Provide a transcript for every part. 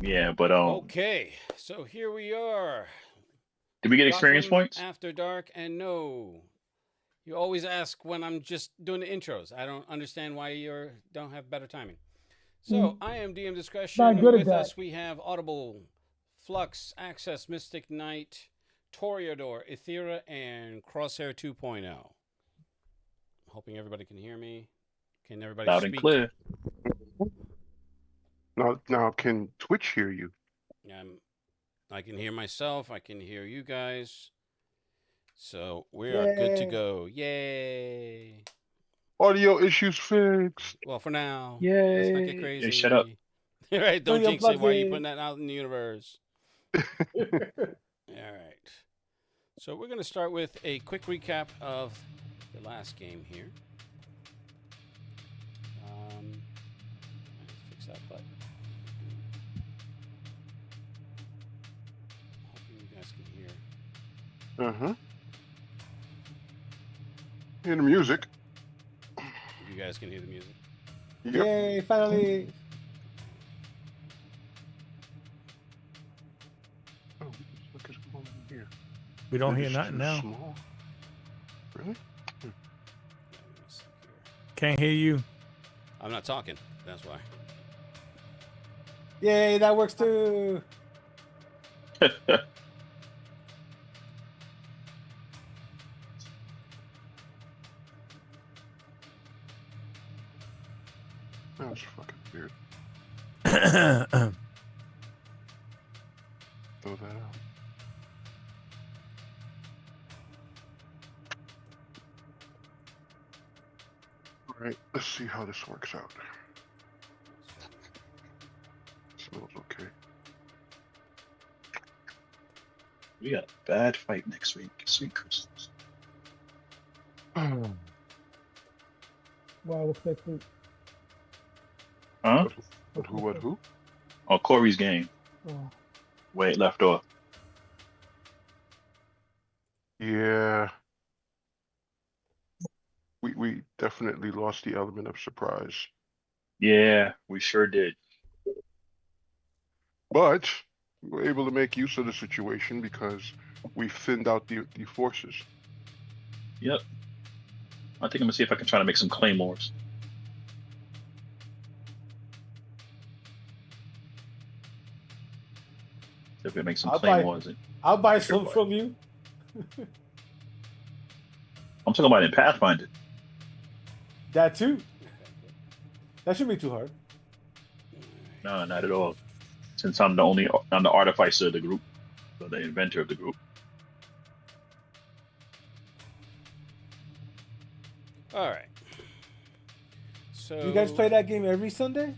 Yeah, but Okay, so here we are. did we get experience Gotham points? After Dark, and no. You always ask when I'm just doing the intros. I don't understand why you don't have better timing. So I am DM Discretion. Not good at With that. us, we have Audible, Flux, Access, Mystic Knight, Toreador, Ethera, and Crosshair 2.0. Hoping everybody can hear me. Can everybody Loud speak? and clear. Now, can Twitch hear you? I can hear myself. I can hear you guys. So we are good to Yay. go. Yay! Audio issues fixed. Well, for now. Yay. Let's not get crazy. Hey, shut up. All right, don't Don't jinx it. Why are you unplug putting that out in the universe? All right. So we're going to start with a quick recap of the last game here. Let's fix that button. Hoping you guys can hear. Uh-huh. Hear the music. You guys can hear the music. Yep. Yay, finally. Oh, look at over here. We don't That hear is nothing too now. small. Really? Let me see here. Can't hear you. I'm not talking. That's why. Yay, that works too. That was fucking weird. Throw that out. All right, let's see how this works out. Smells okay. We got a bad fight next week. Sweet Christmas. Wow, what's next week? Huh? What who? Oh, Corey's game. Oh. Where it left off. Yeah. We definitely lost the element of surprise. Yeah, we sure did. But we were able to make use of the situation because we thinned out the forces. Yep. I think I'm gonna see if I can try to make some claymores. See if we can make some I'll buy- claymores. I'll buy some from you. I'm talking about in Pathfinder. That too. That shouldn't be too hard. No, not at all. Since I'm the artificer of the group, or the inventor of the group. All right. So You guys play that game every Sunday?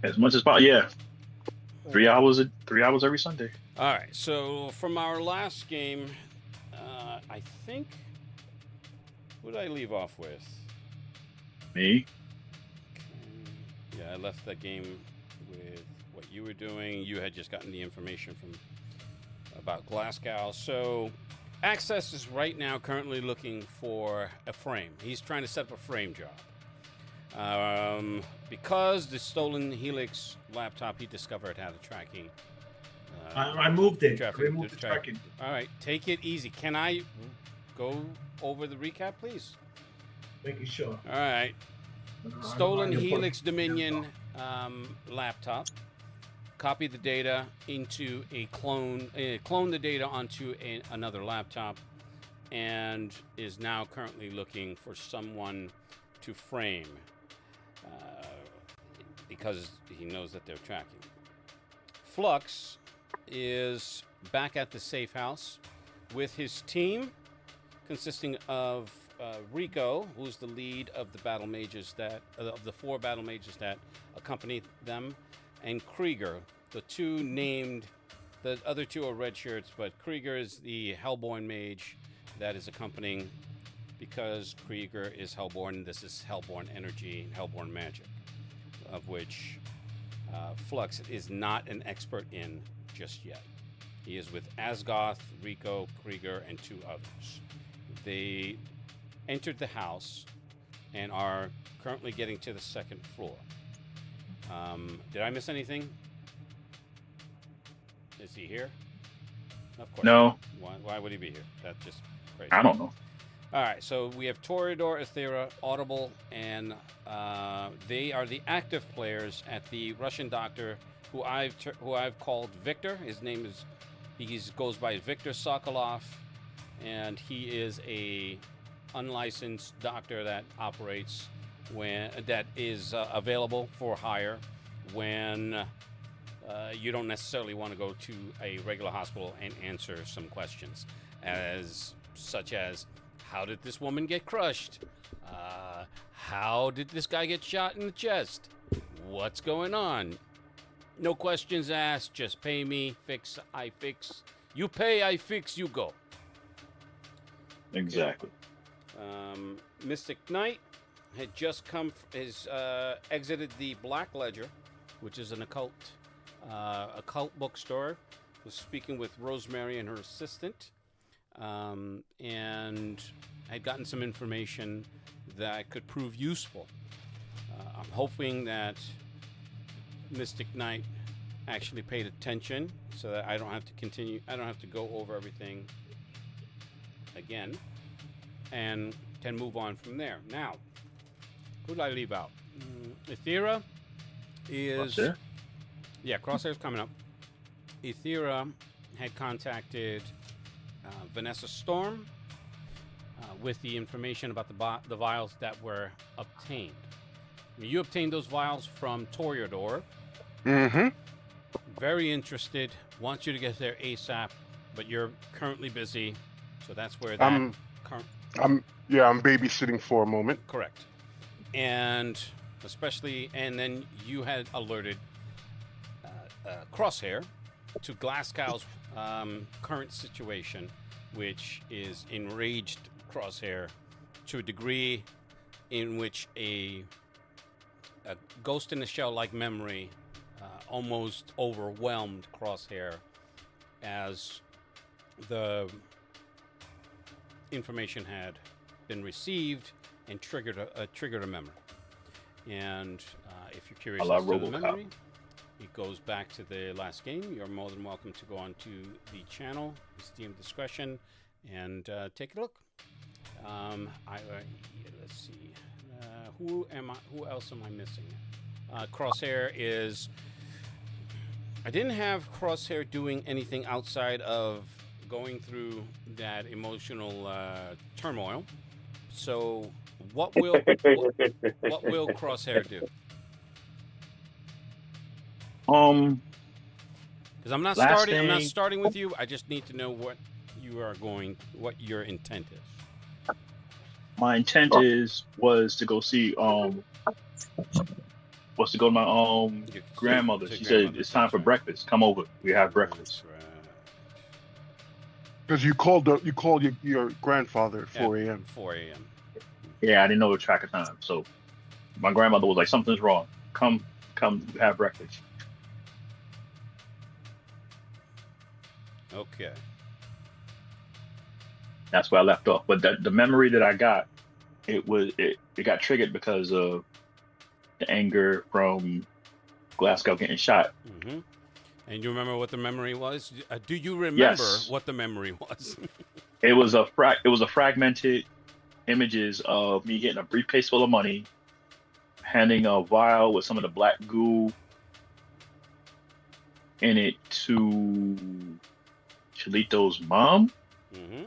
As much as possible, yeah. 3 hours every Sunday. All right. So from our last game, I think. Who did I leave off with? Me? Yeah, I left that game with what you were doing. You had just gotten the information about Glasgow. So Access is right now currently looking for a frame. He's trying to set up a frame job. Because the stolen Helix laptop he discovered had a tracking. I moved it. Traffic- I removed the tracking. All right, take it easy. Can I go over the recap, please? Making sure. All right. Stolen Helix Dominion laptop. Copy the data into a clone. Clone the data onto another laptop, and is now currently looking for someone to frame because he knows that they're tracking. Flux is back at the safe house with his team, consisting of Rico, who's the lead of the battle mages of the 4 battle mages that accompany them, and Krieger, the other 2 are red shirts, but Krieger is the Hellborn mage that is accompanying, because Krieger is Hellborn. This is Hellborn energy, Hellborn magic, of which Flux is not an expert in just yet. He is with Asgoth, Rico, Krieger, and 2 others. They entered the house and are currently getting to the 2nd floor. Did I miss anything? Is he here? Of course. No, Why would he be here? That's just crazy. I don't know. All right, so we have Toreador, Ethera, Audible, and they are the active players at the Russian doctor who I've called Victor. His name is he goes by Victor Sokolov, and he is a unlicensed doctor that operates that is available for hire when you don't necessarily want to go to a regular hospital and answer some questions, such as how did this woman get crushed? How did this guy get shot in the chest? What's going on? No questions asked, just pay me, fix, I fix. You pay, I fix, you go. Exactly. Mystic Knight had just exited the Black Ledger, which is an occult bookstore. Was speaking with Rosemary and her assistant, and had gotten some information that could prove useful. I'm hoping that Mystic Knight actually paid attention so that I don't have to go over everything again and can move on from there. Now, who did I leave out? Ethera is... Crosshair? Yeah, Crosshair's coming up. Ethera had contacted Vanessa Storm with the information about the vials that were obtained. You obtained those vials from Toreador. Mm-hmm. Very interested. Wants you to get there ASAP, but you're currently busy, so that's where that. I'm babysitting for a moment. Correct. And then you had alerted Crosshair to Glasgow's current situation, which is enraged Crosshair to a degree in which a Ghost in the Shell-like memory almost overwhelmed Crosshair as the information had been received and triggered a memory. And if you're curious as to the memory, it goes back to the last game. You're more than welcome to go on to the channel, Steam Discretion, and take a look. Let's see. Who else am I missing? Crosshair is... I didn't have Crosshair doing anything outside of going through that emotional turmoil. So what will Crosshair do? Because I'm not starting with you. I just need to know what your intent is. My intent was to go see was to go to my grandmother. She said it's time for breakfast. Come over. We have breakfast. Right. Because you called your grandfather at 4 a.m. 4 a.m. Yeah, I didn't know the track of time. So my grandmother was like, something's wrong. Come have breakfast. Okay. That's where I left off. But the memory that I got, it got triggered because of the anger from Glasgow getting shot. Mm-hmm. And you remember what the memory was? Do you remember Yes. what the memory was? It was a fragmented images of me getting a briefcase full of money, handing a vial with some of the black goo in it to Chalito's mom. Mm-hmm.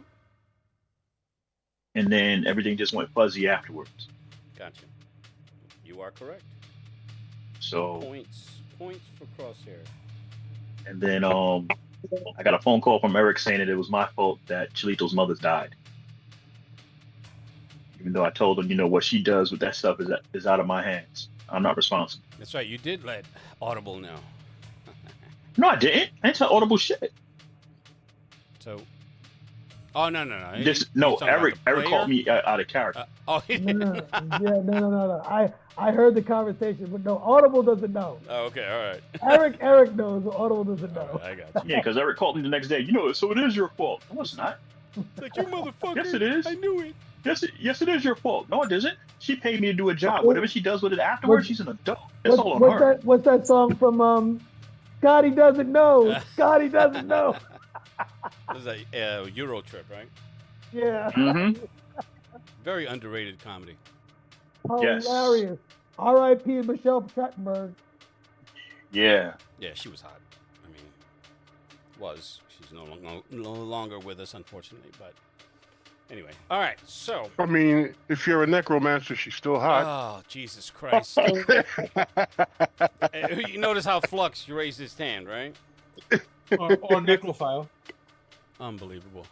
And then everything just went fuzzy afterwards. Gotcha. You are correct. So Points for Crosshair. and then I got a phone call from Eric saying that it was my fault that Chalito's mother died. Even though I told him, what she does with that stuff is out of my hands. I'm not responsible. That's right. You did let Audible know. No, I didn't. I didn't tell Audible shit. So. Oh no! Eric called me out of character. No. I heard the conversation, but no, Audible doesn't know. Oh, okay, all right. Eric knows, but Audible doesn't know. Right, I got you. Yeah, because Eric called me the next day. So it is your fault. No, it's not. It's like, you motherfucker. Yes, it is. I knew it. Yes, it is your fault. No, it isn't. She paid me to do a job. Whatever she does with it What, afterwards, she's an adult. It's all on what's her. that song from Scotty doesn't know. Scotty doesn't know. This is a Euro trip, right? Yeah. Mm-hmm. Very underrated comedy. Yes. Hilarious. R.I.P. Michelle Trachtenberg. Yeah. Yeah, she was hot. I mean, she's no longer with us, unfortunately. But anyway, all right. So, I mean, if you're a necromancer, she's still hot. oh Jesus Christ! You notice how Flux raised his hand, right? or necrophile. Unbelievable.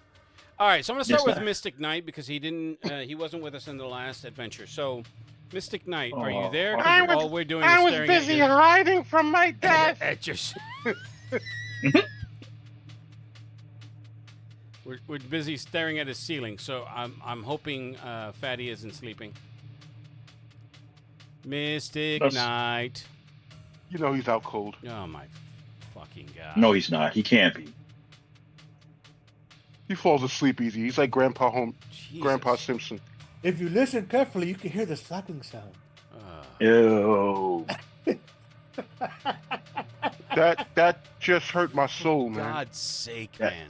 All right, so I'm gonna start Yes, with sir. Mystic Knight because he wasn't with us in the last adventure. So, Mystic Knight, are you Oh, there? I Because all we're doing I is was staring busy at, hiding from my dad. at your. We're busy staring at his ceiling, so I'm hoping Fatty isn't sleeping. Mystic That's- Knight. You know he's out cold. Oh my fucking god. No, he's not. He can't be. He falls asleep easy. He's like Grandpa Jesus. Simpson. If you listen carefully, you can hear the slapping sound. Ew. That just hurt my soul, man. God's sake, Yeah. man.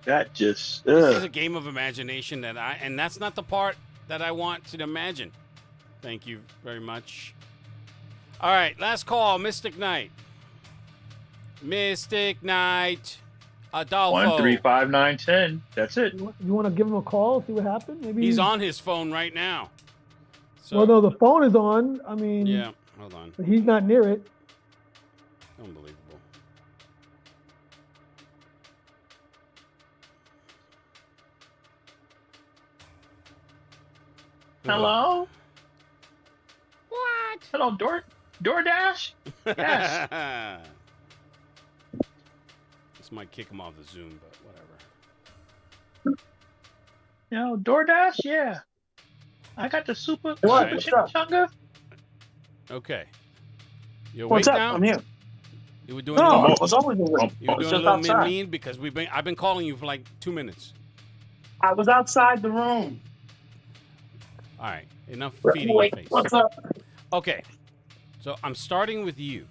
That just. This is a game of imagination and that's not the part that I want to imagine. Thank you very much. All right, last call, Mystic Knight. Mystic Knight. Adolfo. 1, 3, 5, 9, 10. That's it. You want to give him a call, see what happened? Maybe He's on his phone right now. So, Well, no, the phone is on. I mean, yeah, hold on. but he's not near it. Unbelievable. Hello? What? Hello, DoorDash? Yes. This might kick him off the Zoom, but whatever. You know, DoorDash? Yeah. I got the super What? chimichanga. Okay. You awake What's up? now? I'm here. You were doing No, a I little, was always awake. you were I was doing a just little outside. mean because I've been calling you for like 2 minutes. I was outside the room. All right, enough feeding your Wait, face. what's up? Okay, so I'm starting with you.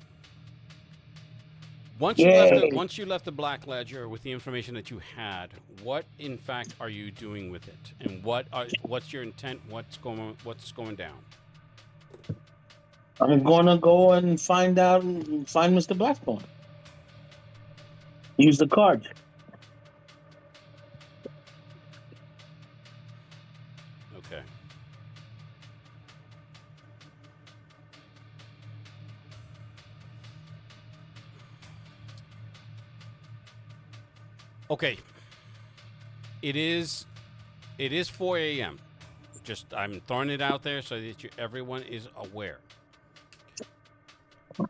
Once Yay. you left the Black Ledger with the information that you had, what in fact are you doing with it, and what's your intent? What's going down? I'm gonna go and find Mr. Blackthorn. Use the card. Okay. Okay. It is 4 a.m. Just I'm throwing it out there so that everyone is aware. Give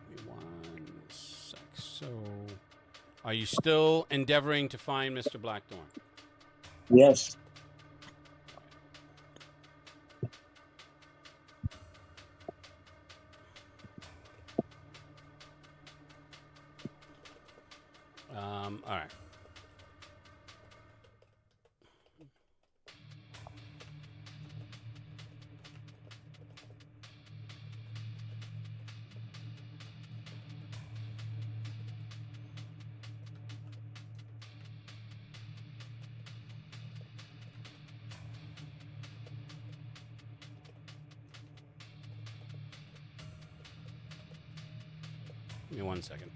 me 1 sec. So, are you still endeavoring to find Mr. Blackthorn? Yes. All right. Give me 1 second.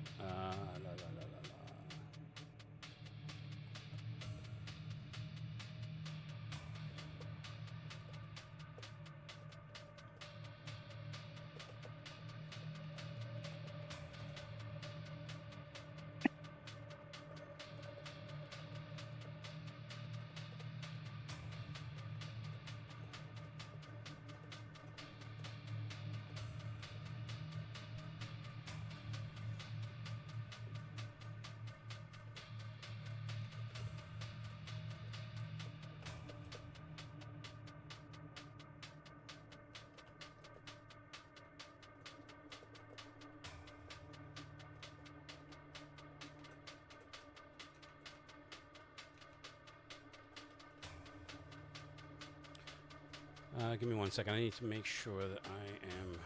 Give me 1 second. I need to make sure that I am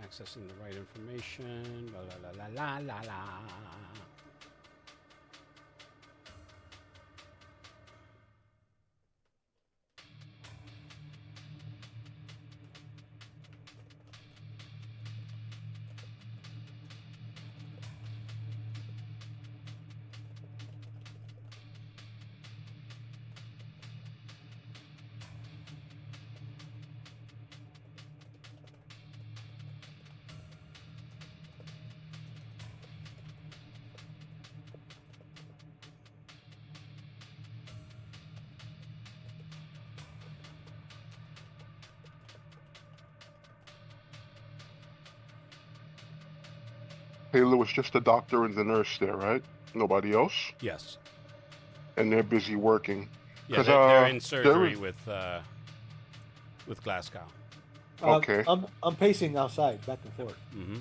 accessing the right information. La la la la la la. Taylor was just the doctor and the nurse there, right? Nobody else? Yes. And they're busy working. Yeah, 'Cause, they're in there surgery is- with Glasgow. Okay. I'm pacing outside, back and forth. Mm-hmm.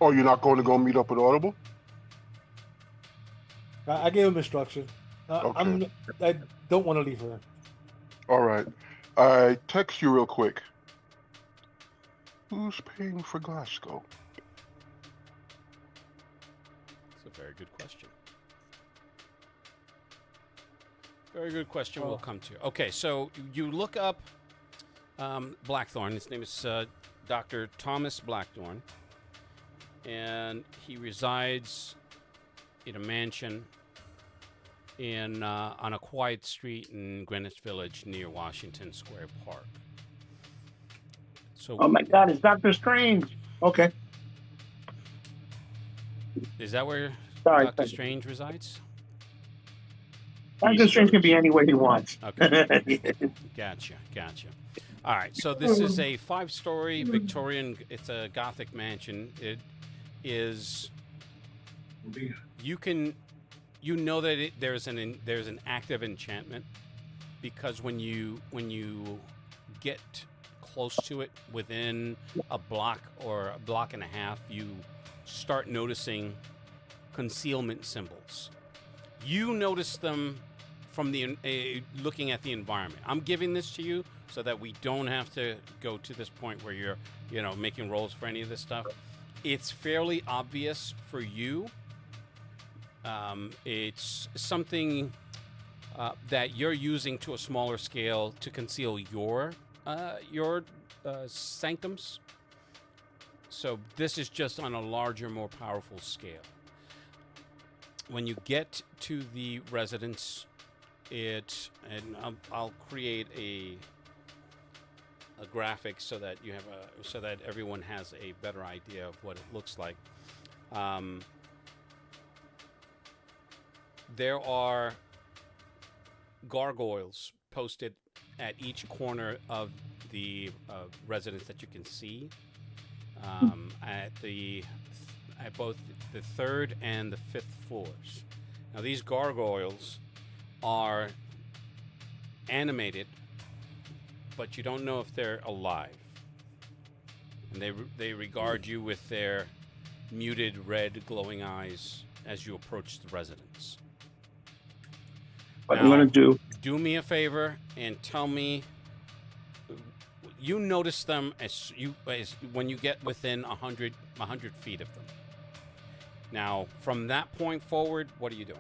Oh, you're not going to go meet up with Audible? I gave him instruction. Okay. I don't want to leave her. All right. I text you real quick. Who's paying for Glasgow? That's a very good question. Very good question. We'll come to. Okay, so you look up Blackthorn. His name is Dr. Thomas Blackthorn, and he resides in a mansion in on a quiet street in Greenwich Village near Washington Square Park. So, Oh my God, it's Doctor Strange. Okay. is that where Sorry. Doctor Strange resides? Doctor Strange can be anywhere he wants. Okay. Gotcha. All right, so this is a 5-story Victorian. It's a Gothic mansion. It is. You know that there's an active enchantment, because when you get close to it, within a block or a block and a half, you start noticing concealment symbols. You notice them from the looking at the environment. I'm giving this to you so that we don't have to go to this point where you're, making rolls for any of this stuff. It's fairly obvious for you. It's something that you're using to a smaller scale to conceal your sanctums. So this is just on a larger, more powerful scale. When you get to the residence, I'll create a graphic so that you have so that everyone has a better idea of what it looks like. There are gargoyles posted at each corner of the residence that you can see, at both the 3rd and the 5th floors. Now, these gargoyles are animated, but you don't know if they're alive. And they regard you with their muted red glowing eyes as you approach the residence. What I'm going to do me a favor and tell me, you notice them as when you get within 100 feet of them. Now, from that point forward, what are you doing?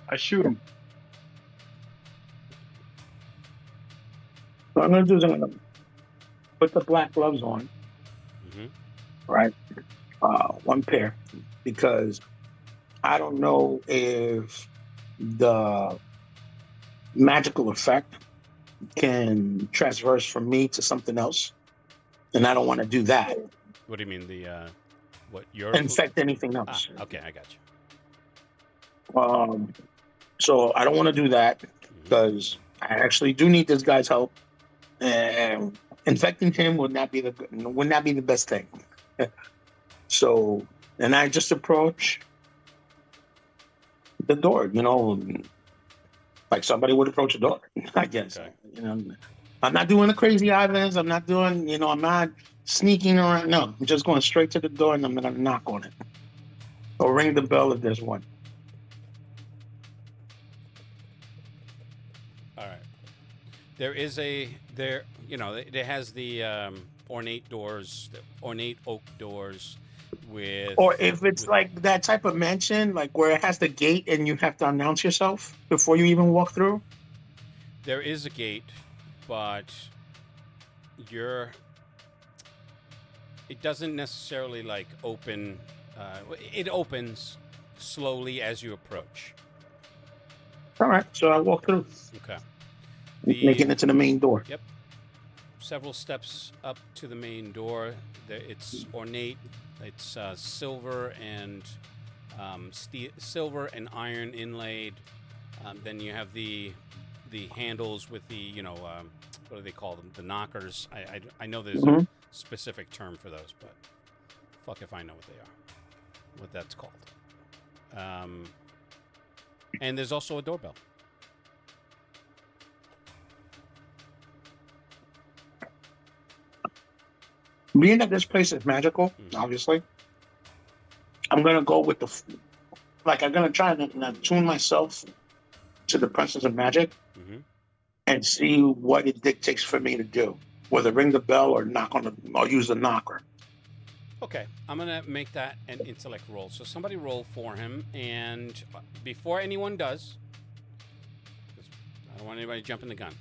I shoot him. What I'm going to do is I'm going to put the black gloves on, right? One pair, because I don't know if the magical effect can transverse from me to something else, and I don't want to do that. What do you mean, what your infect anything else? Okay, I got you. So I don't want to do that, because I actually do need this guy's help, and infecting him would not be the best thing. So, and I just approach the door, like somebody would approach a door, I guess. Okay. I'm not doing the crazy Ivans. I'm not doing, I'm not sneaking around. No, I'm just going straight to the door, and I'm going to knock on it. Or ring the bell if there's one. All right. There is a there. You know, it has the ornate doors, the ornate oak doors, with Or if it's with. like that type of mansion, like where it has the gate and you have to announce yourself before you even walk through. There is a gate, but you're. It doesn't necessarily like open. It opens slowly as you approach. All right, so I walk through, Okay. making it to the main door. Yep. Several steps up to the main door. It's ornate. It's silver and silver and iron inlaid. Then you have the handles with the what do they call them? The knockers. I know there's a specific term for those, but fuck if I know what they are. What that's called. And there's also a doorbell. Being that this place is magical, obviously, I'm gonna go with I'm gonna try and attune myself to the presence of magic and see what it dictates for me to do, whether ring the bell or or use the knocker. Okay, I'm gonna make that an intellect roll. So somebody roll for him, and before anyone does, 'cause I don't want anybody jumping the gun.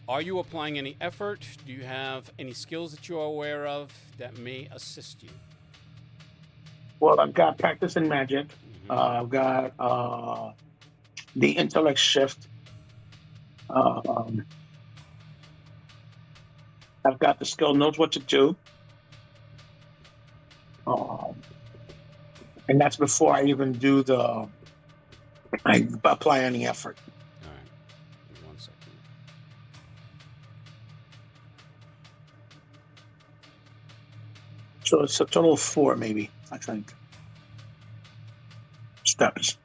Are you applying any effort? Do you have any skills that you are aware of that may assist you? Well, I've got practice in magic. I've got the intellect shift. I've got the skill knows what to do. And that's before I even I apply any effort. All right, give me 1 second. So it's a total of 4, maybe, I think. Steps.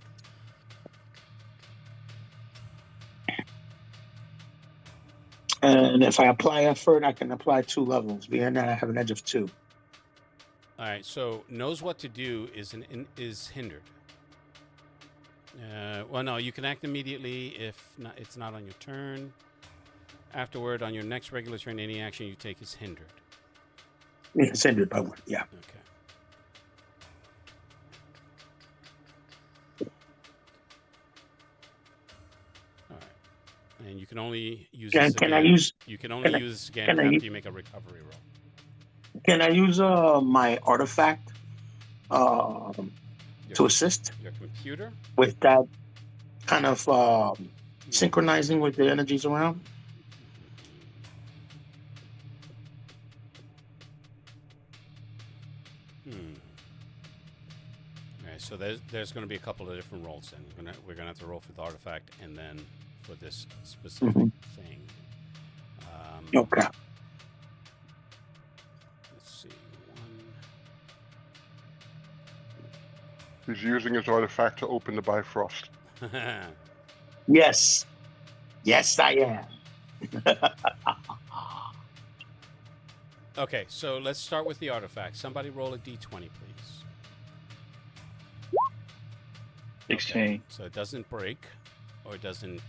And if I apply effort, I can apply 2 levels. Being that I have an edge of 2. All right, so knows what to do is hindered. Well, no, you can act immediately if not, it's not on your turn. Afterward, on your next regular turn, any action you take is hindered. It's hindered by 1, yeah. Okay. All right, and you can only use this again. You can only use this again after you make a recovery roll. Can I use my artifact to assist? Your computer? With that kind of synchronizing with the energies around? All right, so there's going to be a couple of different rolls then. We're gonna have to roll for the artifact and then for this specific thing. Okay. Let's see. He's using his artifact to open the Bifrost. Yes. Yes, I am. Okay, so let's start with the artifact. Somebody roll a d20, please. 16. Okay, so it doesn't break, or it doesn't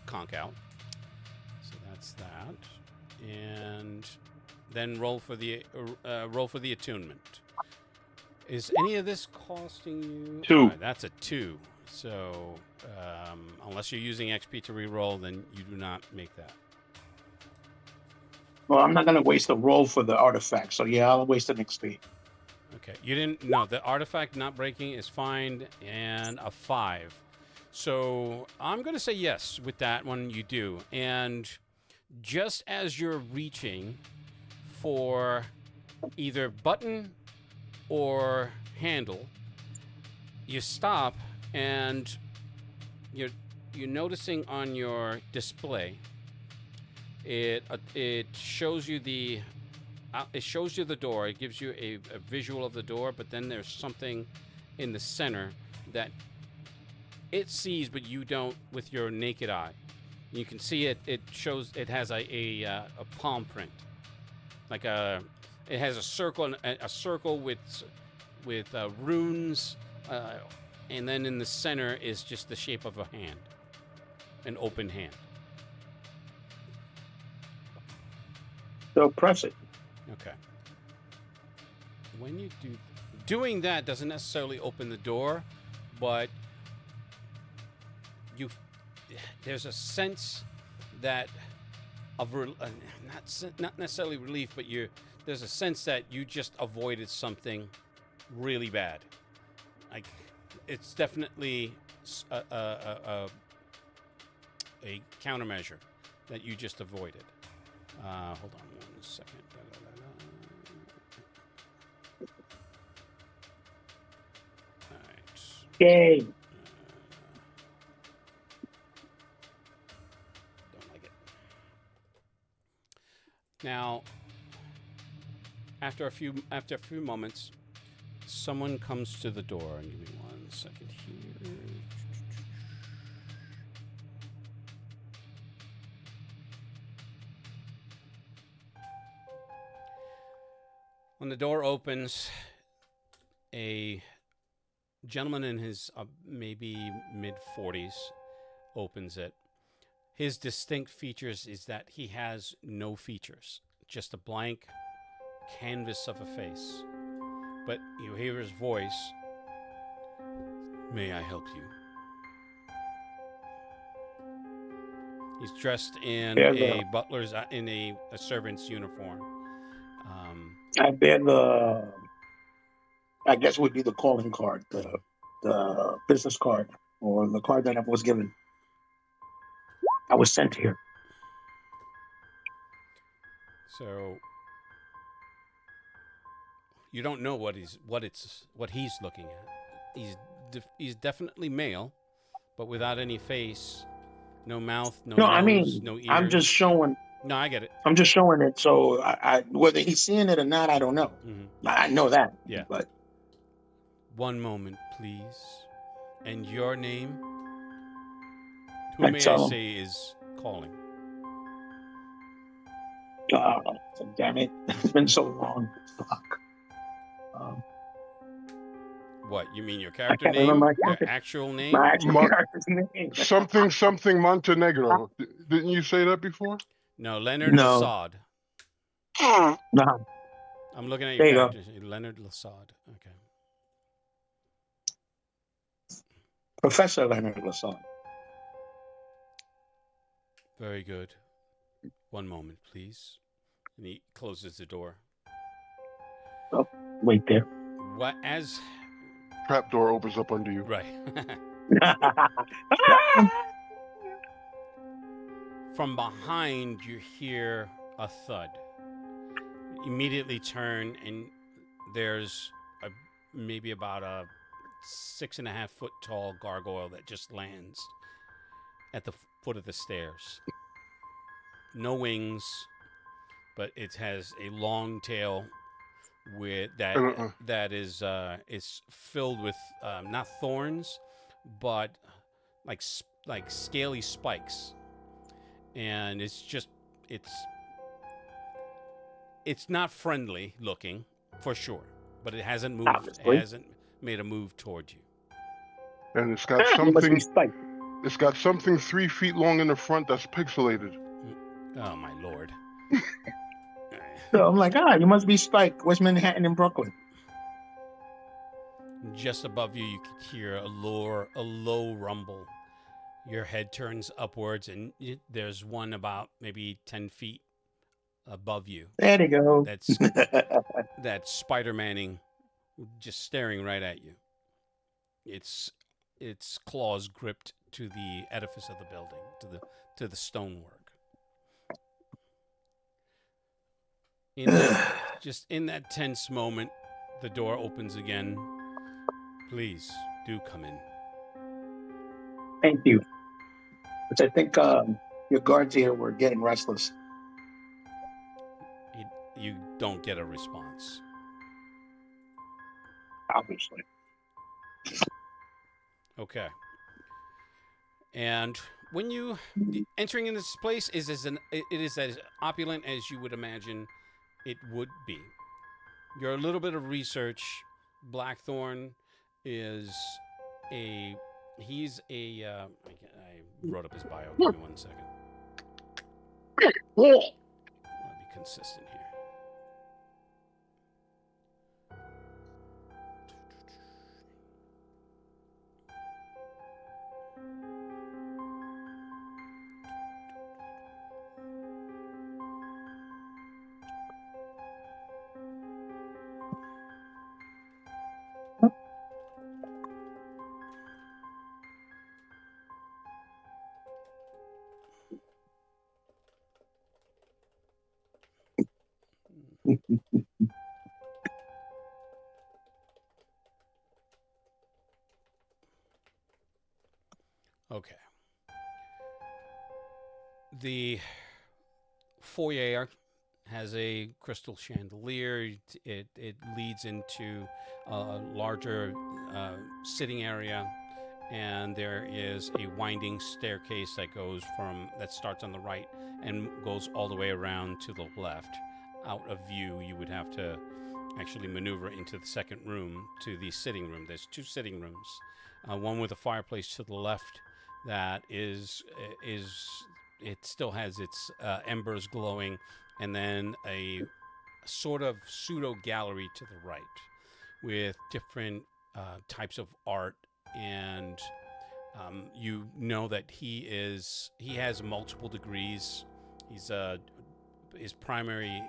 conk out. So that's that. And then roll for the attunement. Is any of this costing you? 2. That's a 2. So unless you're using XP to reroll, then you do not make that. Well, I'm not going to waste a roll for the artifact, so yeah, I'll waste an XP. Okay, you didn't. No, the artifact not breaking is fine, and a 5. So I'm going to say yes with that one. You do, and just as you're reaching for either button or handle, you stop, and you're noticing on your display. It shows you the door. It gives you a visual of the door, but then there's something in the center that it sees, but you don't with your naked eye. You can see it. It shows. It has a palm print, like it has a circle with runes, and then in the center is just the shape of a hand, an open hand. They'll press it. Okay. When you doing that doesn't necessarily open the door, but there's a sense that of not necessarily relief, but there's a sense that you just avoided something really bad. Like it's definitely a countermeasure that you just avoided. Hold on 1 second. All right. Yay. Don't like it. Now, after a few moments, someone comes to the door. And give me 1 second here. When the door opens, a gentleman in his maybe mid-40s opens it. His distinct features is that he has no features, just a blank canvas of a face. But you hear his voice. May I help you? He's dressed in a butler's, in a servant's uniform. I guess would be the calling card, the business card, or the card that I was given. I was sent here. So you don't know what he's looking at. He's definitely male, but without any face, no mouth, no nose, no ears. I'm just showing. No, I get it. I'm just showing it. So I whether he's seeing it or not, I don't know. Mm-hmm. I know that. Yeah. But 1 moment, please. And your name? Who may I say is calling? Damn it! It's been so long. Fuck. What, you mean your character name? Your actual name? My actual character's name. something Montenegro. Didn't you say that before? No, Leonard Lasad. No. I'm looking at your character. Leonard Lasad. Okay. Professor Leonard Lasad. Very good. 1 moment, please. And he closes the door. Oh, wait there. What as Trap door opens up under you. right. From behind you hear a thud. Immediately turn and there's maybe about a 6.5 foot tall gargoyle that just lands at the foot of the stairs. No wings, but it has a long tail with that is filled with not thorns, but like scaly spikes, and it's not friendly looking for sure, but it hasn't moved. Obviously. It hasn't made a move towards you. And it's got something. It's got something 3 feet long in the front that's pixelated. Oh my lord! So I'm like, you must be Spike, West Manhattan in Brooklyn. Just above you, you could hear a low rumble. Your head turns upwards, and there's one about maybe 10 feet above you. There you go. That's Spider-Manning, just staring right at you. Its claws gripped to the edifice of the building, to the stonework. In that tense moment, the door opens again. Please do come in. Thank you. Which I think your guards here were getting restless. You don't get a response. Obviously. Okay. And when you entering in this place it is as opulent as you would imagine it would be. Your little bit of research, Blackthorn is I wrote up his bio. Give me 1 second. I want to be consistent here. Okay. The foyer has a crystal chandelier. It leads into a larger sitting area, and there is a winding staircase that starts on the right and goes all the way around to the left. Out of view, you would have to actually maneuver into the second room, to the sitting room. There's two sitting rooms, one with a fireplace to the left that is it still has its embers glowing, and then a sort of pseudo gallery to the right with different types of art. And you know that he has multiple degrees. He's his primary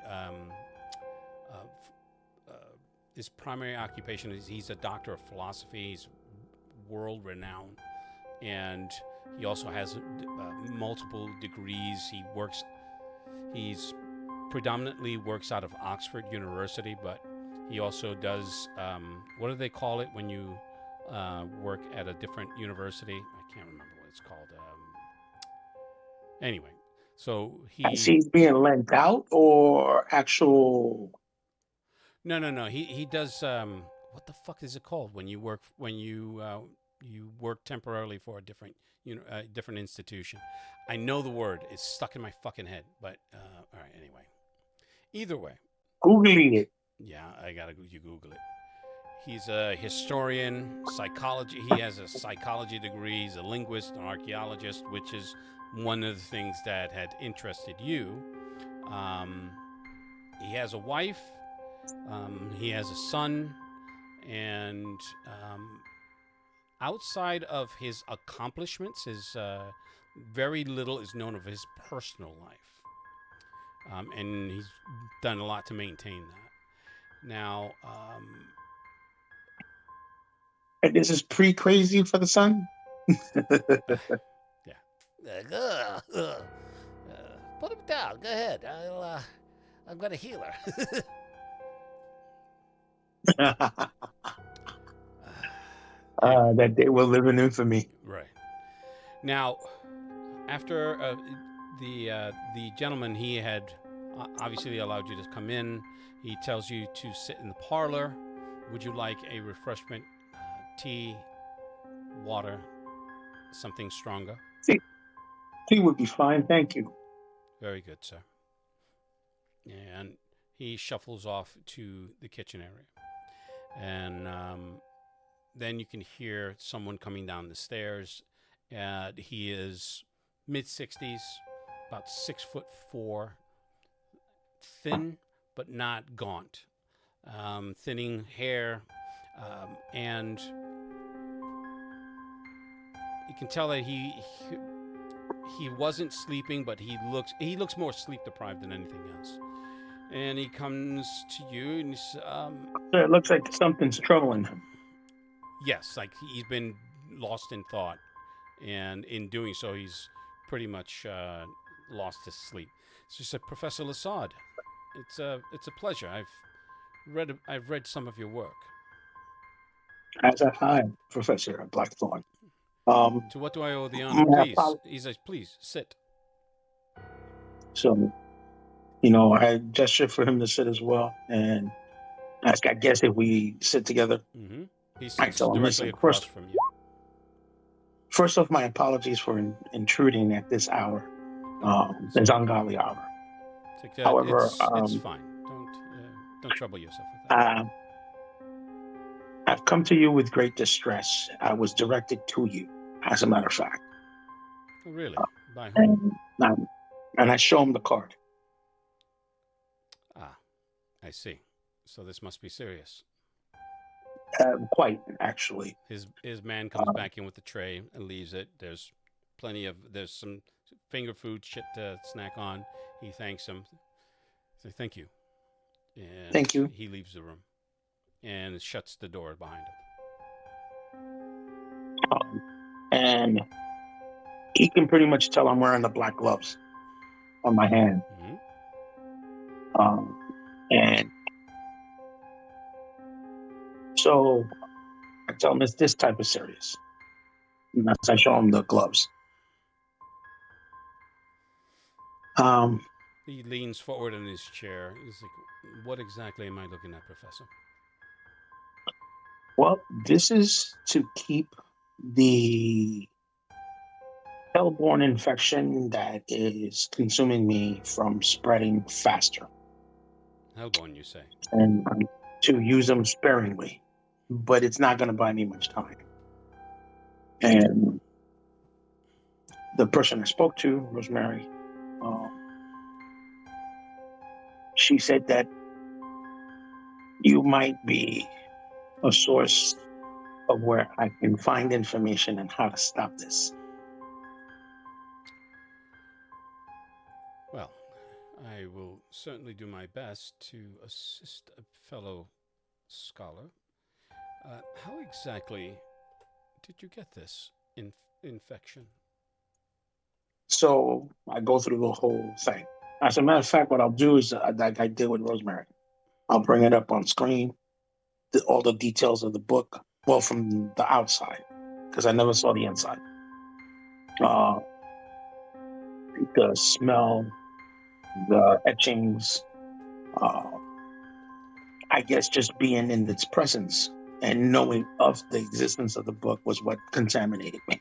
occupation is he's a doctor of philosophy. He's world renowned, and he also has multiple degrees. He's predominantly works out of Oxford University, but he also does what do they call it when you work at a different university? I can't remember what it's called. Anyway, so he's being lent out or actual. No. He does. What the fuck is it called when you work you work temporarily for a different different institution? I know the word. It's stuck in my fucking head. But all right. Anyway, either way, Googling it. Yeah, you Google it. He's a historian, psychology. He has a psychology degree. He's a linguist, an archaeologist, which is one of the things that had interested you. He has a wife. He has a son, and outside of his accomplishments, very little is known of his personal life, and he's done a lot to maintain that. Now, and this is pre-crazy for the son. Yeah. Put him down. Go ahead. I'm gonna heal her. That day will live in infamy. Right. Now, after the gentleman, he had obviously allowed you to come in. He tells you to sit in the parlor. Would you like a refreshment? Tea, water, something stronger? Tea would be fine, thank you. Very good, sir. And he shuffles off to the kitchen area. And then you can hear someone coming down the stairs. He is mid-60s, about 6'4", thin but not gaunt. Thinning hair, and you can tell that he wasn't sleeping, but he looks more sleep deprived than anything else. And he comes to you and he's, it looks like something's troubling him. Yes, like he's been lost in thought, and in doing so, he's pretty much lost his sleep. So he said, "Professor Lassard, it's a pleasure. I've read some of your work." As a high Professor Blackthorn. To what do I owe the honor? Please, he says, "Please sit." So, I gesture for him to sit as well, and I guess if we sit together, he sits directly across from you. First off, my apologies for intruding at this hour, this ungodly hour. However, it's fine. Don't trouble yourself with that. I've come to you with great distress. I was directed to you, as a matter of fact. Oh, really? By whom? And I show him the card. I see. So this must be serious. Quite, actually. His man comes back in with the tray and leaves it. There's some finger food shit to snack on. He thanks him. Say thank you. And Thank you. He leaves the room and shuts the door behind him. And he can pretty much tell I'm wearing the black gloves on my hand. Mm-hmm. And so I tell him it's this type of serious. And as I show him the gloves. He leans forward in his chair. He's like, what exactly am I looking at, Professor? Well, this is to keep the hellborn infection that is consuming me from spreading faster. Hellborn, you say? And to use them sparingly. But it's not going to buy me much time. And the person I spoke to, Rosemary, she said that you might be a source of where I can find information on how to stop this. Well, I will certainly do my best to assist a fellow scholar. How exactly did you get this infection? So I go through the whole thing. As a matter of fact, what I'll do is, like I did with Rosemary, I'll bring it up on screen, all the details of the book, well, from the outside, because I never saw the inside. The smell, the etchings, I guess just being in its presence and knowing of the existence of the book was what contaminated me.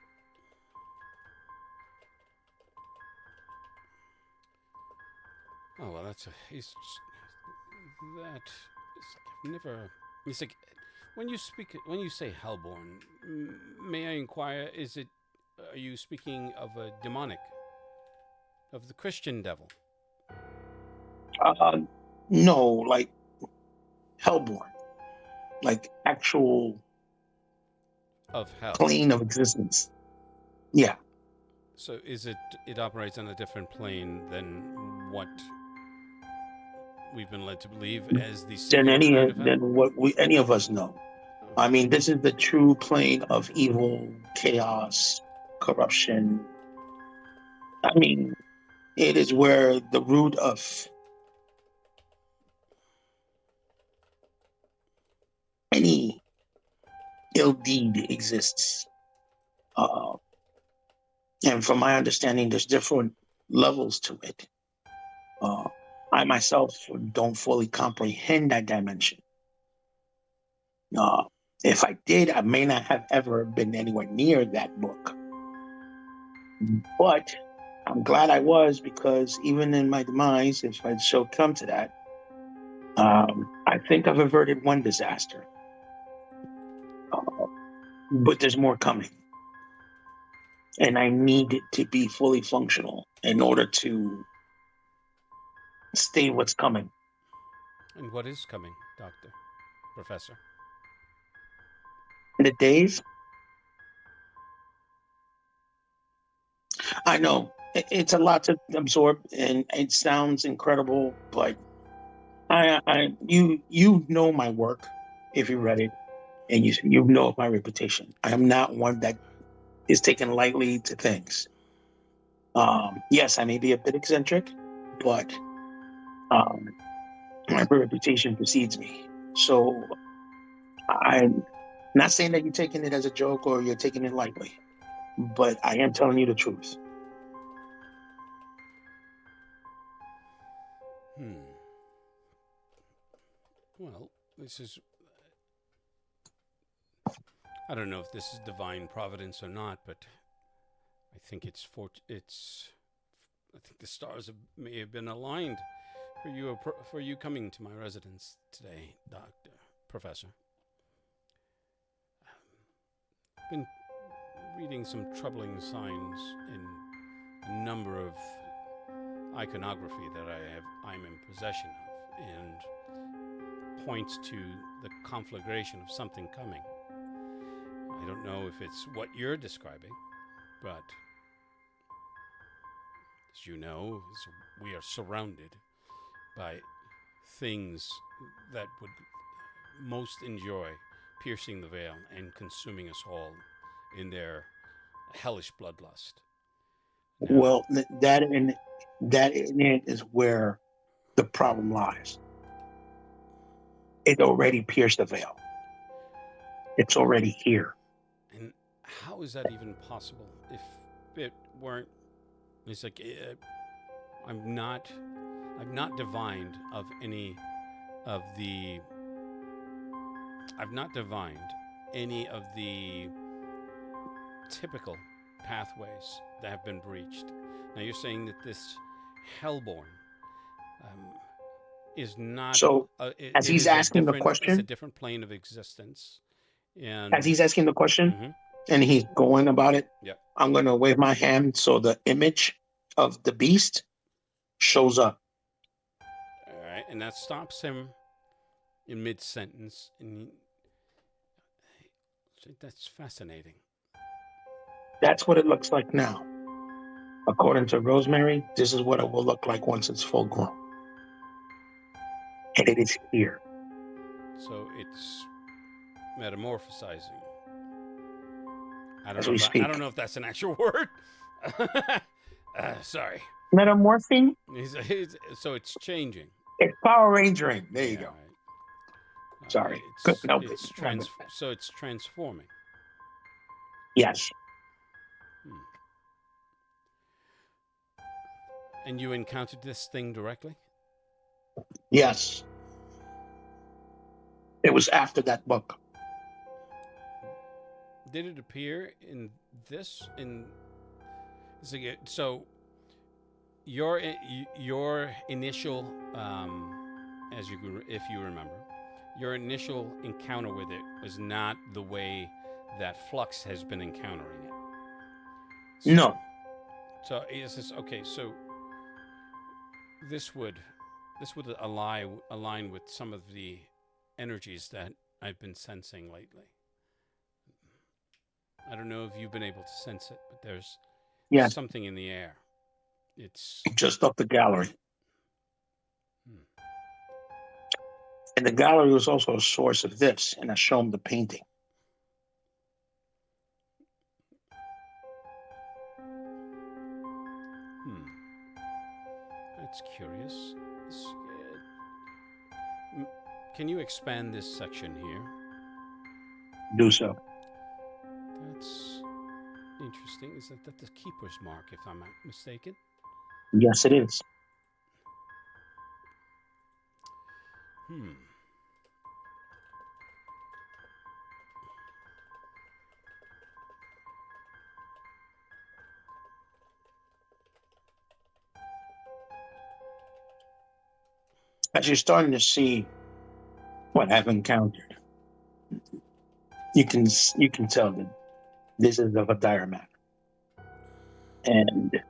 Oh well, It's like when you say hellborn, may I inquire? Are you speaking of a demonic, of the Christian devil? No, like hellborn, like actual of hell, plane of existence. Yeah. So it operates on a different plane than what we've been led to believe as the singular plane of hell? Than what any of us know. I mean, this is the true plane of evil, chaos, corruption. I mean, it is where the root of any ill deed exists. And from my understanding, there's different levels to it. I myself don't fully comprehend that dimension. If I did, I may not have ever been anywhere near that book. But I'm glad I was, because even in my demise, if I shall come to that, I think I've averted one disaster. But there's more coming. And I need it to be fully functional in order to stay what's coming. And what is coming, Doctor, Professor? The days? I know it's a lot to absorb, and it sounds incredible, but you know my work if you read it, and you know of my reputation. I am not one that is taken lightly to things. Yes, I may be a bit eccentric, but my reputation precedes me. So I'm not saying that you're taking it as a joke or you're taking it lightly, but I am telling you the truth. Well, this is... I don't know if this is divine providence or not, but I think I think the stars may have been aligned for you coming to my residence today, Doctor, Professor. I've been reading some troubling signs in a number of iconography that I'm in possession of, and points to the conflagration of something coming. I don't know if it's what you're describing, but as you know, we are surrounded by things that would most enjoy piercing the veil and consuming us all in their hellish bloodlust. Now, well, that in it is where the problem lies. It already pierced the veil. It's already here. and how is that even possible if it weren't? It's like I've not divined of any of the. I've not divined any of the typical pathways that have been breached. Now you're saying that this Hellborn is not. So, as he's asking the question, it's a different plane of existence. And as he's asking the question, and he's going about it, I'm going to wave my hand so the image of the beast shows up. All right, and that stops him in mid-sentence, and that's fascinating. That's what it looks like now. According to Rosemary, this is what it will look like once it's full grown. And it is here. So it's metamorphosizing. I As don't we speak. I don't know if that's an actual word. Sorry. Metamorphing? So it's changing. It's Power Rangering. There you go. Right. Sorry. So it's transforming. Yes. And you encountered this thing directly? Yes. It was after that book. Did it appear in this? So your initial, if you remember, your initial encounter with it was not the way that Flux has been encountering it. So, no. So is this okay? So this would align with some of the energies that I've been sensing lately. I don't know if you've been able to sense it, but there's something in the air. It's just up the gallery. And the gallery was also a source of this, and I show him the painting. That's curious. Can you expand this section here? Do so. That's interesting. Is that the keeper's mark, if I'm not mistaken? Yes, it is. As you're starting to see what I've encountered, you can tell that this is of a dire matter. And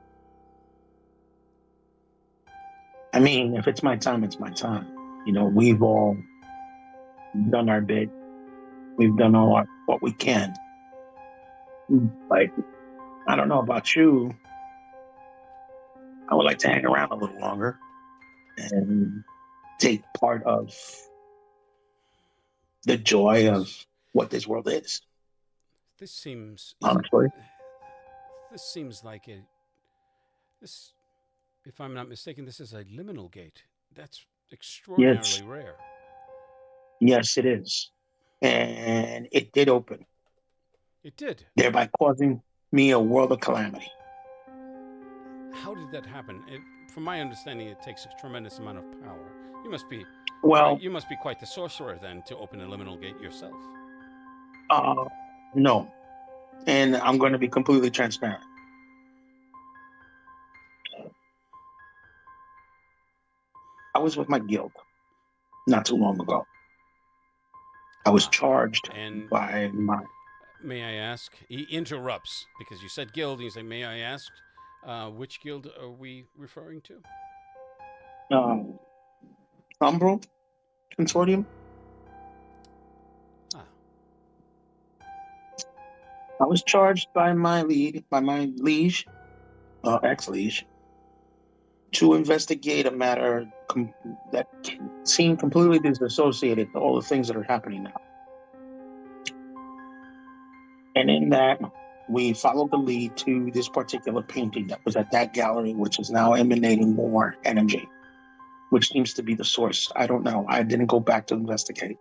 I mean, if it's my time, it's my time. You know, we've all done our bit. We've done what we can. But I don't know about you. I would like to hang around a little longer and take part of the joy of what this world is. This seems honestly. This seems like this. If I'm not mistaken, this is a liminal gate. That's extraordinarily rare. Yes, it is, and it did open. It did, thereby causing me a world of calamity. How did that happen? From my understanding, it takes a tremendous amount of power. You must be you must be quite the sorcerer then to open a liminal gate yourself. No, and I'm going to be completely transparent. I was with my guild not too long ago. I was charged by my... May I ask? He interrupts because you said guild, and you say, may I ask, which guild are we referring to? Underworld Consortium. I was charged by my liege, ex-liege, to investigate a matter that seemed completely disassociated to all the things that are happening now. And in that, we followed the lead to this particular painting that was at that gallery, which is now emanating more energy, which seems to be the source. I don't know. I didn't go back to investigate.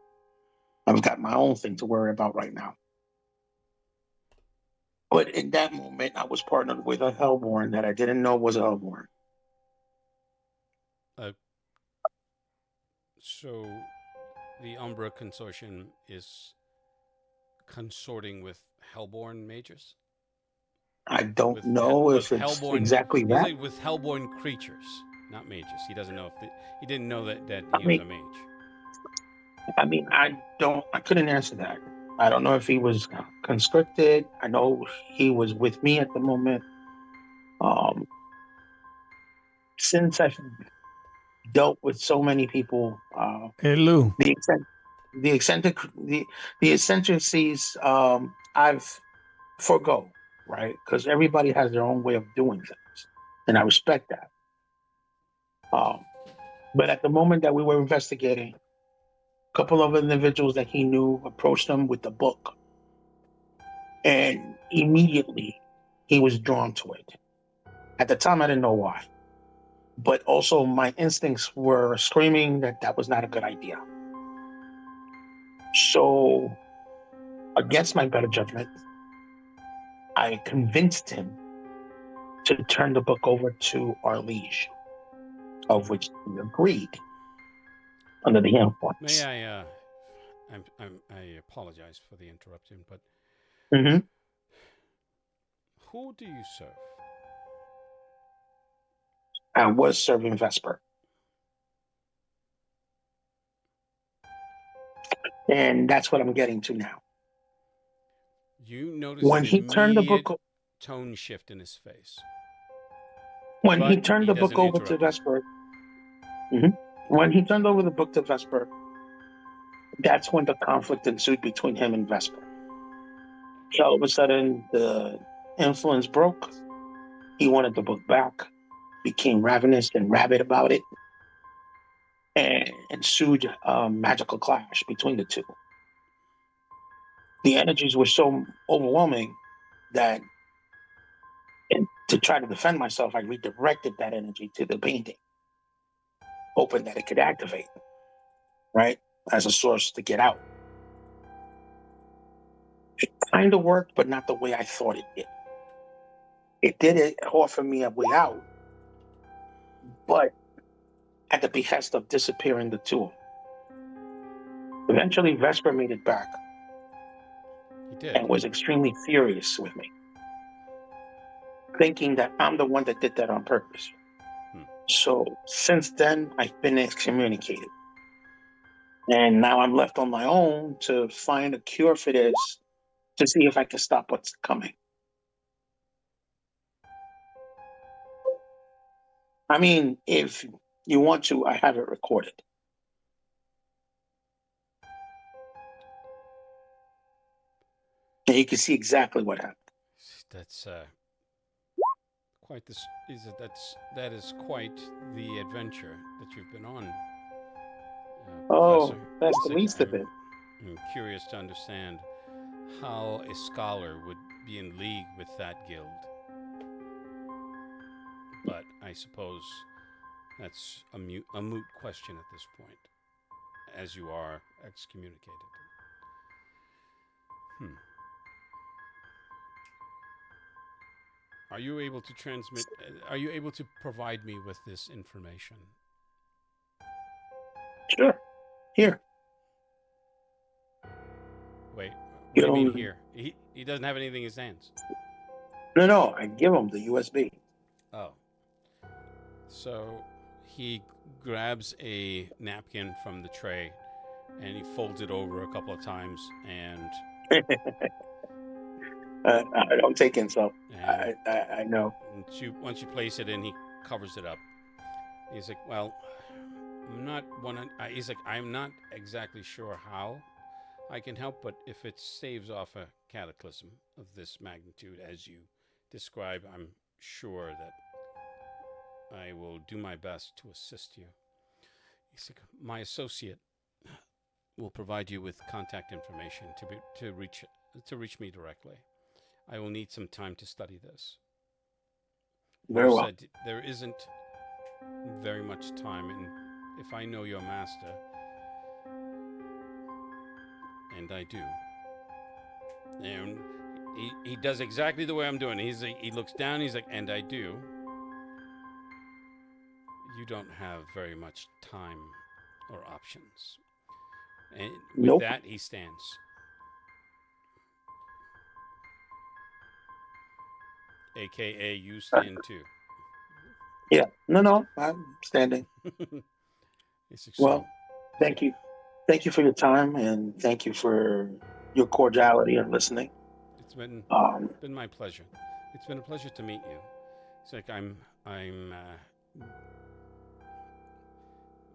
I've got my own thing to worry about right now. But in that moment, I was partnered with a Hellborn that I didn't know was a Hellborn. So the Umbra Consortium is consorting with Hellborn mages? I don't know if it's Hellborn, exactly that. like with Hellborn creatures, not mages. He doesn't know if he didn't know that he was a mage. I couldn't answer that. I don't know if he was conscripted. I know he was with me at the moment. Since I've dealt with so many people, Hey Lou. the eccentricities, I've forgo, right? Because everybody has their own way of doing things, and I respect that. But at the moment that we were investigating, a couple of individuals that he knew approached him with the book, and immediately he was drawn to it. At the time, I didn't know why, but also my instincts were screaming that that was not a good idea. So, against my better judgment, I convinced him to turn the book over to our liege, of which he agreed under the influence. May I? I apologize for the interruption, but who do you serve? I was serving Vesper. And that's what I'm getting to now. You notice when he turned the book tone shift in his face. When he turned the book over to Vesper, when he turned over the book to Vesper, that's when the conflict ensued between him and Vesper. All of a sudden, the influence broke. He wanted the book back, became ravenous and rabid about it, and ensued a magical clash between the two. The energies were so overwhelming that, to try to defend myself, I redirected that energy to the painting, hoping that it could activate, right, as a source to get out. It kind of worked, but not the way I thought it did. It did offer me a way out, but at the behest of disappearing the two. Eventually, Vesper made it back. He did. And was extremely furious with me, thinking that I'm the one that did that on purpose. So since then, I've been excommunicated. And now I'm left on my own to find a cure for this, to see if I can stop what's coming. I mean, if you want to, I have it recorded. And you can see exactly what happened. That's quite this. That is quite the adventure that you've been on. Professor. That's the least of it. I'm curious to understand how a scholar would be in league with that guild. But I suppose that's a moot question at this point, as you are excommunicated. Are you able to transmit? Are you able to provide me with this information? Sure. Here. Wait. What do you mean here? He doesn't have anything in his hands. No. I give him the USB. Oh. So he grabs a napkin from the tray and he folds it over a couple of times and. I don't take insult. I know. Once you place it in, he covers it up. He's like, well, I'm not exactly sure how, I can help, but if it saves off a cataclysm of this magnitude, as you describe, I'm sure that I will do my best to assist you. My associate will provide you with contact information to reach me directly. I will need some time to study this. Very well. Said there isn't very much time, and if I know your master, and I do, and he does exactly the way I'm doing. He looks down. He's like, and I do. You don't have very much time or options. And with that, he stands. AKA, you stand too. Yeah. No, I'm standing. Well, thank you. Thank you for your time, and thank you for your cordiality and listening. It's been my pleasure. It's been a pleasure to meet you. It's like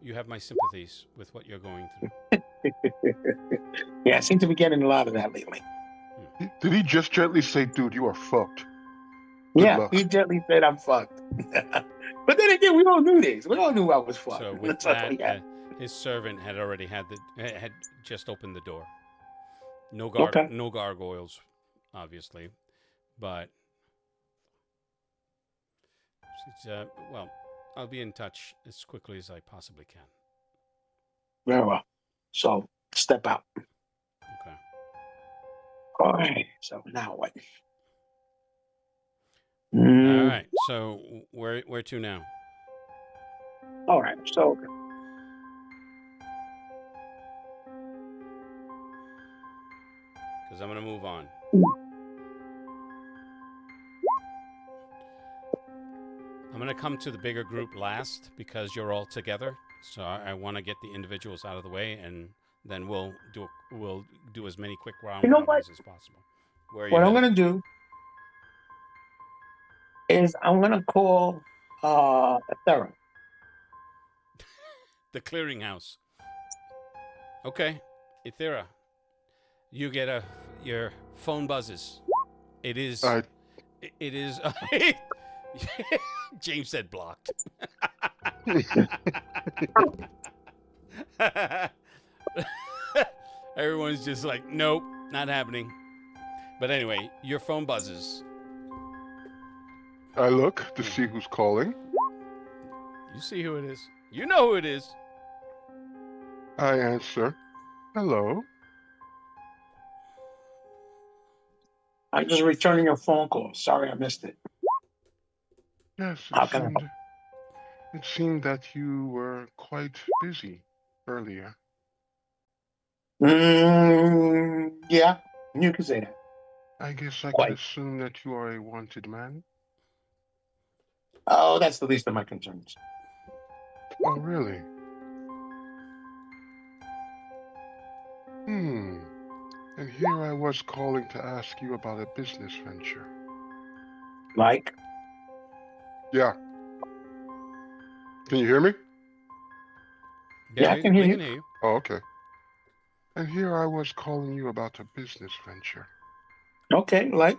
you have my sympathies with what you're going through. Yeah, I seem to be getting a lot of that lately. Did he just gently say, dude, you are fucked? Good luck. He gently said I'm fucked. But then again, we all knew this. We all knew I was fucked. So with that, his servant had already had just opened the door. No gargoyles, obviously, but well, I'll be in touch as quickly as I possibly can. Very well. So step out. Okay. All right. So now what? All right. So where to now? All right. So because I'm going to move on. I'm going to come to the bigger group last because you're all together. So I want to get the individuals out of the way, and then we'll do as many quick round robins as possible. What I'm going to do is I'm going to call Ethera. The clearinghouse. Okay, Ethera. You get your phone buzzes. It is. It is. James said blocked. Everyone's just like, nope, not happening. But anyway, your phone buzzes. I look to see who's calling. You see who it is. You know who it is. I answer. Hello. I'm just returning your phone call. Sorry I missed it. Yes, it seemed that you were quite busy earlier. Yeah, you can say that. I guess I could assume that you are a wanted man. Oh, that's the least of my concerns. Oh, really? And here I was calling to ask you about a business venture. Like? Yeah. Can you hear me? Yeah, I can hear you. Oh, okay. And here I was calling you about a business venture. Okay, like?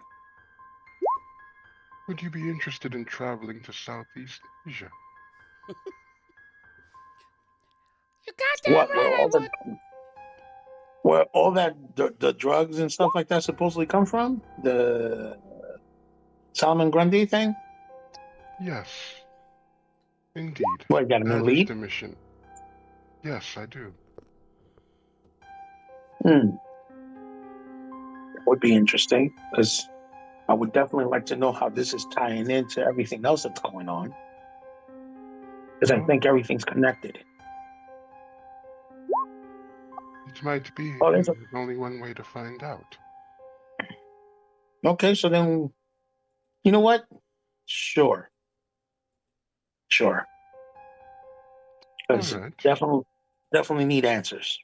Would you be interested in traveling to Southeast Asia? You got that right, I would. Where all that the drugs and stuff like that supposedly come from? The Salman Grundy thing? Yes. Indeed. What, you got a new lead? The mission. Yes, I do. It would be interesting, because I would definitely like to know how this is tying into everything else that's going on. Because I think everything's connected. It might be. There's only one way to find out. Okay, so then, you know what? Sure. Because definitely need answers.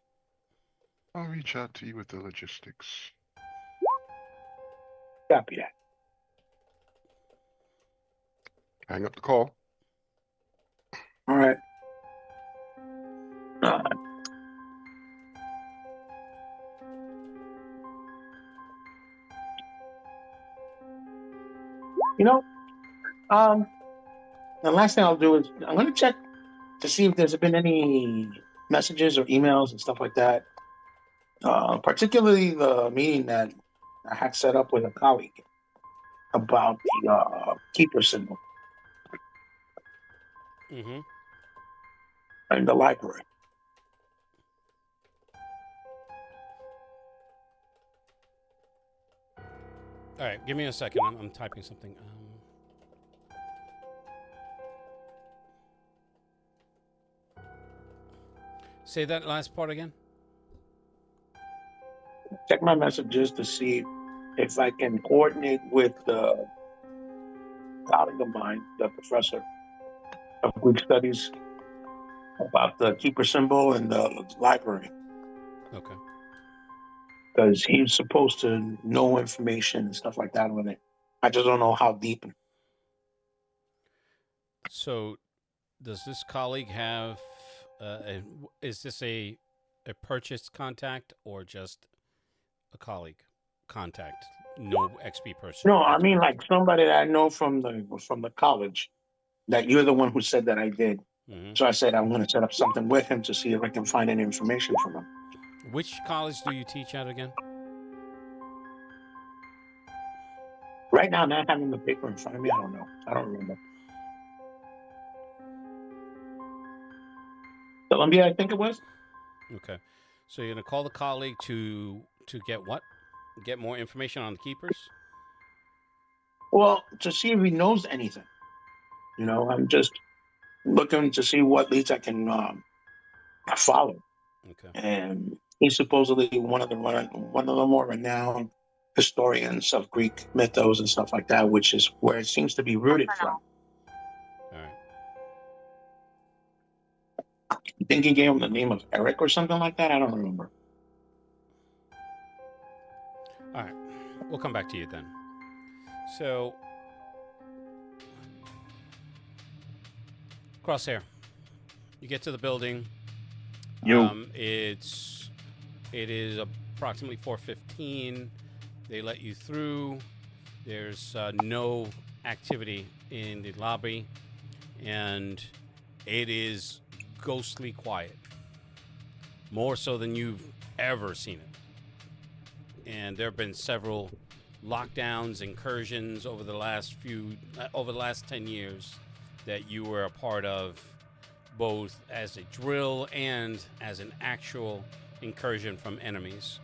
I'll reach out to you with the logistics. Copy that. Hang up the call. All right. The last thing I'll do is I'm going to check to see if there's been any messages or emails and stuff like that. Particularly the meeting that I had set up with a colleague about the keeper symbol Mm-hmm. in the library. All right, give me a second. I'm typing something. Say that last part again. Check my messages to see if I can coordinate with the colleague of mine, the professor of Greek studies, about the keeper symbol in the library. Okay. Because he's supposed to know information and stuff like that with it. I just don't know how deep. So, does this colleague have? Is this a purchase contact or just a colleague contact? No XP person. No, I mean like somebody that I know from the college. That you're the one who said that I did. Mm-hmm. So I said I'm going to set up something with him to see if I can find any information from him. Which college do you teach at again? Right now, not having the paper in front of me, I don't know. I don't remember. Columbia, I think it was. Okay, so you're gonna call the colleague to get what? Get more information on the keepers? Well, to see if he knows anything. You know, I'm just looking to see what leads I can follow. Okay. And he's supposedly one of the more renowned historians of Greek mythos and stuff like that, which is where it seems to be rooted from. All right. I think he gave him the name of Eric or something like that. I don't remember. All right. We'll come back to you then. So, Crosshair, you get to the building. It is approximately 4:15. They let you through. There's no activity in the lobby, and it is ghostly quiet, more so than you've ever seen it. And there have been several lockdowns, incursions over the last 10 years that you were a part of, both as a drill and as an actual incursion from enemies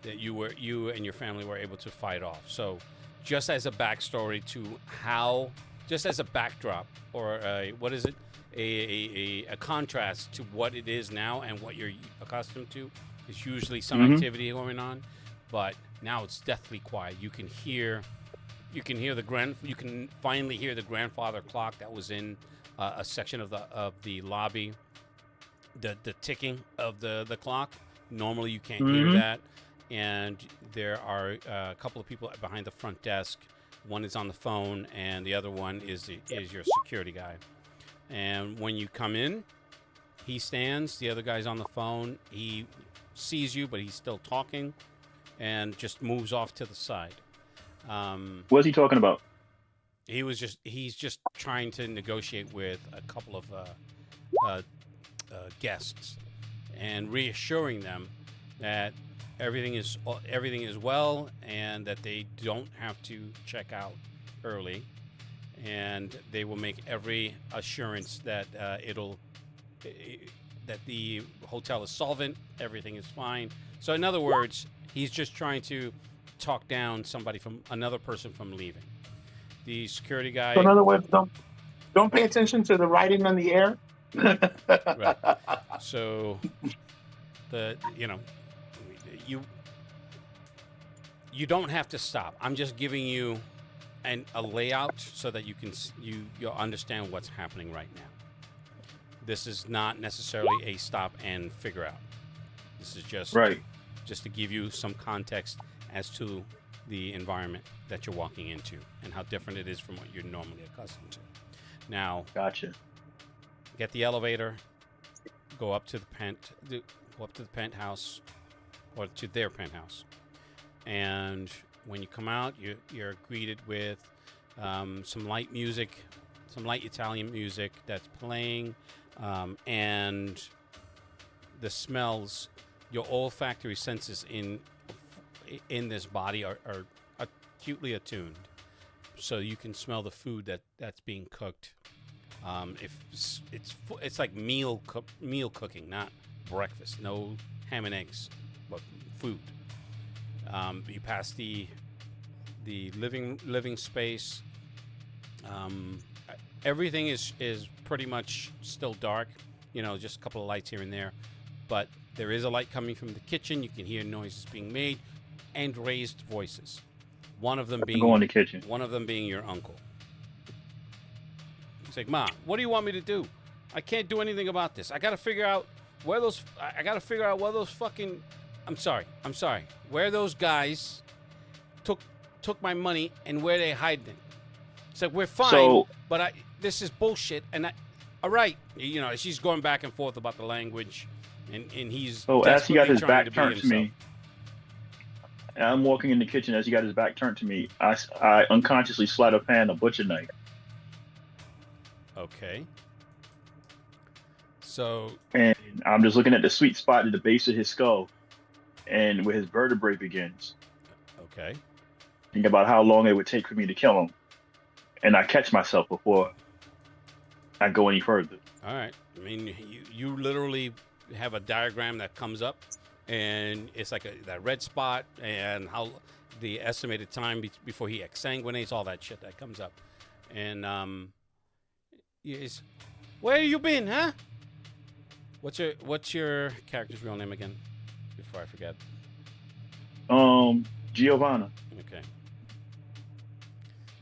that you and your family were able to fight off. So just as a backstory to how, just as a backdrop, or a contrast to what it is now and what you're accustomed to, is usually some activity going on, but now it's deathly quiet. You can finally hear the grandfather clock that was in a section of the lobby, the ticking of the clock. Normally you can't hear that. And there are a couple of people behind the front desk. One is on the phone, and the other one is your security guy. And when you come in, he stands. The other guy's on the phone. He sees you, but he's still talking, and just moves off to the side. What's he talking about? He's just trying to negotiate with a couple of guests and reassuring them that everything is well and that they don't have to check out early, and they will make every assurance that that the hotel is solvent, everything is fine. So in other words, he's just trying to talk down another person from leaving. The security guy. So in other words, don't pay attention to the writing on the air. Right. So you don't have to stop. I'm just giving you a layout so that you'll understand what's happening right now. This is not necessarily a stop and figure out. This is just to give you some context as to the environment that you're walking into and how different it is from what you're normally accustomed to. Now, gotcha. Get the elevator, go up to the penthouse, or to their penthouse, and when you come out, you're greeted with some light music, some light Italian music that's playing, and the smells. Your olfactory senses in this body are acutely attuned, so you can smell the food that's being cooked. If it's like meal cooking, not breakfast. No ham and eggs, but food. You pass the living space. Everything is pretty much still dark. You know, just a couple of lights here and there, but there is a light coming from the kitchen. You can hear noises being made and raised voices. One of them being Go in the kitchen. One of them being your uncle. He's like, "Ma, what do you want me to do? I can't do anything about this. I gotta figure out where those fucking. I'm sorry. Where those guys took my money and where they hiding it." It's like, we're fine, but this is bullshit. And all right, you know, she's going back and forth about the language, and he's. So as he got his back turned to me, and I'm walking in the kitchen. As he got his back turned to me, I unconsciously slide a pan, a butcher knife. Okay. So. And I'm just looking at the sweet spot at the base of his skull, and where his vertebrae begins. Okay. Think about how long it would take for me to kill him, and I catch myself before I go any further. All right. I mean, you literally have a diagram that comes up, and it's like that red spot, and how the estimated time before he exsanguinates, all that shit that comes up. And where you been, huh? What's your character's real name again? Before I forget. Giovanna. Okay.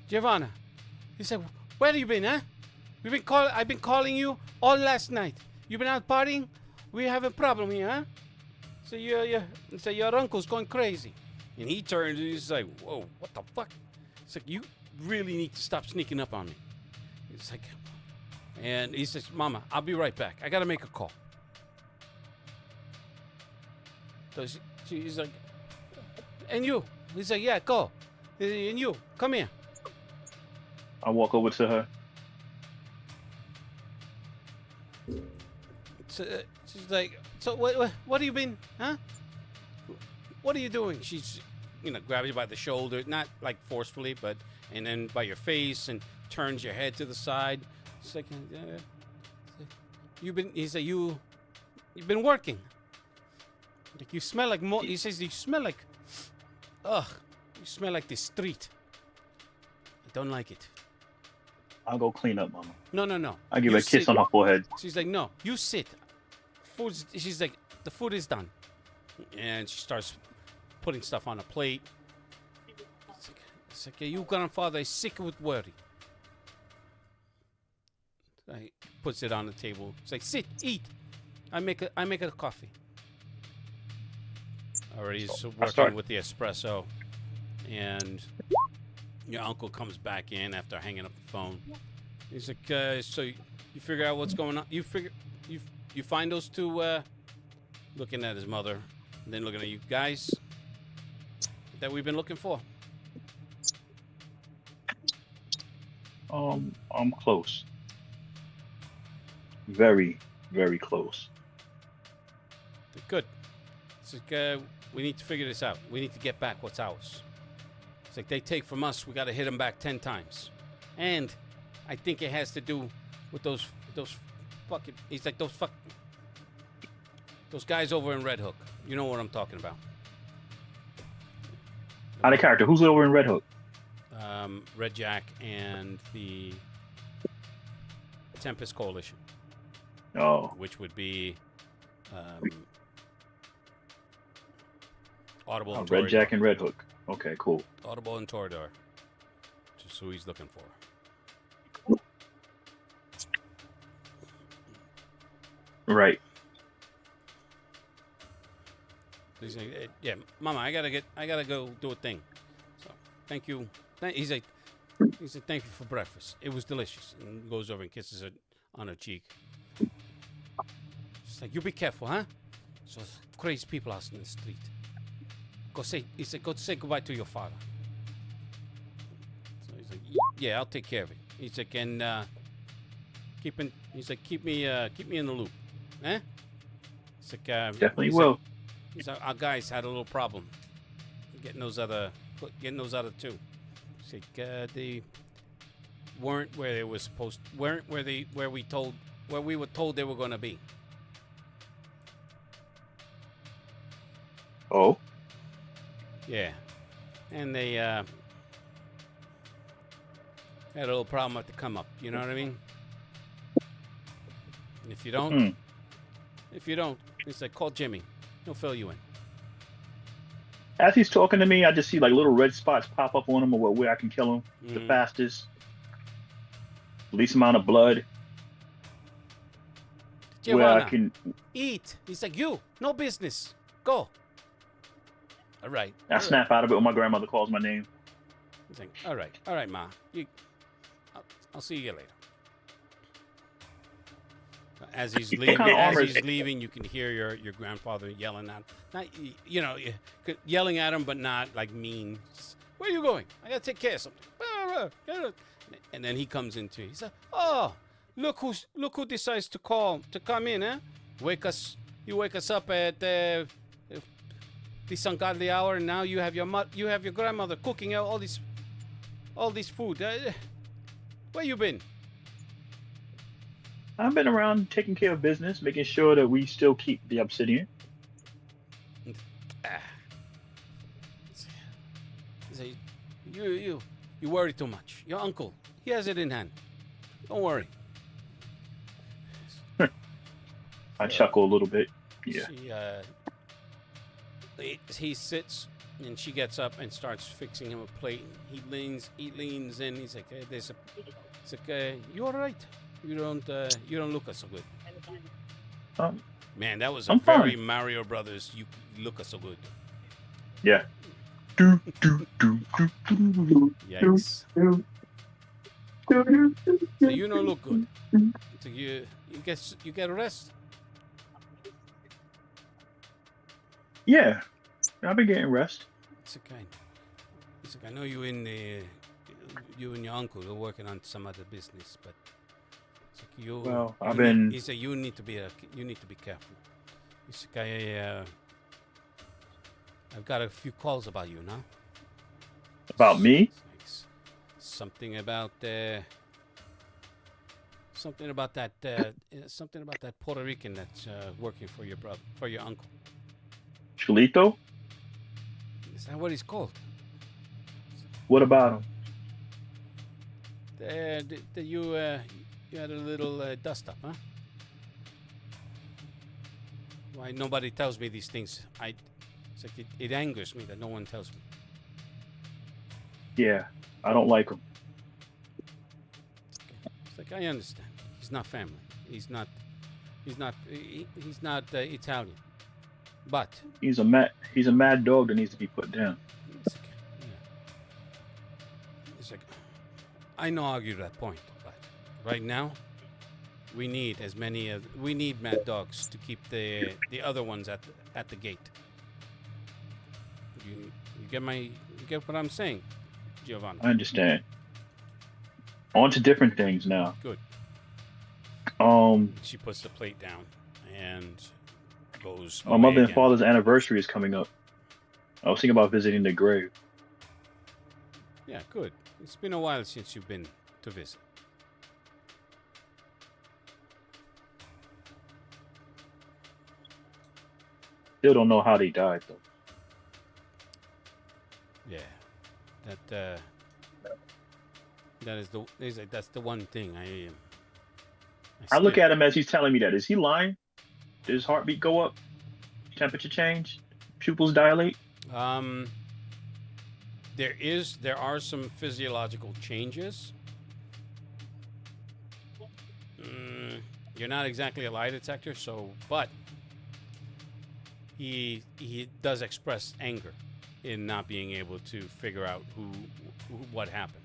Giovanna. He said, "Where have you been, huh? I've been calling you all last night. You been out partying? We have a problem here, huh?" So your uncle's going crazy. And he turns and he's like, "Whoa, what the fuck?" It's like, "You really need to stop sneaking up on me." It's like, and he says, "Mama, I'll be right back. I gotta make a call." So she's like, "And you?" He's like, "Yeah, go. And you, come here." I walk over to her. So, she's like, "So what have you been, huh? What are you doing?" She's, grabs you by the shoulder, not like forcefully, but, and then by your face, and turns your head to the side. It's like, he's like, you've been working. Like, you smell like he says, you smell like, you smell like the street. I don't like it. I'll go clean up, Mama. No. I give her a kiss on her forehead. She's like, "No, you sit. She's like, "The food is done." And she starts putting stuff on a plate. It's like your grandfather is sick with worry. He puts it on the table. It's like, "Sit, eat. I make a coffee." Already he's working with the espresso, and your uncle comes back in after hanging up the phone. He's like, "So you figure out what's going on? You find those two?" Looking at his mother, and then looking at you guys that we've been looking for. I'm close. Very, very close. Good. It's like, we need to figure this out. We need to get back what's ours. It's like, they take from us, we got to hit them back 10 times. And I think it has to do with those fucking. He's like, those guys over in Red Hook. You know what I'm talking about. Out of character. Who's over in Red Hook? Red Jack and the Tempest Coalition. Oh. Which would be Audible and Red Jack and Red Hook. Okay, cool. Audible and Torador. Just who he's looking for. Right. He's like, "Yeah, Mama, I gotta go do a thing. So, thank you." He said, "Thank you for breakfast. It was delicious." And goes over and kisses her on her cheek. She's like, "You be careful, huh? So crazy people out in the street. He said, go say goodbye to your father." So he's like, Yeah, I'll take care of it. He's like, and keep me in the loop, eh? He's like, Definitely will. He's like, our guys had a little problem getting those other two. He's like, they weren't where they were supposed, where we were told they were going to be. Oh. Yeah, and they had a little problem at the come up. You know what I mean? And if you don't, it's like, call Jimmy. He'll fill you in. As he's talking to me, I just see like little red spots pop up on him, or where I can kill him the fastest, least amount of blood. Giovanna, where I can eat. He's like, you, no business. Go. All right. I snap out of it when my grandmother calls my name. He's like, all right, Ma. I'll see you later. As he's leaving, you can hear your grandfather yelling at him. Not, yelling at him, but not like mean. Just, where are you going? I gotta take care of something. And then he comes into. He said, "Oh, look who decides to come in, eh? You wake us up at this ungodly hour, and now you have your grandmother cooking out all this food. Where you been?" I've been around taking care of business, making sure that we still keep the obsidian. You worry too much. Your uncle, he has it in hand. Don't worry. I chuckle a little bit. Yeah. He sits, and she gets up and starts fixing him a plate. He leans in. He's like, hey, you all right? You don't look so good. Man, that was a very fine. Mario Brothers. You look so good. Yeah. Yikes. So you don't look good. So you get a rest. Yeah, I've been getting rest. It's okay. I know you and your uncle are working on some other business, but he said you need to be careful. He's like, I've got a few calls about you now. About me? Something about that Puerto Rican that's working for your uncle. Cholito? Is that what he's called? What about him? You had a little dust up, huh? Why nobody tells me these things? It's like it angers me that no one tells me. Yeah, I don't like him. It's like, I understand. He's not family. He's not Italian. But he's a mad dog that needs to be put down. It's like, I know I argue that point, but right now we need mad dogs to keep the other ones at the gate. You get what I'm saying, Giovanni? I understand. On to different things now. Good. She puts the plate down and goes. My mother and father's anniversary is coming up. I was thinking about visiting the grave. Yeah, good. It's been a while since you've been to visit. Still don't know how they died, though. Yeah, that's the one thing I look at him as he's telling me that. Is he lying? Did his heartbeat go up? Temperature change? Pupils dilate? There are some physiological changes. You're not exactly a lie detector, but he does express anger in not being able to figure out what happened.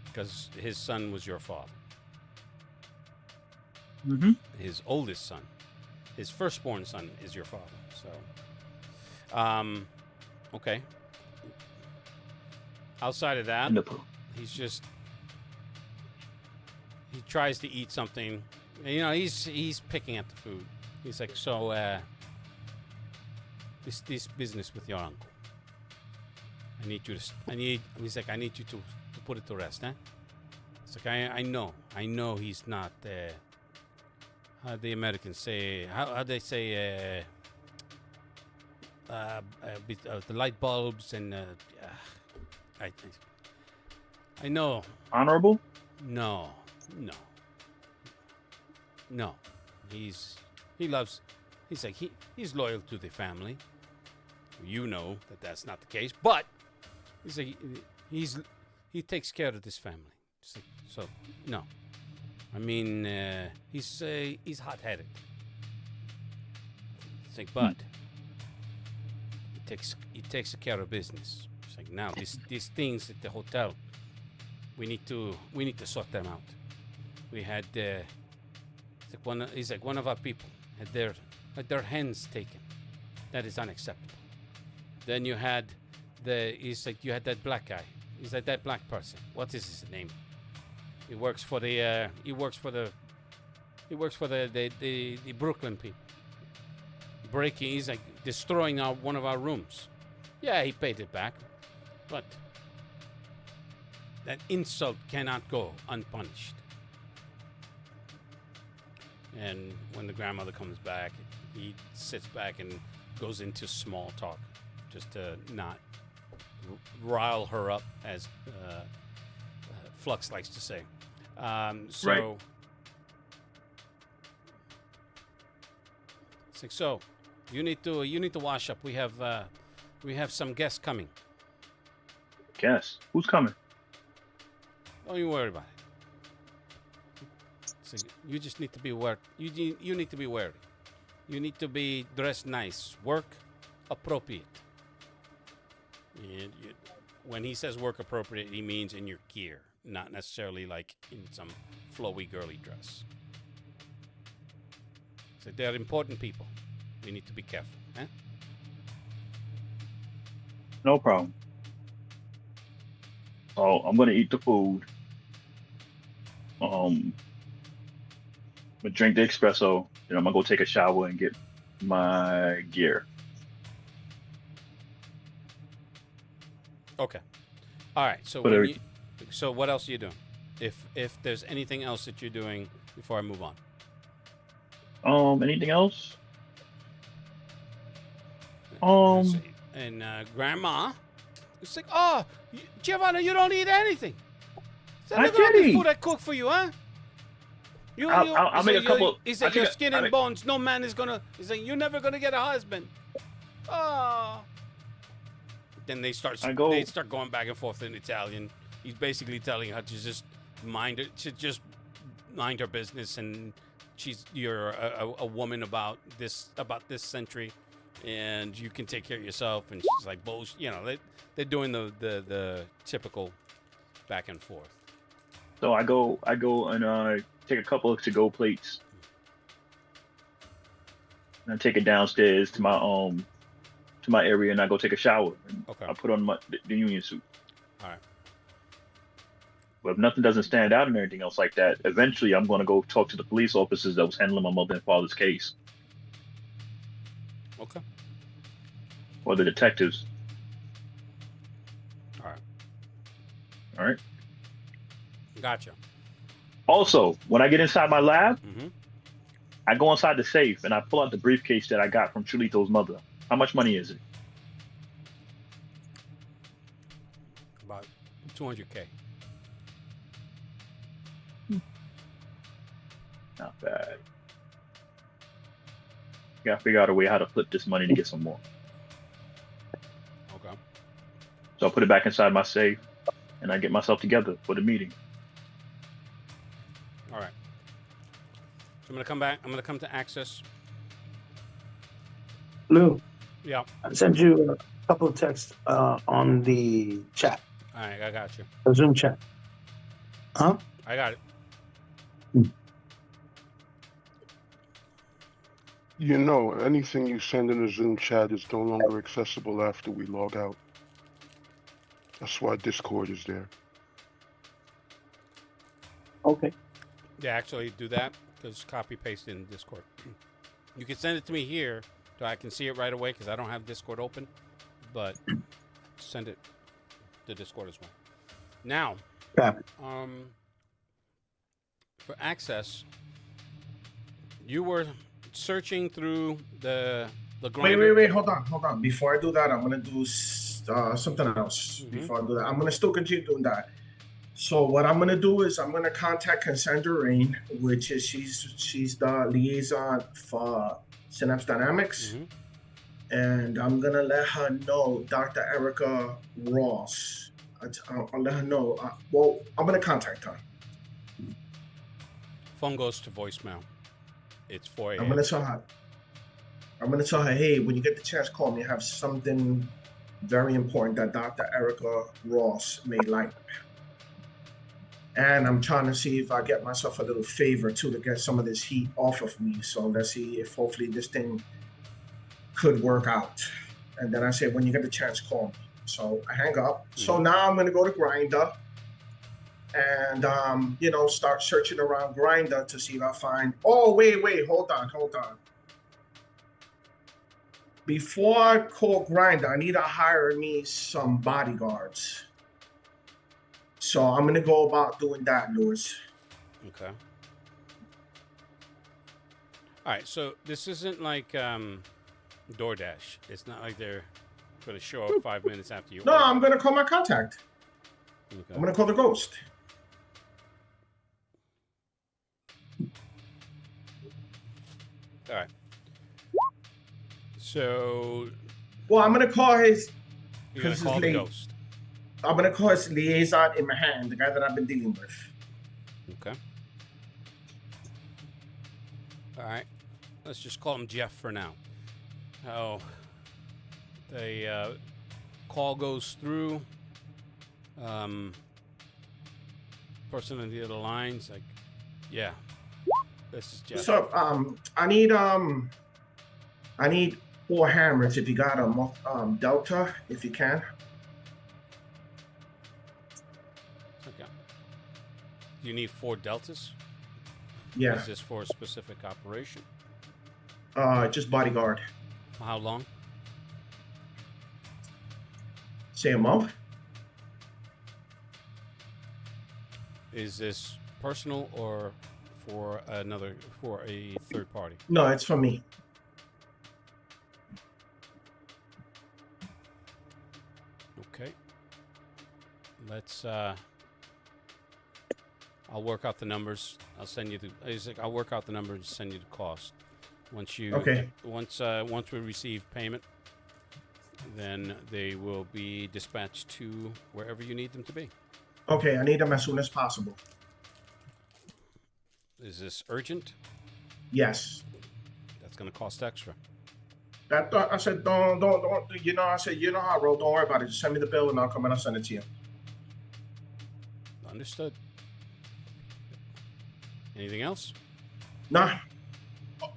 Because his son was your father. Mm-hmm. His oldest son, his firstborn son, is your father. So Okay. Outside of that, In the pool. he's just he tries to eat something. You know, he's picking at the food. He's like, so this business with your uncle. I need you to. He's like, I need you to put it to rest, eh? It's like I know he's not. How the Americans say? How they say? The light bulbs and I know. Honorable? No. He's like he's loyal to the family. You know that's not the case, but he's like he takes care of this family. Like, so no, I mean he's hot-headed. It's like, but he takes care of business. It's like now these things at the hotel, we need to sort them out. We had he's like one of our people had their hens taken. That is unacceptable. Then you had you had that black guy. He's like that black person. What is his name? He works for the Brooklyn people. Breaking, he's like destroying one of our rooms. Yeah, he paid it back, but that insult cannot go unpunished. And when the grandmother comes back, he sits back and goes into small talk, just to not rile her up, as Flux likes to say. Right. It's like, so you need to wash up. We have some guests coming. Guess. Who's coming? Don't you worry about it. So you just need to be aware. You need to be wary. You need to be dressed nice. Work appropriate. And when he says work appropriate, he means in your gear, not necessarily like in some flowy girly dress. So they're important people. We need to be careful. Eh? No problem. So I'm gonna eat the food. I'm gonna drink the espresso, then I'm gonna go take a shower and get my gear. Okay. All right. So so what else are you doing? If there's anything else that you're doing before I move on. Anything else? And Grandma, it's like, oh, Giovanna, you don't eat anything. So look at all the food I cook for you, huh? I'll make a couple. He said, your skin and bones. No man is gonna. He's like, you're never gonna get a husband. Oh. Then they start going back and forth in Italian. He's basically telling her to just mind her business, and you're a woman about this century, and you can take care of yourself. And she's like, bullshit. You know, they're doing the typical back and forth. So I go and take a couple of to-go plates, and I take it downstairs to my area, and I go take a shower. And okay. I put on the union suit. All right. But if nothing doesn't stand out and everything else like that, eventually I'm going to go talk to the police officers that was handling my mother and father's case. Okay. Or the detectives. All right. All right. Gotcha. Also, when I get inside my lab, mm-hmm. I go inside the safe and I pull out the briefcase that I got from Chulito's mother. How much money is it? About $200K. Not bad. Gotta figure out a way how to flip this money to get some more. Okay. So I put it back inside my safe and I get myself together for the meeting. All right. So I'm gonna come back. I'm gonna come to access. Lou. Yeah. I sent you a couple of texts on the chat. All right, I got you. The Zoom chat. Huh? I got it. You know, anything you send in a Zoom chat is no longer accessible after we log out. That's why Discord is there. Okay. Yeah, actually do that because copy paste in Discord. You can send it to me here so I can see it right away because I don't have Discord open, but send it to Discord as well. Now, for access, you were searching through the grinder. Wait, hold on. Before I do that, I'm gonna do something else. Before I do that, I'm gonna still continue doing that. So what I'm gonna do is I'm gonna contact Cassandra Rain, which is she's the liaison for Synapse Dynamics, and I'm gonna let her know Dr. Erica Ross. I'll let her know. Well, I'm gonna contact her. Phone goes to voicemail. It's 4 a.m. I'm gonna tell her, hey, when you get the chance, call me. I have something very important that Dr. Erica Ross may like. And I'm trying to see if I get myself a little favor too to get some of this heat off of me. So let's see if hopefully this thing could work out. And then I say, when you get the chance, call me. So I hang up. So now I'm gonna go to Grindr and start searching around Grindr to see if I find. Oh, wait, hold on. Before I call Grindr, I need to hire me some bodyguards. So I'm gonna go about doing that, Lewis. Okay. All right. So this isn't like DoorDash. It's not like they're going to show up 5 minutes after you. No, I'm gonna call my contact. Okay. I'm gonna call the ghost. All right. So. Well, I'm gonna call his. You're gonna call the ghost. I'm gonna call his liaison in my hand, the guy that I've been dealing with. Okay. All right. Let's just call him Jeff for now. Oh. The call goes through. Person on the other line's like, yeah. This is Jeff. What's up? I need 4 hammers if you got a Delta, if you can. Okay. You need 4 deltas? Yeah. Is this for a specific operation? Just bodyguard. For how long? Say a month. Is this personal or for a third party? No, it's for me. Okay. Let's I'll work out the numbers. I'll send you I'll work out the numbers and send you the cost. Once we receive payment, then they will be dispatched to wherever you need them to be. Okay, I need them as soon as possible. Is this urgent? Yes. That's going to cost extra. I said, don't. I said, you know how I roll. Don't worry about it. Just send me the bill and I'll come and I'll send it to you. Understood. Anything else? Nah.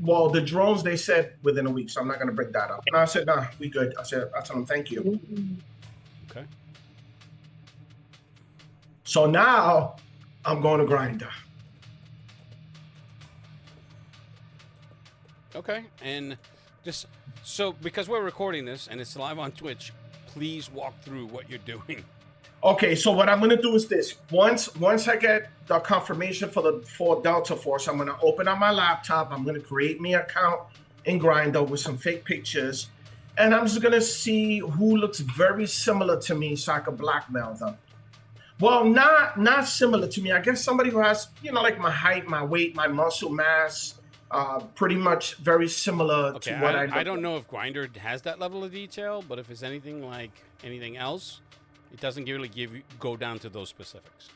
Well, the drones, they said within a week, so I'm not going to bring that up. No, I said, nah, we good. I told them, thank you. Okay. So now I'm going to Grindr. Okay. And just so because we're recording this and it's live on Twitch, please walk through what you're doing. Okay, so what I'm going to do is this. Once I get the confirmation for Delta Force, I'm going to open up my laptop. I'm going to create me an account in Grindr with some fake pictures. And I'm just going to see who looks very similar to me so I can blackmail them. Well, not similar to me. I guess somebody who has, like my height, my weight, my muscle mass, pretty much very similar to what I don't know if Grindr has that level of detail, but if it's anything like anything else, it doesn't really go down to those specifics.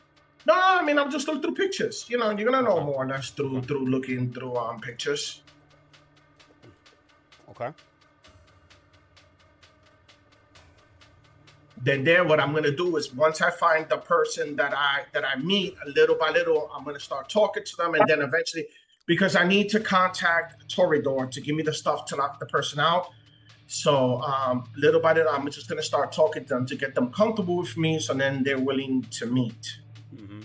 No, I mean, I'm just looking through pictures. You're going to know more or less through looking through pictures. Okay. Then what I'm going to do is once I find the person that I meet, little by little, I'm going to start talking to them. And then eventually, because I need to contact Toreador to give me the stuff to knock the person out. So little by little, I'm just gonna start talking to them to get them comfortable with me, so then they're willing to meet. Mm-hmm.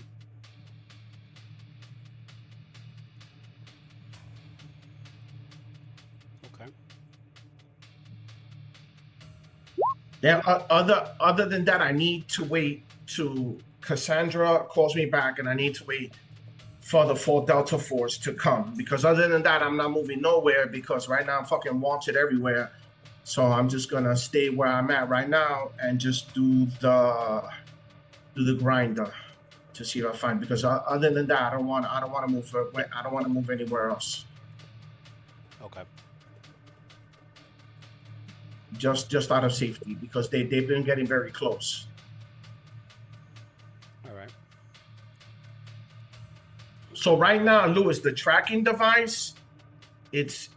Okay. Then other than that, I need to wait to Cassandra calls me back, and I need to wait for the 4 Delta Force to come. Because other than that, I'm not moving nowhere, because right now I'm fucking wanted everywhere. So I'm just gonna stay where I'm at right now and just do the grinder to see if I find. Because other than that, I don't want to move. I don't want to move anywhere else. Okay. Just out of safety, because they've been getting very close. All right. So right now, Lewis, the tracking device, it's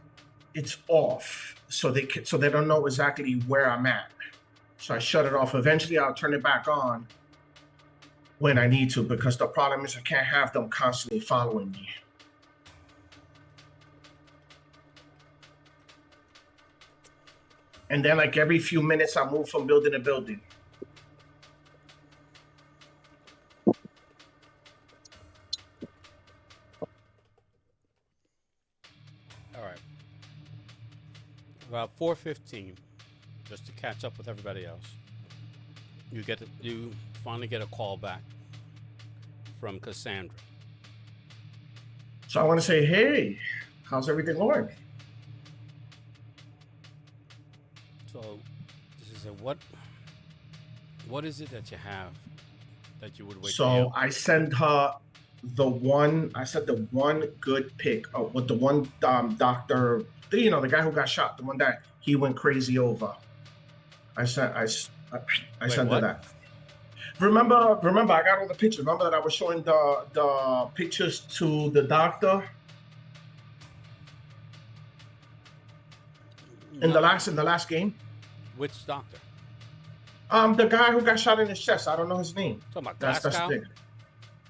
off, so they don't know exactly where I'm at. So I shut it off. Eventually, I'll turn it back on when I need to, because the problem is I can't have them constantly following me. And then, like, every few minutes, I move from building to building. All right. About 4:15, just to catch up with everybody else. You finally get a call back from Cassandra. So I want to say, hey, how's everything going? So this is what is it that you have that you would wait? So I send her the one good pick with the one doctor, the guy who got shot, the one that he went crazy over. I sent her that. Remember, I got all the pictures. Remember that I was showing the pictures to the doctor in the last game. Which doctor? The guy who got shot in his chest. I don't know his name. Talking about That's Glasgow? the thing.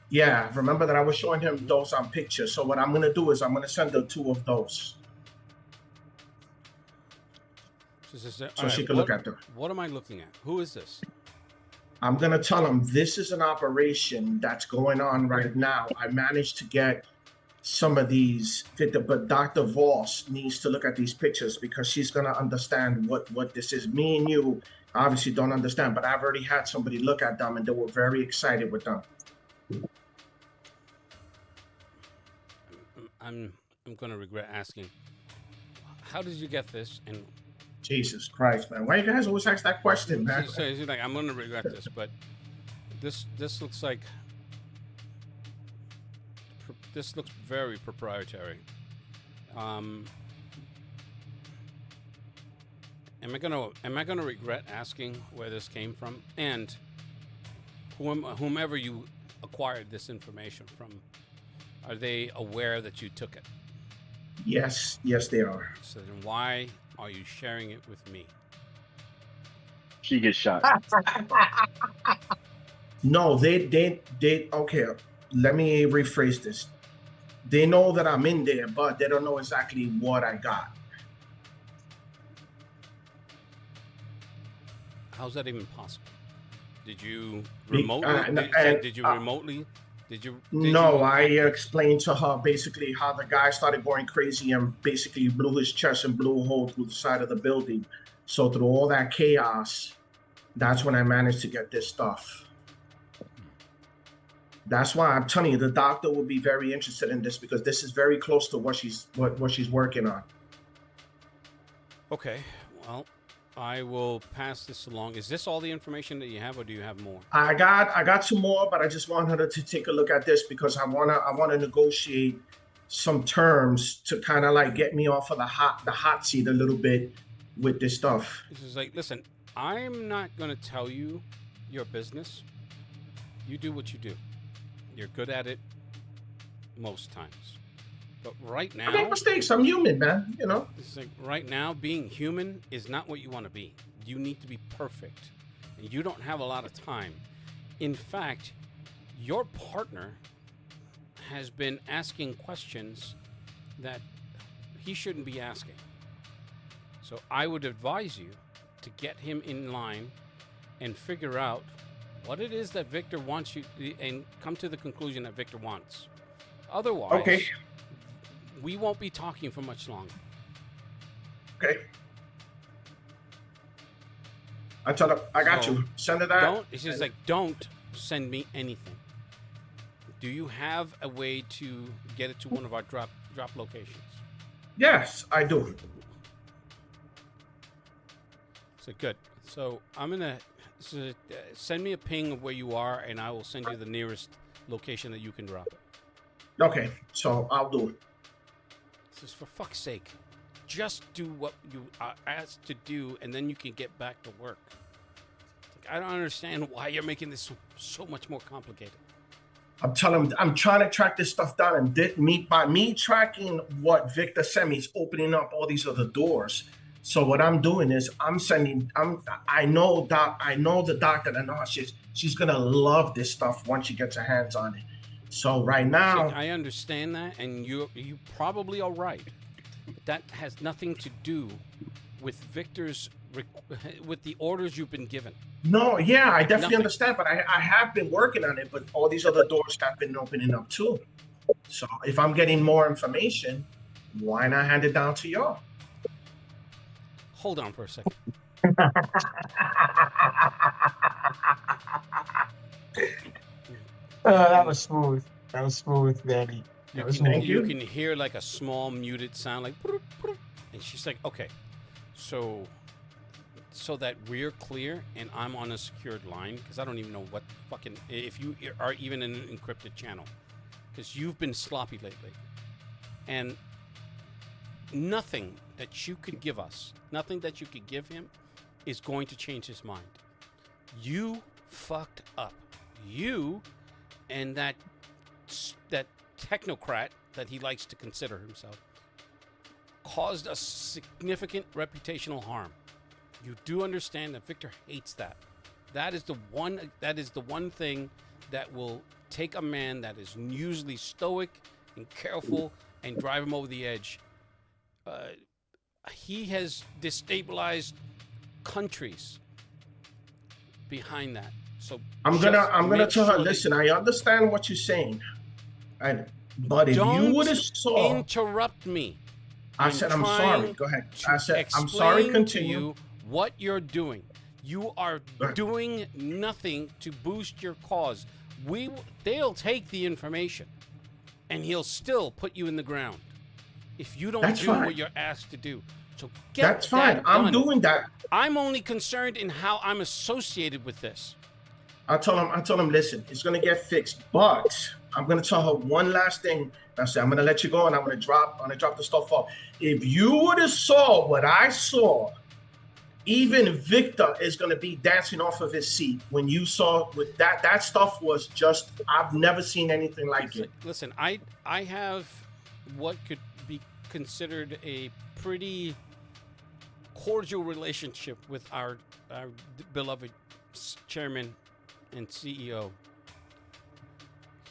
Yeah, remember that I was showing him those pictures. So what I'm gonna do is I'm gonna send her 2 of those, so she can look at them. What am I looking at? Who is this? I'm gonna tell him this is an operation that's going on right now. I managed to get some of these, but Dr. Voss needs to look at these pictures, because she's gonna understand what this is. Me and you obviously don't understand, but I've already had somebody look at them and they were very excited with them. I'm going to regret asking. How did you get this? And Jesus Christ, man! Why you guys always ask that question, man? He's like, I'm going to regret this, but this looks like this looks very proprietary. Am I gonna regret asking where this came from? And whomever you acquired this information from, are they aware that you took it? Yes, they are. So then why are you sharing it with me? She gets shot. No, they okay. Let me rephrase this. They know that I'm in there, but they don't know exactly what I got. How's that even possible? Did you remotely? No, I explained to her basically how the guy started going crazy and basically blew his chest and blew a hole through the side of the building. So through all that chaos, that's when I managed to get this stuff. That's why I'm telling you, the doctor will be very interested in this, because this is very close to what she's working on. Okay, well, I will pass this along. Is this all the information that you have, or do you have more? I got some more, but I just want her to take a look at this, because I wanna negotiate some terms to kind of like get me off of the hot seat a little bit with this stuff. This is like, listen, I'm not gonna tell you your business. You do what you do. You're good at it most times. But right now, I make mistakes. I'm human, man. You know. It's like right now, being human is not what you want to be. You need to be perfect, and you don't have a lot of time. In fact, your partner has been asking questions that he shouldn't be asking. So I would advise you to get him in line and figure out what it is that Victor wants you, and come to the conclusion that Victor wants. Otherwise, Okay. we won't be talking for much longer. Okay. I tell him, I got So, you. Send it out. It's just like, don't send me anything. Do you have a way to get it to one of our drop locations? Yes, I do. So good. So I'm gonna send me a ping of where you are, and I will send you the nearest location that you can drop it. Okay, so I'll do it. Just for fuck's sake, just do what you are asked to do, and then you can get back to work. Like, I don't understand why you're making this so much more complicated. I'm telling him, I'm trying to track this stuff down, and by me tracking what Victor sent me is opening up all these other doors. So what I'm doing is I know the doctor and she's gonna love this stuff once she gets her hands on it. So right now, I understand that, and you probably are right. But that has nothing to do with Victor's with the orders you've been given. no, yeah, I definitely Nothing. understand, but I have been working on it, but all these other doors have been opening up too. So if I'm getting more information, why not hand it down to y'all? Hold on for a second. That was smooth. That was smooth, Danny. That was smooth. You can hear like a small muted sound, like, "Broop, broop," and she's like, "Okay, so that we're clear, and I'm on a secured line, because I don't even know what fucking if you are even in an encrypted channel, because you've been sloppy lately, and nothing that you could give us, nothing that you could give him, is going to change his mind. You fucked up. You and that technocrat that he likes to consider himself caused us significant reputational harm. You do understand that Victor hates that. That is the one thing that will take a man that is usually stoic and careful and drive him over the edge. He has destabilized countries behind that. So I'm gonna tell her, listen, I understand what you're saying, but if you would have saw, interrupt me. I said I'm sorry. Go ahead. I said I'm sorry. Continue. To you what you're doing. You are doing nothing to boost your cause. They'll take the information, and he'll still put you in the ground if you don't do what you're asked to do. So that's fine. I'm doing that. I'm only concerned in how I'm associated with this. I told him, listen, it's gonna get fixed, but I'm gonna tell her one last thing. I said, I'm gonna let you go, and I'm gonna drop the stuff off. If you would have saw what I saw, even Victor is gonna be dancing off of his seat when you saw with that stuff was just, I've never seen anything like it. Listen, I have what could be considered a pretty cordial relationship with our beloved chairman and CEO.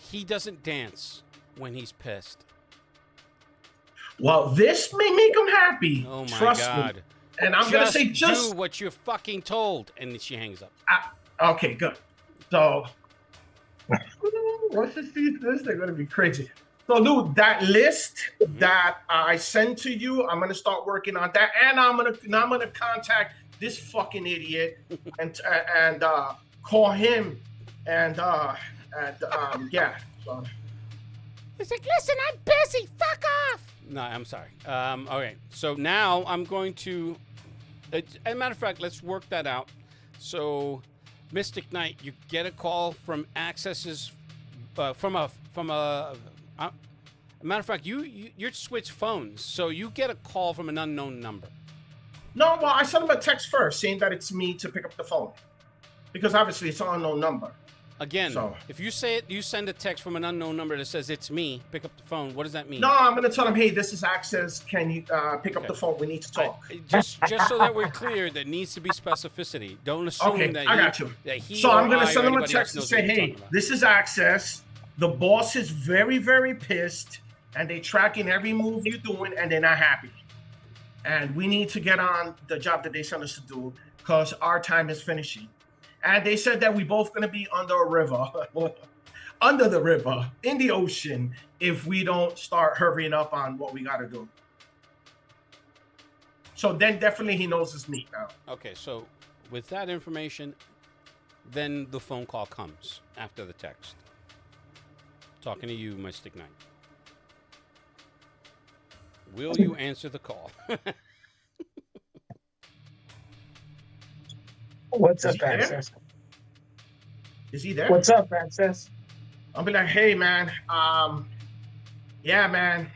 He doesn't dance when he's pissed. Well, this may make him happy. Oh my Trust God. me. And I'm gonna say, just do what you're fucking told. And then she hangs up. Okay, good. So, what's this? This is gonna be crazy. So, dude, that list that I sent to you, I'm gonna start working on that, and I'm gonna contact this fucking idiot and call him and yeah. So. He's like, listen, I'm busy. Fuck off. No, I'm sorry. Okay, so now I'm going to. As a matter of fact, let's work that out. So, Mystic Knight, you get a call from Access's from a. Matter of fact, you switch phones, so you get a call from an unknown number. No, well, I sent him a text first saying that it's me to pick up the phone, because obviously it's an unknown number. Again, if you say it, you send a text from an unknown number that says it's me, pick up the phone. What does that mean? No, I'm going to tell him, hey, this is Access. Can you pick up the phone? We need to talk. Just so that we're clear, there needs to be specificity. Don't assume that I got you. That he so I'm going to send him a text and say, hey, this is Access. The boss is very, very pissed. and they're tracking every move you're doing, and they're not happy. And we need to get on the job that they sent us to do because our time is finishing. And they said that we both going to be under a river, under the river, in the ocean, if we don't start hurrying up on what we got to do. So then definitely he knows it's me now. Okay, so with that information, then the phone call comes after the text. Talking to you, my stick knight. Will you answer the call? What's Is up, he there? Access? Is he there? What's up, Access? I'll be like, hey, man. Yeah, man.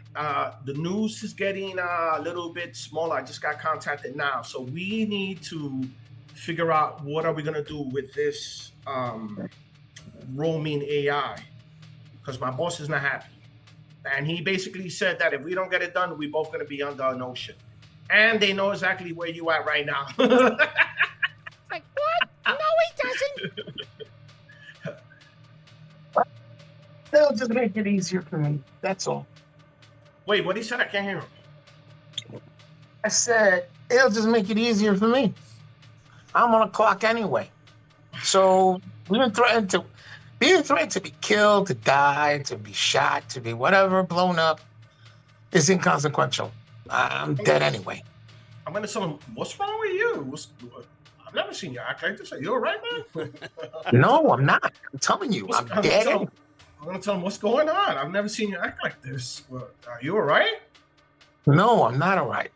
The news is getting a little bit smaller. I just got contacted now. So we need to figure out what are we going to do with this roaming AI. Because my boss is not happy. And he basically said that if we don't get it done, we're both going to be under an ocean. And they know exactly where you at right now. Like, what? No, he doesn't. They'll just make it easier for me. That's all. Wait, what he said? I can't hear him. I said, it'll just make it easier for me. I'm on a clock anyway. So being threatened to be killed, to die, to be shot, to be whatever, blown up, is inconsequential. I'm dead anyway. I'm going to tell him, what's wrong with you? I've never seen you act like this. Are you all right, man? No, I'm not. I'm telling you, I'm dead anyway. I'm going to tell him, what's going on? I've never seen you act like this. Well, are you all right? No, I'm not all right.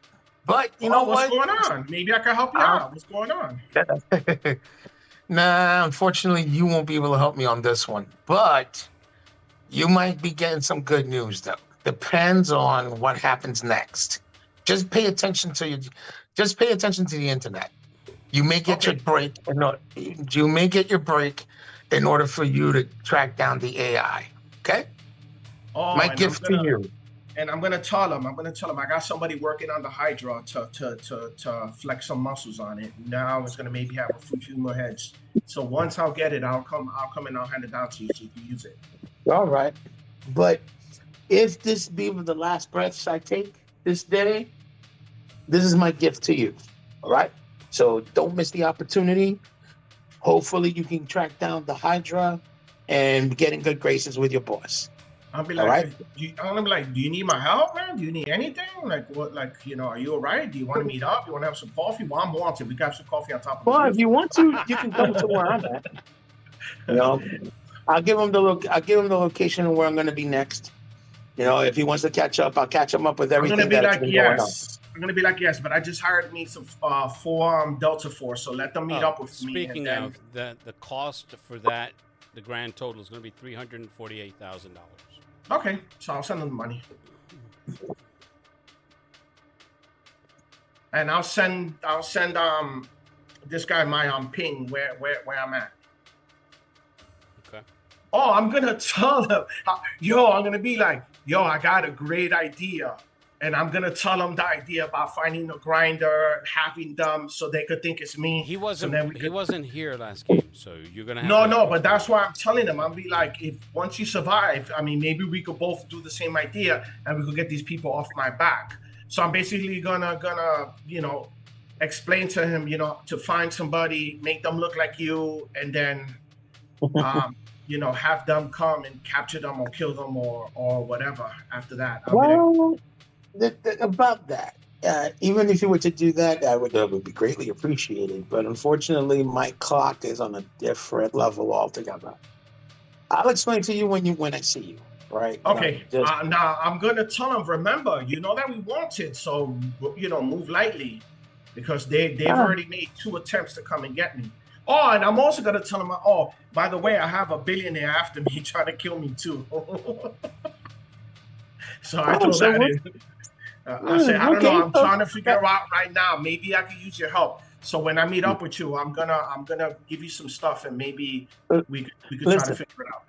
But you know what's what? What's going on? Maybe I can help you out. What's going on? Nah, unfortunately, you won't be able to help me on this one. But you might be getting some good news, though. Depends on what happens next. Just pay attention to the internet. You may get your break. You may get your break in order for you to track down the AI. Okay? My gift to you. And I'm gonna tell him. I got somebody working on the Hydra to flex some muscles on it. Now it's gonna maybe have a few more heads. So once I'll get it, I'll come and I'll hand it down to you so you can use it. All right. But if this be the last breaths I take this day, this is my gift to you. All right. So don't miss the opportunity. Hopefully you can track down the Hydra and get in good graces with your boss. I'll be like, do you need my help, man? Do you need anything? Like, what? Like, are you all right? Do you want to meet up? You want to have some coffee? Well, I'm wanted. We got some coffee on top of. Well, if you want to, you can come to where I'm at. I'll give him the location of where I'm going to be next. If he wants to catch up, I'll catch him up with everything. I'm going to be like, yes, but I just hired me some 4 Delta Force, so let them meet up with me. Speaking of the cost for that, the grand total is going to be $348,000. Okay, so I'll send them the money, and I'll send this guy my ping where I'm at. Okay. Oh, I'm gonna tell him, I'm gonna be like, I got a great idea. And I'm going to tell them the idea about finding a grinder, having them so they could think it's me. He wasn't here last game, so you're going to have No, but that's why I'm telling them. I'll be like, if once you survive, maybe we could both do the same idea and we could get these people off my back. So I'm basically gonna explain to him, to find somebody, make them look like you, and then, have them come and capture them or kill them or whatever after that. About that, even if you were to do that, that would be greatly appreciated. But unfortunately, my clock is on a different level altogether. I'll explain to you when I see you. Right? Okay. Now I'm gonna tell them. Remember, that we wanted, so move lightly, because they've already made 2 attempts to come and get me. Oh, and I'm also gonna tell them. Oh, by the way, I have a billionaire after me trying to kill me too. So I told that. I said, I don't know. I'm trying to figure out right now. Maybe I could use your help. So when I meet up with you, I'm gonna give you some stuff, and maybe we could try to figure it out.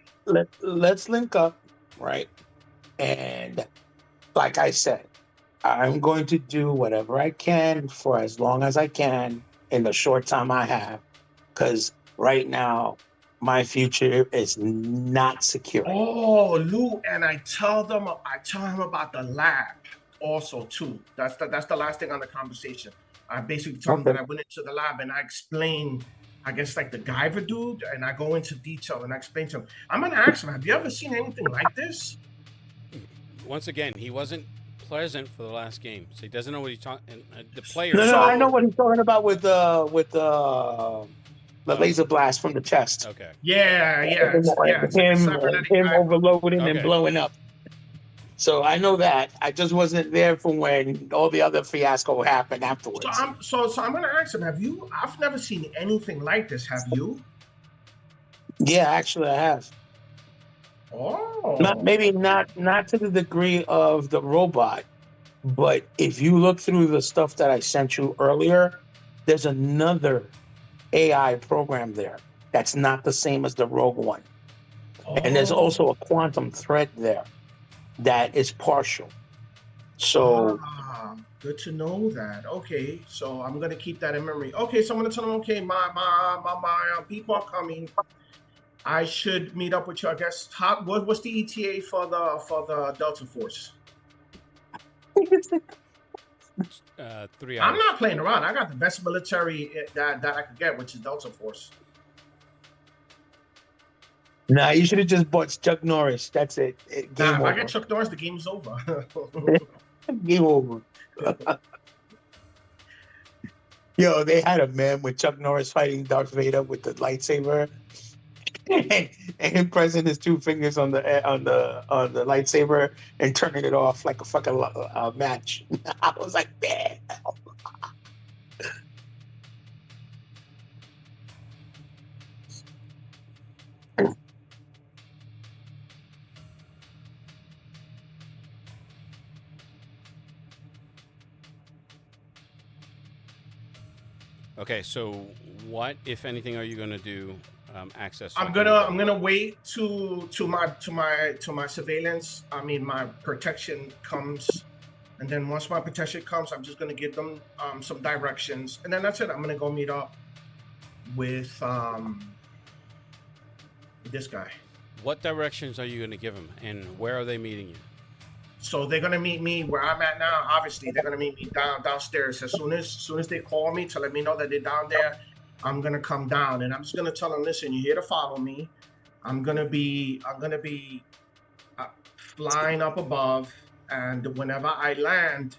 Let's link up, right? And like I said, I'm going to do whatever I can for as long as I can in the short time I have, because right now my future is not secure. Oh, Lou, and I tell him about the lab also too. That's the last thing on the conversation. I basically tell him that I went into the lab and I explain, I guess like the Guyver dude, and I go into detail and I explain to him. I'm gonna ask him, have you ever seen anything like this? Once again, he wasn't present for the last game, so he doesn't know what he's talking. The player. No, I know what he's talking about with the laser blast from the chest. Okay. Yeah. It's like Him cybernetic guy. overloading and blowing up. So I know that. I just wasn't there for when all the other fiasco happened afterwards. So I'm gonna ask him, have you? I've never seen anything like this. Have you? Yeah, actually, I have. Oh. Maybe not to the degree of the robot, but if you look through the stuff that I sent you earlier, there's another AI program there that's not the same as the Rogue One. And there's also a quantum thread there that is partial. So good to know that. Okay, so I'm gonna keep that in memory. Okay, so I'm gonna tell them, okay, my people are coming. I should meet up with you. I guess. What's the ETA for the Delta Force? 3 hours. I'm not playing around. I got the best military that I could get, which is Delta Force. Nah, you should have just bought Chuck Norris. That's it. If I get Chuck Norris, the game's over. Game over. Yo, they had a man with Chuck Norris fighting Darth Vader with the lightsaber, and him pressing his 2 fingers on the lightsaber and turning it off like a fucking match. I was like, damn. Okay, so what, if anything, are you going to do? Access. I'm gonna wait to my surveillance. I mean, my protection comes, and then once my protection comes, I'm just gonna give them some directions, and then that's it. I'm gonna go meet up with this guy. What directions are you going to give them, and where are they meeting you? So they're gonna meet me where I'm at now. Obviously, they're gonna meet me downstairs. As soon as they call me to let me know that they're down there, I'm gonna come down, and I'm just gonna tell them, listen, you're here to follow me. I'm gonna be flying up above, and whenever I land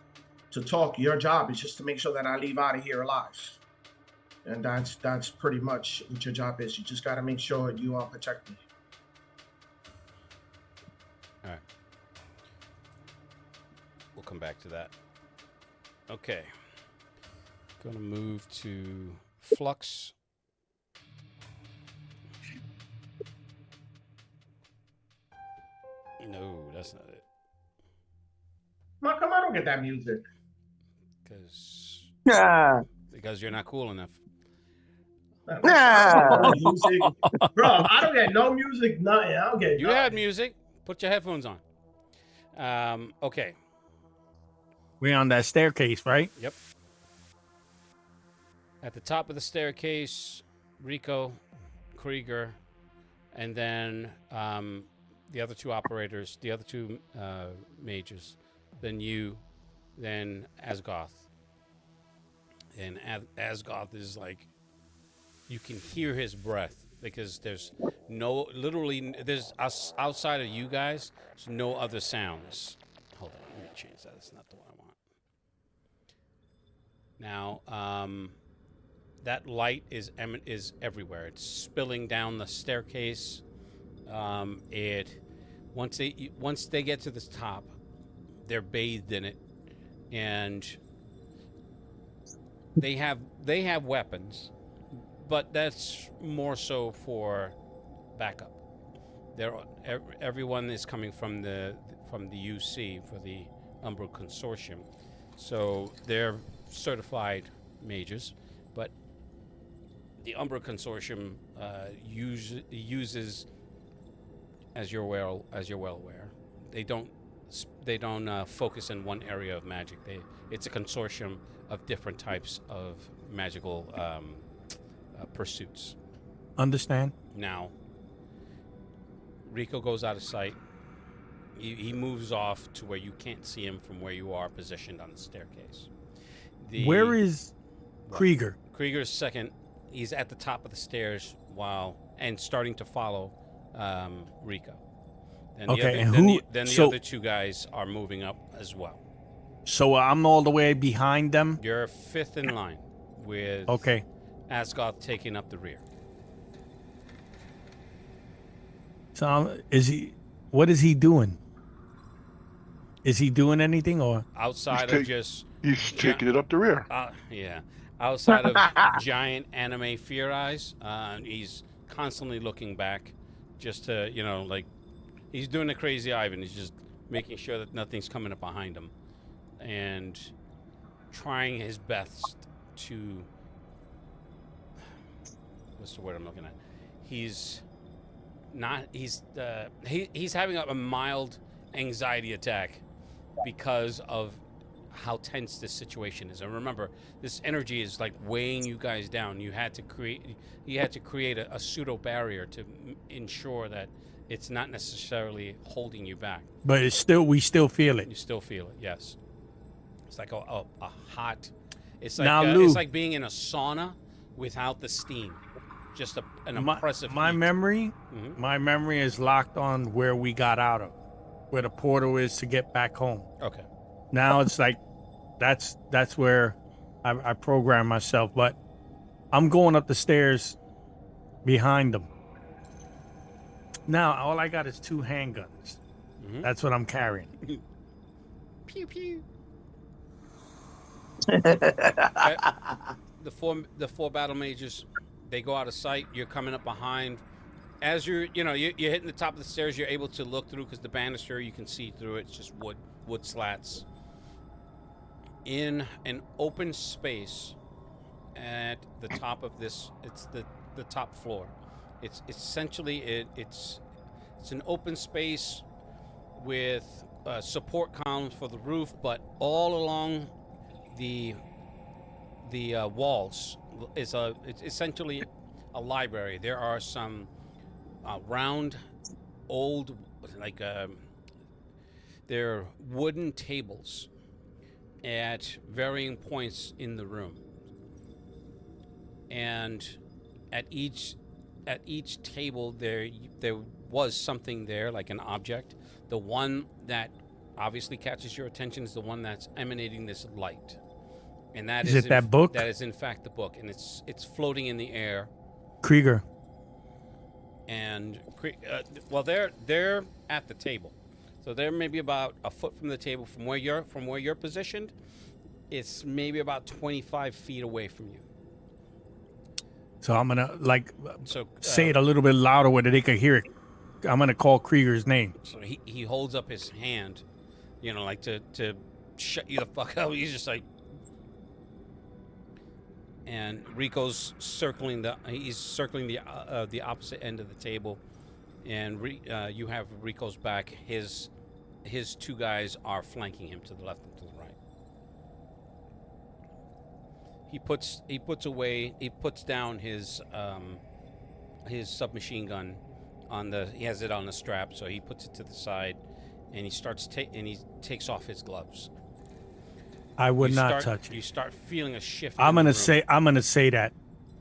to talk, your job is just to make sure that I leave out of here alive. And that's pretty much what your job is. You just gotta make sure you protect me. All right. We'll come back to that. Okay. Gonna move to Flux. No, that's not it. How come I don't get that music? Because you're not cool enough. Music. Bro, I don't get no music, nothing. I don't get You had music. Put your headphones on. Okay. We're on that staircase, right? Yep. At the top of the staircase, Rico, Krieger, and then the other 2 operators, the other 2 mages, then you, then Asgoth. And Asgoth is like, you can hear his breath because there's there's outside of you guys, there's no other sounds. Hold on, let me change that. That's not the one I want. Now, that light is everywhere. It's spilling down the staircase. Once they get to the top, they're bathed in it, and they have weapons, but that's more so for backup. Everyone is coming from the UC, for the Underworld Consortium, so they're certified mages, but the Underworld Consortium uses, as you're well aware, they don't focus in one area of magic. It's a consortium of different types of magical pursuits. Understand? Now, Rico goes out of sight. He moves off to where you can't see him from where you are positioned on the staircase. Where is What? Krieger? Krieger's second. He's at the top of the stairs and starting to follow Rico. And Okay, then the so- other two guys are moving up as well. So I'm all the way behind them. You're fifth in line with Okay. Asgoth taking up the rear. So what is he doing? Is he doing anything or? Outside He's of just He's taking it up the rear. yeah, outside of giant anime fear eyes, he's constantly looking back, just to like he's doing the crazy Ivan. He's just making sure that nothing's coming up behind him, and trying his best to. What's the word I'm looking at? He's having a mild anxiety attack because of how tense this situation is. And remember, this energy is like weighing you guys down. You had to create a pseudo barrier to ensure that it's not necessarily holding you back. But we still feel it. You still feel it, yes. It's like a hot. It's like Now, Lou, it's like being in a sauna without the steam. Just an oppressive. My heat. memory, Mhm. my memory is locked on where we got out of, where the portal is to get back home. Okay. Now it's like that's where I program myself, but I'm going up the stairs behind them. Now all I got is 2 handguns. Mhm. That's what I'm carrying. Pew pew. The four battle mages, they go out of sight. You're coming up behind. As you're hitting the top of the stairs, you're able to look through because the banister, you can see through it. It's just wood slats. In an open space at the top of this, it's the top floor. It's essentially it's an open space with support columns for the roof, but all along the walls it's essentially a library. There are some round, old, they're wooden tables at varying points in the room, and at each table there was something there, like an object. The one that obviously catches your attention is the one that's emanating this light. And that is that book? That is in fact the book, and it's floating in the air. Krieger. And well, they're at the table, so they're maybe about a foot from the table from where you're positioned. It's maybe about 25 feet away from you. So I'm gonna So say it a little bit louder where they could hear it. I'm gonna call Krieger's name. So he holds up his hand, like to shut you the fuck up. He's just like. And Rico's circling the opposite end of the table, and you have Rico's back. His 2 guys are flanking him to the left and to the right. He puts down his submachine gun he has it on the strap, so he puts it to the side, and he takes off his gloves. I would not touch it. You start feeling a shift. I'm gonna say that.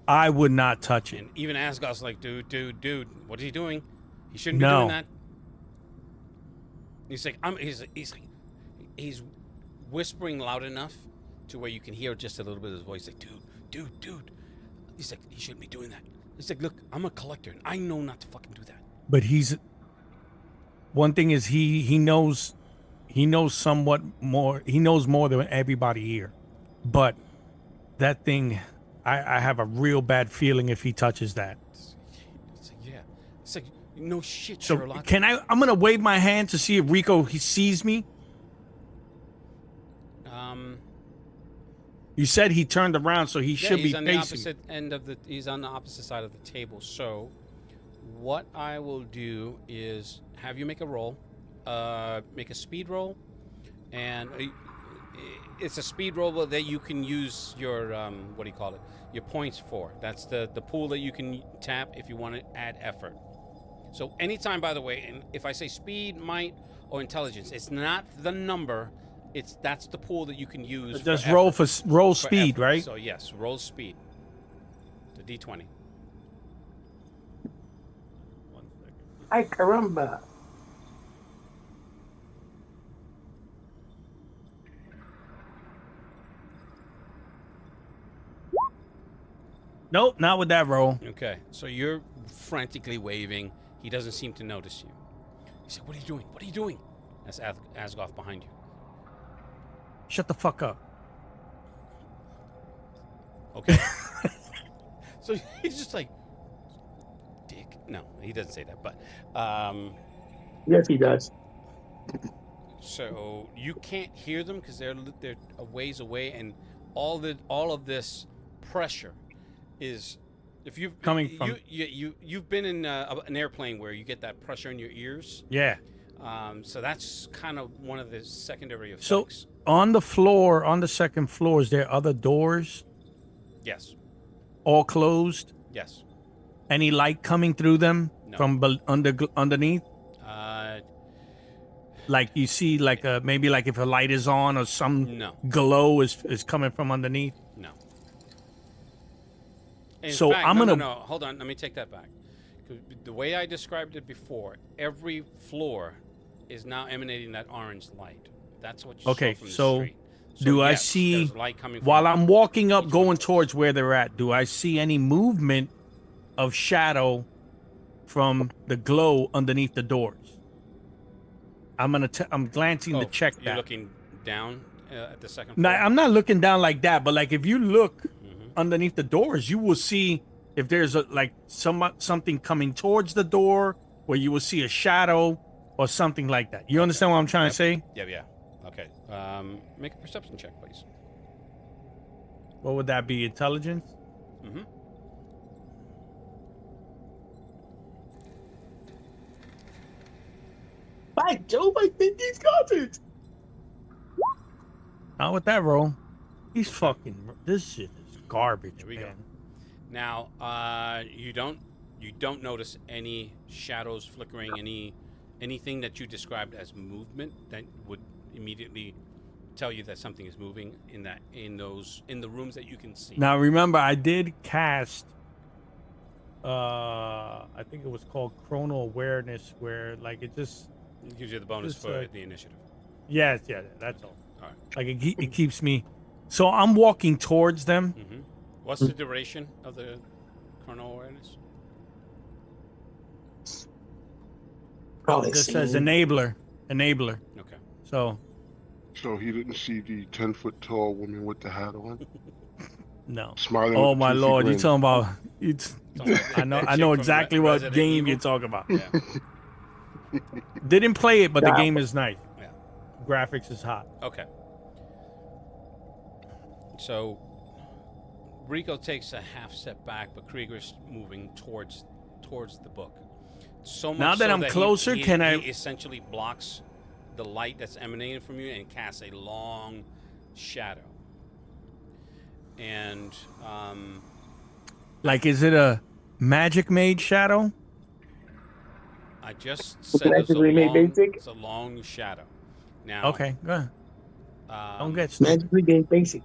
I would not touch it. And even Asgoth's like, dude, what is he doing? He shouldn't be doing that. He's like, he's whispering loud enough to where you can hear just a little bit of his voice. Like, dude. He's like, he shouldn't be doing that. He's like, look, I'm a collector, and I know not to fucking do that. But one thing is he knows somewhat more. He knows more than everybody here. But that thing, I have a real bad feeling if he touches that. It's like, yeah. It's like, no shit, So Sherlock. I'm gonna wave my hand to see if Rico he sees me. You said he turned around, so he should be on facing. He's on the opposite side of the table. So, what I will do is have you make a roll, make a speed roll, and it's a speed roll that you can use your what do you call it? Your points for. That's the pool that you can tap if you want to add effort. So anytime, by the way, and if I say speed, might, or intelligence, it's not the number. That's the pool that you can use. Just for roll effort, for roll for speed, effort. right? So yes, roll speed. The D20. Ay, caramba. Nope, not with that roll. Okay, so you're frantically waving. He doesn't seem to notice you. He said, "What are you doing? What are you doing?" That's Asgoth behind you. Shut the fuck up. Okay. So he's just like, "Dick." No, he doesn't say that, but Yes, he does. so you can't hear them because they're a ways away, and all of this pressure is, if you've Coming from- you've been in an airplane where you get that pressure in your ears. Yeah. So that's kind of one of the secondary effects. So on the floor, on the second floor, is there other doors Yes. all closed? Yes. Any light coming through them No. from underneath? Uh, Like you see, like maybe like if a light is on or some No. glow is coming from underneath. no. In So fact, I'm no, gonna- no, hold on. Let me take that back. 'Cause the way I described it before, every floor is now emanating that orange light. That's what you Okay, saw from the so street. do I yes, see there's light coming from while I'm walking up, each one of going those. towards where they're at? Do I see any movement of shadow from the glow underneath the doors? I'm glancing to check You're that. looking down at the second No, floor. I'm not looking down like that, but like if you look Mhm. underneath the doors, you will see if there's something coming towards the door, where you will see a shadow or something like that. You understand what I'm trying to say? Yeah. Okay. Make a perception check, please. What would that be? Intelligence? Mm-hmm. By Jove, I think he's got it. Not with that roll. He's fucking. This shit is garbage, Here we man. go. Now, you don't notice any shadows flickering, anything that you described as movement that would immediately tell you that something is moving in the rooms that you can see. Now remember, I did cast. I think it was called Chrono Awareness, where like it just. It gives you the bonus Just, for the initiative. Yes, yeah, that's all. All right. Like it keeps me. So I'm walking towards them. Mm-hmm. What's the duration of the chrono awareness? Probably It just says enabler. Okay. So So he didn't see the 10-foot tall woman with the hat on, no. smiling. Oh with a my toothy lord, you grin. talking about? It's. I know From exactly what Resident game Evil? you're talking about. Yeah. Didn't play it, but the Yeah. game is nice. Yeah. Graphics is hot. Okay. So Rico takes a half step back, but Krieger's moving towards the book. So much Now that so I'm closer, he can I- he essentially blocks the light that's emanating from you and casts a long shadow. And Like, is it a magic made shadow? I just said Magically made basic? it's a long shadow. Now, Okay, go ahead. Don't get Magically stupid. made basic.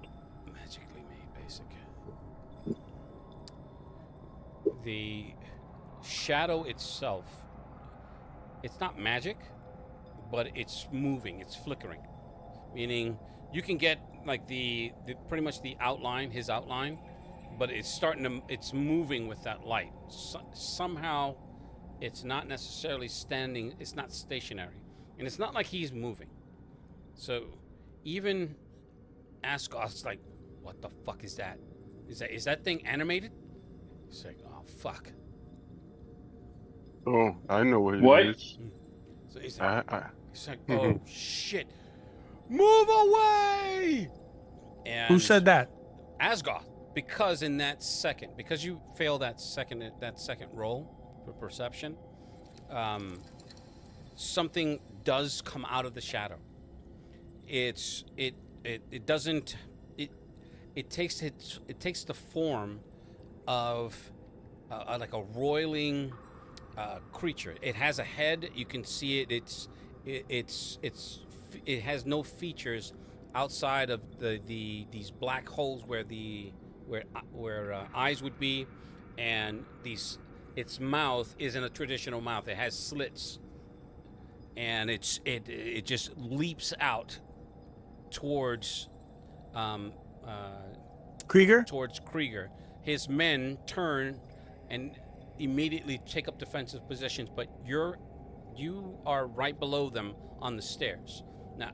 magically made basic. The shadow itself, it's not magic, but it's moving, it's flickering. Meaning you can get like the pretty much the outline, his outline, but it's moving with that light. Somehow it's not necessarily standing, it's not stationary. And it's not like he's moving. So even Asgoth's like, what the fuck is that? Is that thing animated? He's like, oh fuck. Oh, I know what What? it is. So he's like, Mhm. oh shit. Move away! And Who said that? Asgoth. Because in that second, because you failed that second roll for perception, something does come out of the shadow. It it doesn't it takes the form of like a roiling creature. It has a head. You can see it. It has no features outside of these black holes where eyes would be, and its mouth isn't a traditional mouth. It has slits, and it just leaps out towards Krieger? towards Krieger. His men turn and immediately take up defensive positions, but you are right below them on the stairs. Now,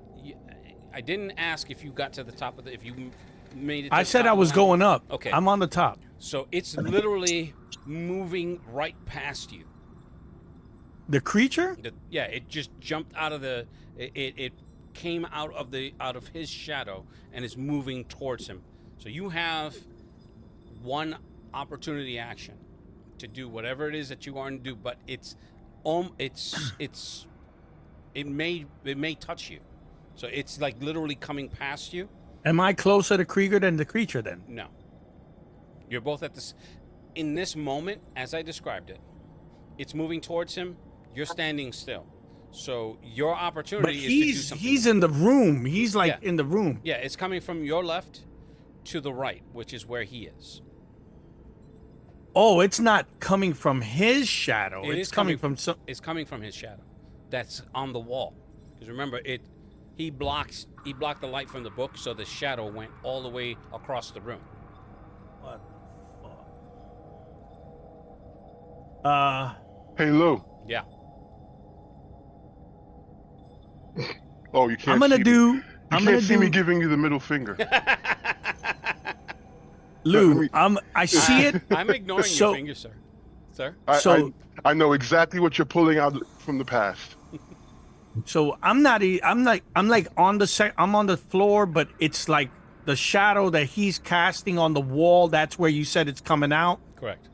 I didn't ask if you got to the top of if you made it. To I the said top I of the was mountain. going up. Okay. I'm on the top. So it's literally moving right past you. The creature? Yeah, it just jumped out of it came out of his shadow and is moving towards him. So you have one opportunity action to do whatever it is that you want to do, but it may touch you. So it's like literally coming past you. Am I closer to Krieger than the creature then? No. You're both at this in this moment, as I described it. It's moving towards him, you're standing still. So your opportunity But is to do something. he's in the room. He's like in the room. Yeah, it's coming from your left to the right, which is where he is. Oh, it's not coming from his shadow. It's coming from some. It's coming from his shadow. That's on the wall. Because remember, he blocked the light from the book, so the shadow went all the way across the room. What the fuck? Hey, Lou. Yeah. Oh, you can't. I'm gonna see do. Me. I'm You gonna can't see do. me giving you the middle finger. Lou, I see it. I'm ignoring your finger, sir. Sir. I know exactly what you're pulling out from the past. So I'm like on I'm on the floor, but it's like the shadow that he's casting on the wall. That's where you said it's coming out. Correct.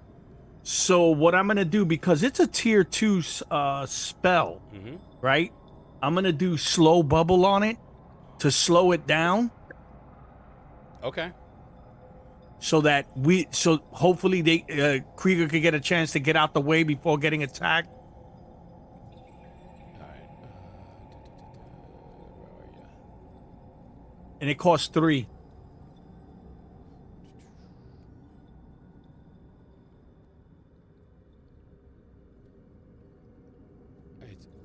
So what I'm gonna do, because it's a tier 2 spell, right? I'm gonna do slow bubble on it to slow it down. Okay. So that hopefully Krieger could get a chance to get out the way before getting attacked. All right. Where are you? And it costs 3.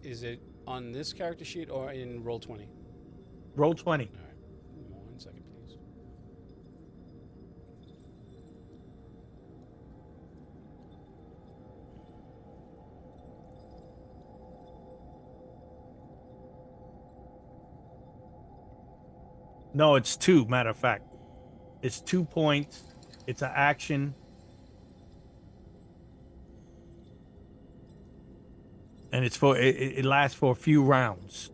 Is it on this character sheet or in roll 20? Roll 20. All right. 1 second, please. No, it's 2. Matter of fact, it's 2 points. It's an action. And it's for it lasts for a few rounds.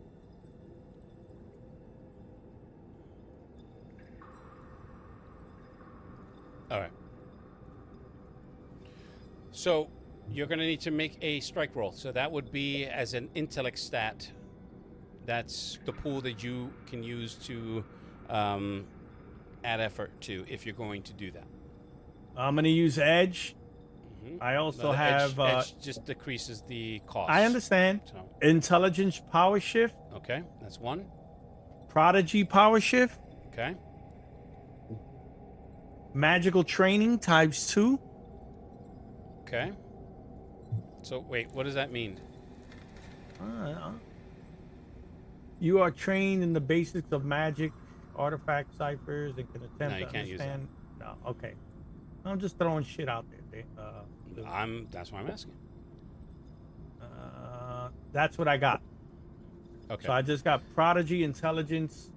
All right. So you're going to need to make a strike roll. So that would be as an intellect stat. That's the pool that you can use to add effort to if you're going to do that. I'm going to use edge. I also have edge just decreases the cost. I understand. So, Intelligence power shift. okay, that's 1. Prodigy power shift. Okay. Magical training times 2. Okay. So wait, what does that mean? You are trained in the basics of magic, artifact ciphers, and can attempt No, you to can't use understand. No, okay. I'm just throwing shit out there. That's why I'm asking. That's what I got. Okay. So I just got prodigy, intelligence,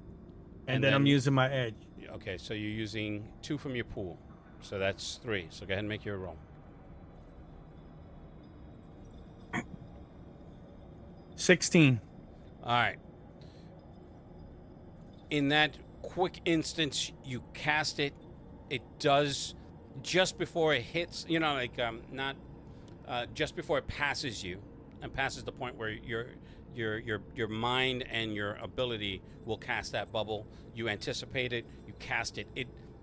and then I'm using my edge. Okay, so you're using 2 from your pool. So that's 3. So go ahead and make your roll. 16. All right. In that quick instance, you cast it. It does just before it hits. You know, like not just before it passes you and passes the point where your mind and your ability will cast that bubble. You anticipate it, you cast it.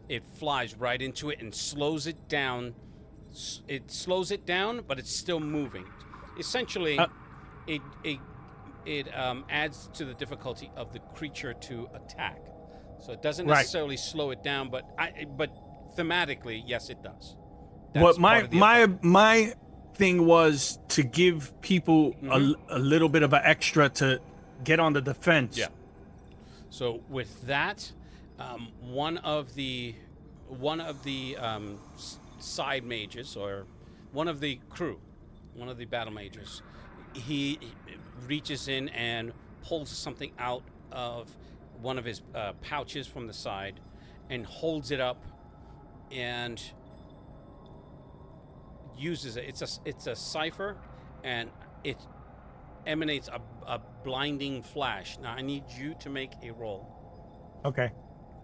It flies right into it and slows it down. It slows it down, but it's still moving. Essentially, it adds to the difficulty of the creature to attack. So it doesn't necessarily slow it down, but thematically, yes, it does. What my thing was to give people a little bit of an extra to get on the defense. Yeah. So with that, one of the side mages, or one of the crew, one of the battle mages, he reaches in and pulls something out of one of his pouches from the side and holds it up and uses it. It's a Cypher, and it emanates a blinding flash. Now I need you to make a roll. Okay.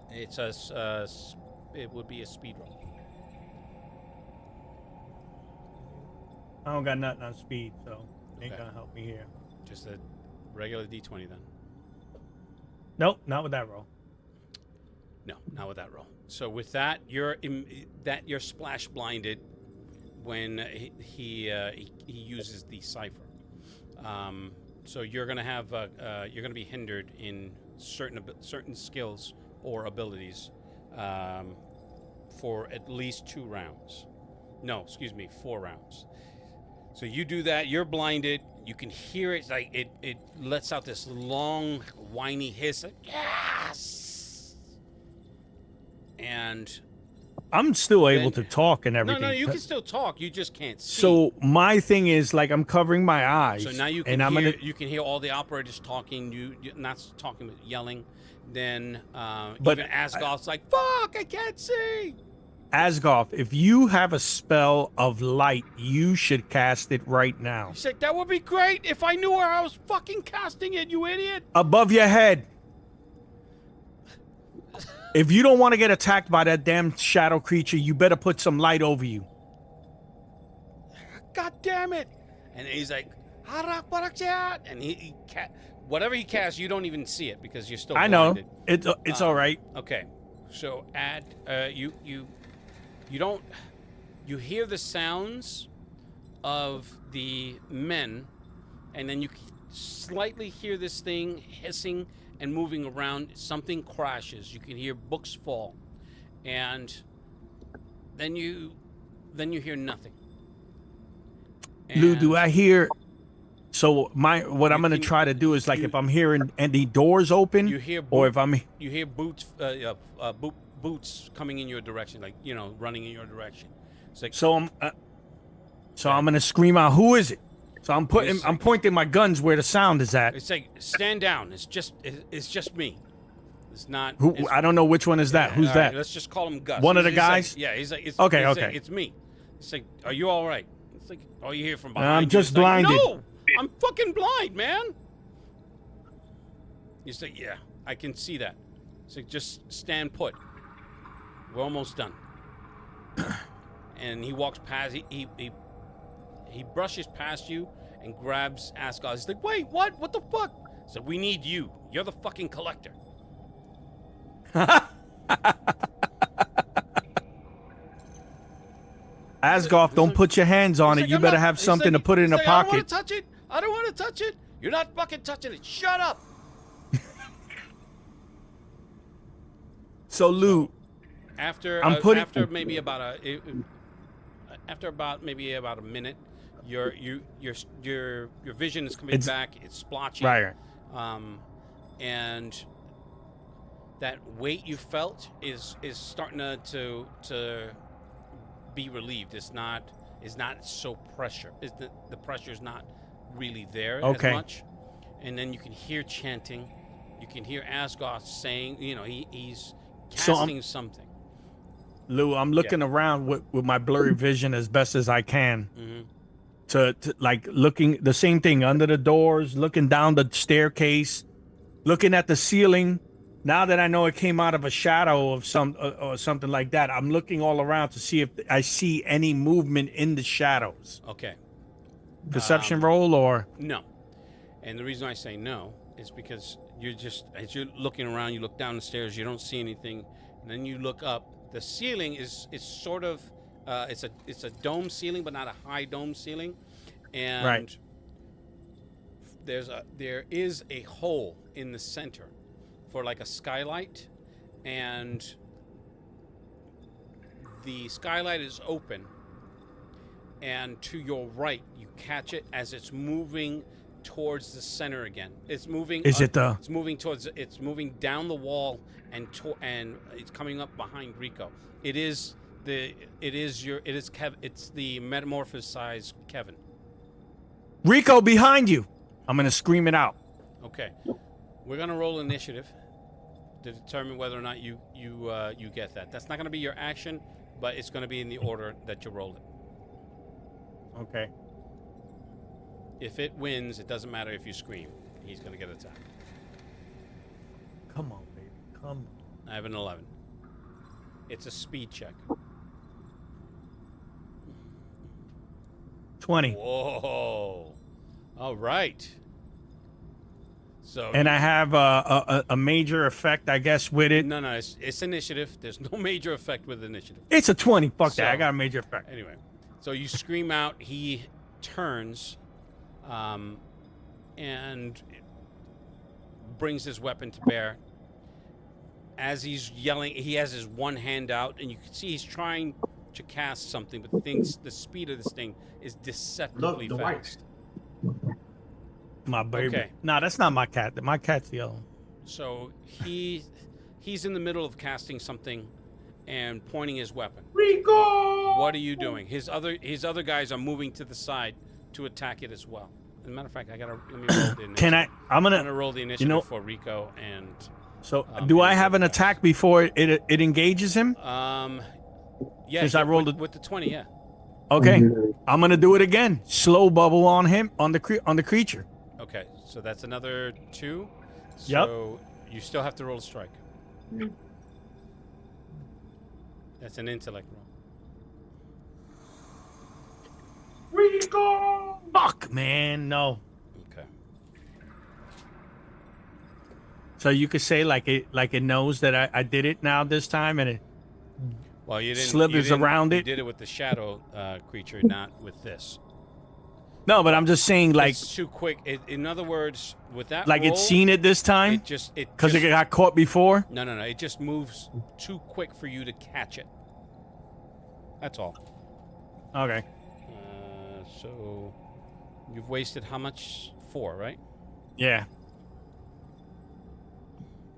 It's it would be a speed roll. I don't got nothing on speed, so it ain't gonna help me here. Just a regular D20 then. Nope, not with that roll. No, not with that roll. So with that, you're splash blinded when he uses the Cypher. So you're gonna have you're gonna be hindered in certain skills or abilities for at least 2 rounds. No, excuse me, 4 rounds. So you do that. You're blinded. You can hear it. Like it lets out this long, whiny hiss. Like, yes. And I'm still able to talk and everything. No, you can still talk. You just can't see. So my thing is, like, I'm covering my eyes. So now you can you can hear all the operators talking. You're not talking, but yelling. Then even Asgoth's like, "Fuck, I can't see." Asgoth, if you have a spell of light, you should cast it right now. He said, "That would be great if I knew where I was fucking casting it, you idiot." Above your head. If you don't want to get attacked by that damn shadow creature, you better put some light over you. God damn it. And he's like, and whatever he casts, you don't even see it because you're still blinded. I know. It's all right. Okay. So you hear the sounds of the men, and then you slightly hear this thing hissing and moving around. Something crashes. You can hear books fall, and then you hear nothing. Lou, do I hear? So what I'm gonna try to do is, like, if I'm hearing any doors open, you hear you hear boots boots coming in your direction, like, running in your direction. It's like, so I'm gonna scream out, "Who is it?" So I'm pointing my guns where the sound is at. It's like, stand down. It's just me. It's not. I don't know which one is that. Who's that? Right, let's just call him Gus. One of the guys. Like, he's like, okay. It's me. It's like, are you all right? It's like, oh, you hear from behind. I'm just blinded. Like, no, I'm fucking blind, man. He's like, yeah, I can see that. It's like, just stand put. We're almost done. And he walks past. He brushes past you and grabs Asgoth. He's like, wait, what? What the fuck? So we need you. You're the fucking collector. Asgoth, don't put your hands on it. You better have something to put it in a pocket. I don't want to touch it. I don't want to touch it. You're not fucking touching it. Shut up. So Lou, after maybe about a minute, your vision is coming back. It's splotchy. Right. And that weight you felt is starting to be relieved. It's not so pressure. The pressure is not really there as much. And then you can hear chanting. You can hear Asgoth saying, he's casting something. Lou, I'm looking around with my blurry vision as best as I can. Mm-hmm. To like looking the same thing under the doors, looking down the staircase, looking at the ceiling. Now that I know it came out of a shadow of or something like that, I'm looking all around to see if I see any movement in the shadows. Okay. Perception roll or no. And the reason I say no is because you're just, as you're looking around, you look down the stairs, you don't see anything, and then you look up. The ceiling is sort of, it's a dome ceiling, but not a high dome ceiling, and Right. there is a hole in the center for like a skylight, and the skylight is open, and to your right you catch it as it's moving towards the center again. It's moving. Is it the? It's moving towards. It's moving down the wall and it's coming up behind Rico. It is the. It is your. It is Kev. It's the metamorphosized Kevin. Rico, behind you! I'm gonna scream it out. Okay, we're gonna roll initiative to determine whether or not you get that. That's not gonna be your action, but it's gonna be in the order that you roll it. Okay. If it wins, it doesn't matter if you scream. He's gonna get attacked. Come on, baby. Come on. I have an 11. It's a speed check. 20. Whoa! All right. So. And I have a major effect, I guess, with it. No, it's initiative. There's no major effect with initiative. It's a 20. Fuck So- that. I got a major effect. Anyway, so you scream out. He turns, and brings his weapon to bear. As he's yelling, he has his one hand out, and you can see he's trying to cast something, but the speed of this thing is deceptively Look, the white. fast. My baby. Okay. Nah, that's not my cat. My cat's the other one. So he's in the middle of casting something and pointing his weapon. Rico! What are you doing? His other guys are moving to the side to attack it as well. As a matter of fact, let me roll the initiative. Can I? I'm I'm gonna. gonna roll the initiative know- for Rico and. So, do I and have an the other guys. attack before it engages him? Yeah. Since I rolled it- with the 20, yeah. Okay. I'm gonna do it again. Slow bubble on him on the creature. Okay, so that's another 2. Yep. So you still have to roll a strike. That's an intellect roll. Rico! Fuck, man. No. Okay. So you could say like it knows that I did it now this time, and it Well, you didn't. slithers you didn't- around you it. did it with the shadow creature, not with this. No, but I'm just saying like It's too quick. In other words, with that like roll, it's seen it this time it because it just- got caught before. No. It just moves too quick for you to catch it. That's all. Okay. So you've wasted how much? 4, right? Yeah.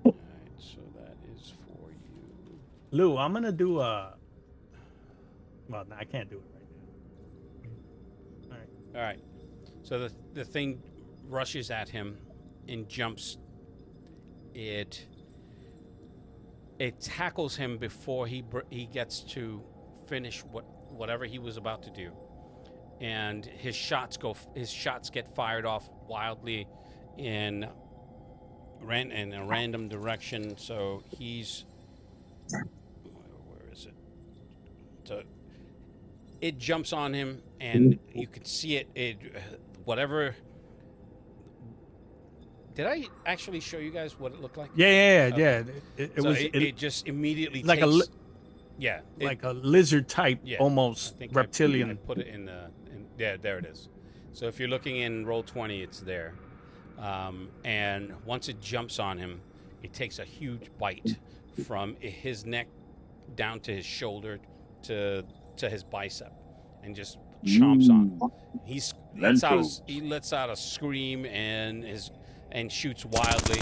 All right. So that is for you. Lou, I'm gonna do a. Well, no, I can't do it right now. All right. So the thing rushes at him and jumps. It tackles him before he gets to finish whatever he was about to do, and his shots get fired off wildly in a random direction. So he's where is it? So it jumps on him, and you can see it. Whatever. Did I actually show you guys what it looked like? Yeah. Okay. It So was it just immediately like takes, yeah, like a lizard type, yeah, almost I think reptilian. I put it in yeah, there it is. So if you're looking in roll 20, it's there. And once it jumps on him, it takes a huge bite from his neck down to his shoulder to his bicep, and just chomps on him. He lets out a scream and shoots wildly.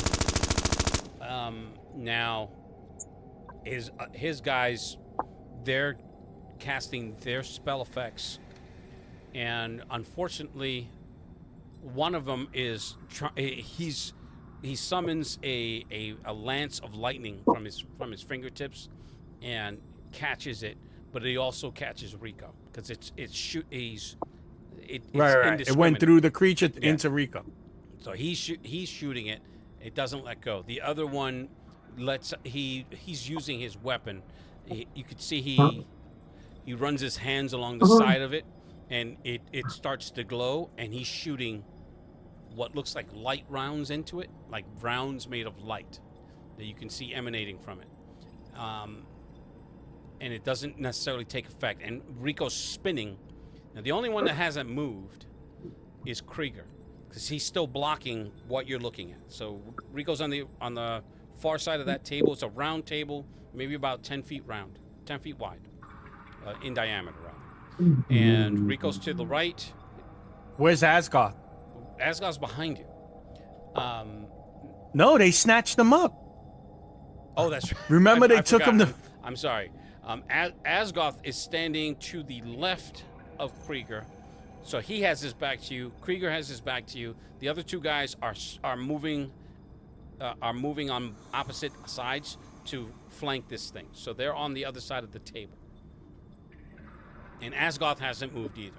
Now his guys, they're casting their spell effects, and unfortunately one of them is he summons a lance of lightning from his fingertips and catches it, but he also catches Rico because it's Right. It went through the creature into Rico. So he's shooting it. It doesn't let go. The other one he's using his weapon. You could see he runs his hands along the side of it, and it starts to glow, and he's shooting what looks like light rounds into it, like rounds made of light that you can see emanating from it. And it doesn't necessarily take effect. And Rico's spinning. Now, the only one that hasn't moved is Krieger, because he's still blocking what you're looking at. So Rico's on the far side of that table. It's a round table, maybe about 10 feet round, 10 feet wide, in diameter, rather. And Rico's to the right. Where's Asgoth? Asgoth's behind you. No, they snatched him up. Oh, that's right. Remember they I took forgot. him to... I'm sorry. Asgoth is standing to the left of Krieger, so he has his back to you. Krieger has his back to you. The other two guys are moving on opposite sides to flank this thing. So they're on the other side of the table. And Asgoth hasn't moved either.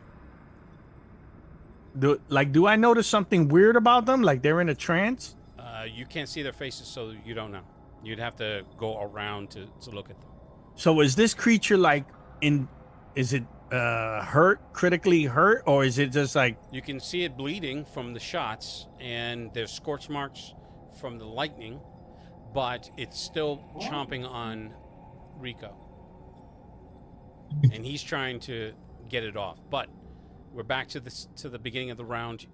Do I notice something weird about them? Like they're in a trance? You can't see their faces, so you don't know. You'd have to go around to look at them. So is this creature is it critically hurt, or is it just like... You can see it bleeding from the shots, and there's scorch marks from the lightning, but it's still chomping on Rico. And he's trying to get it off. But we're back to the beginning of the round.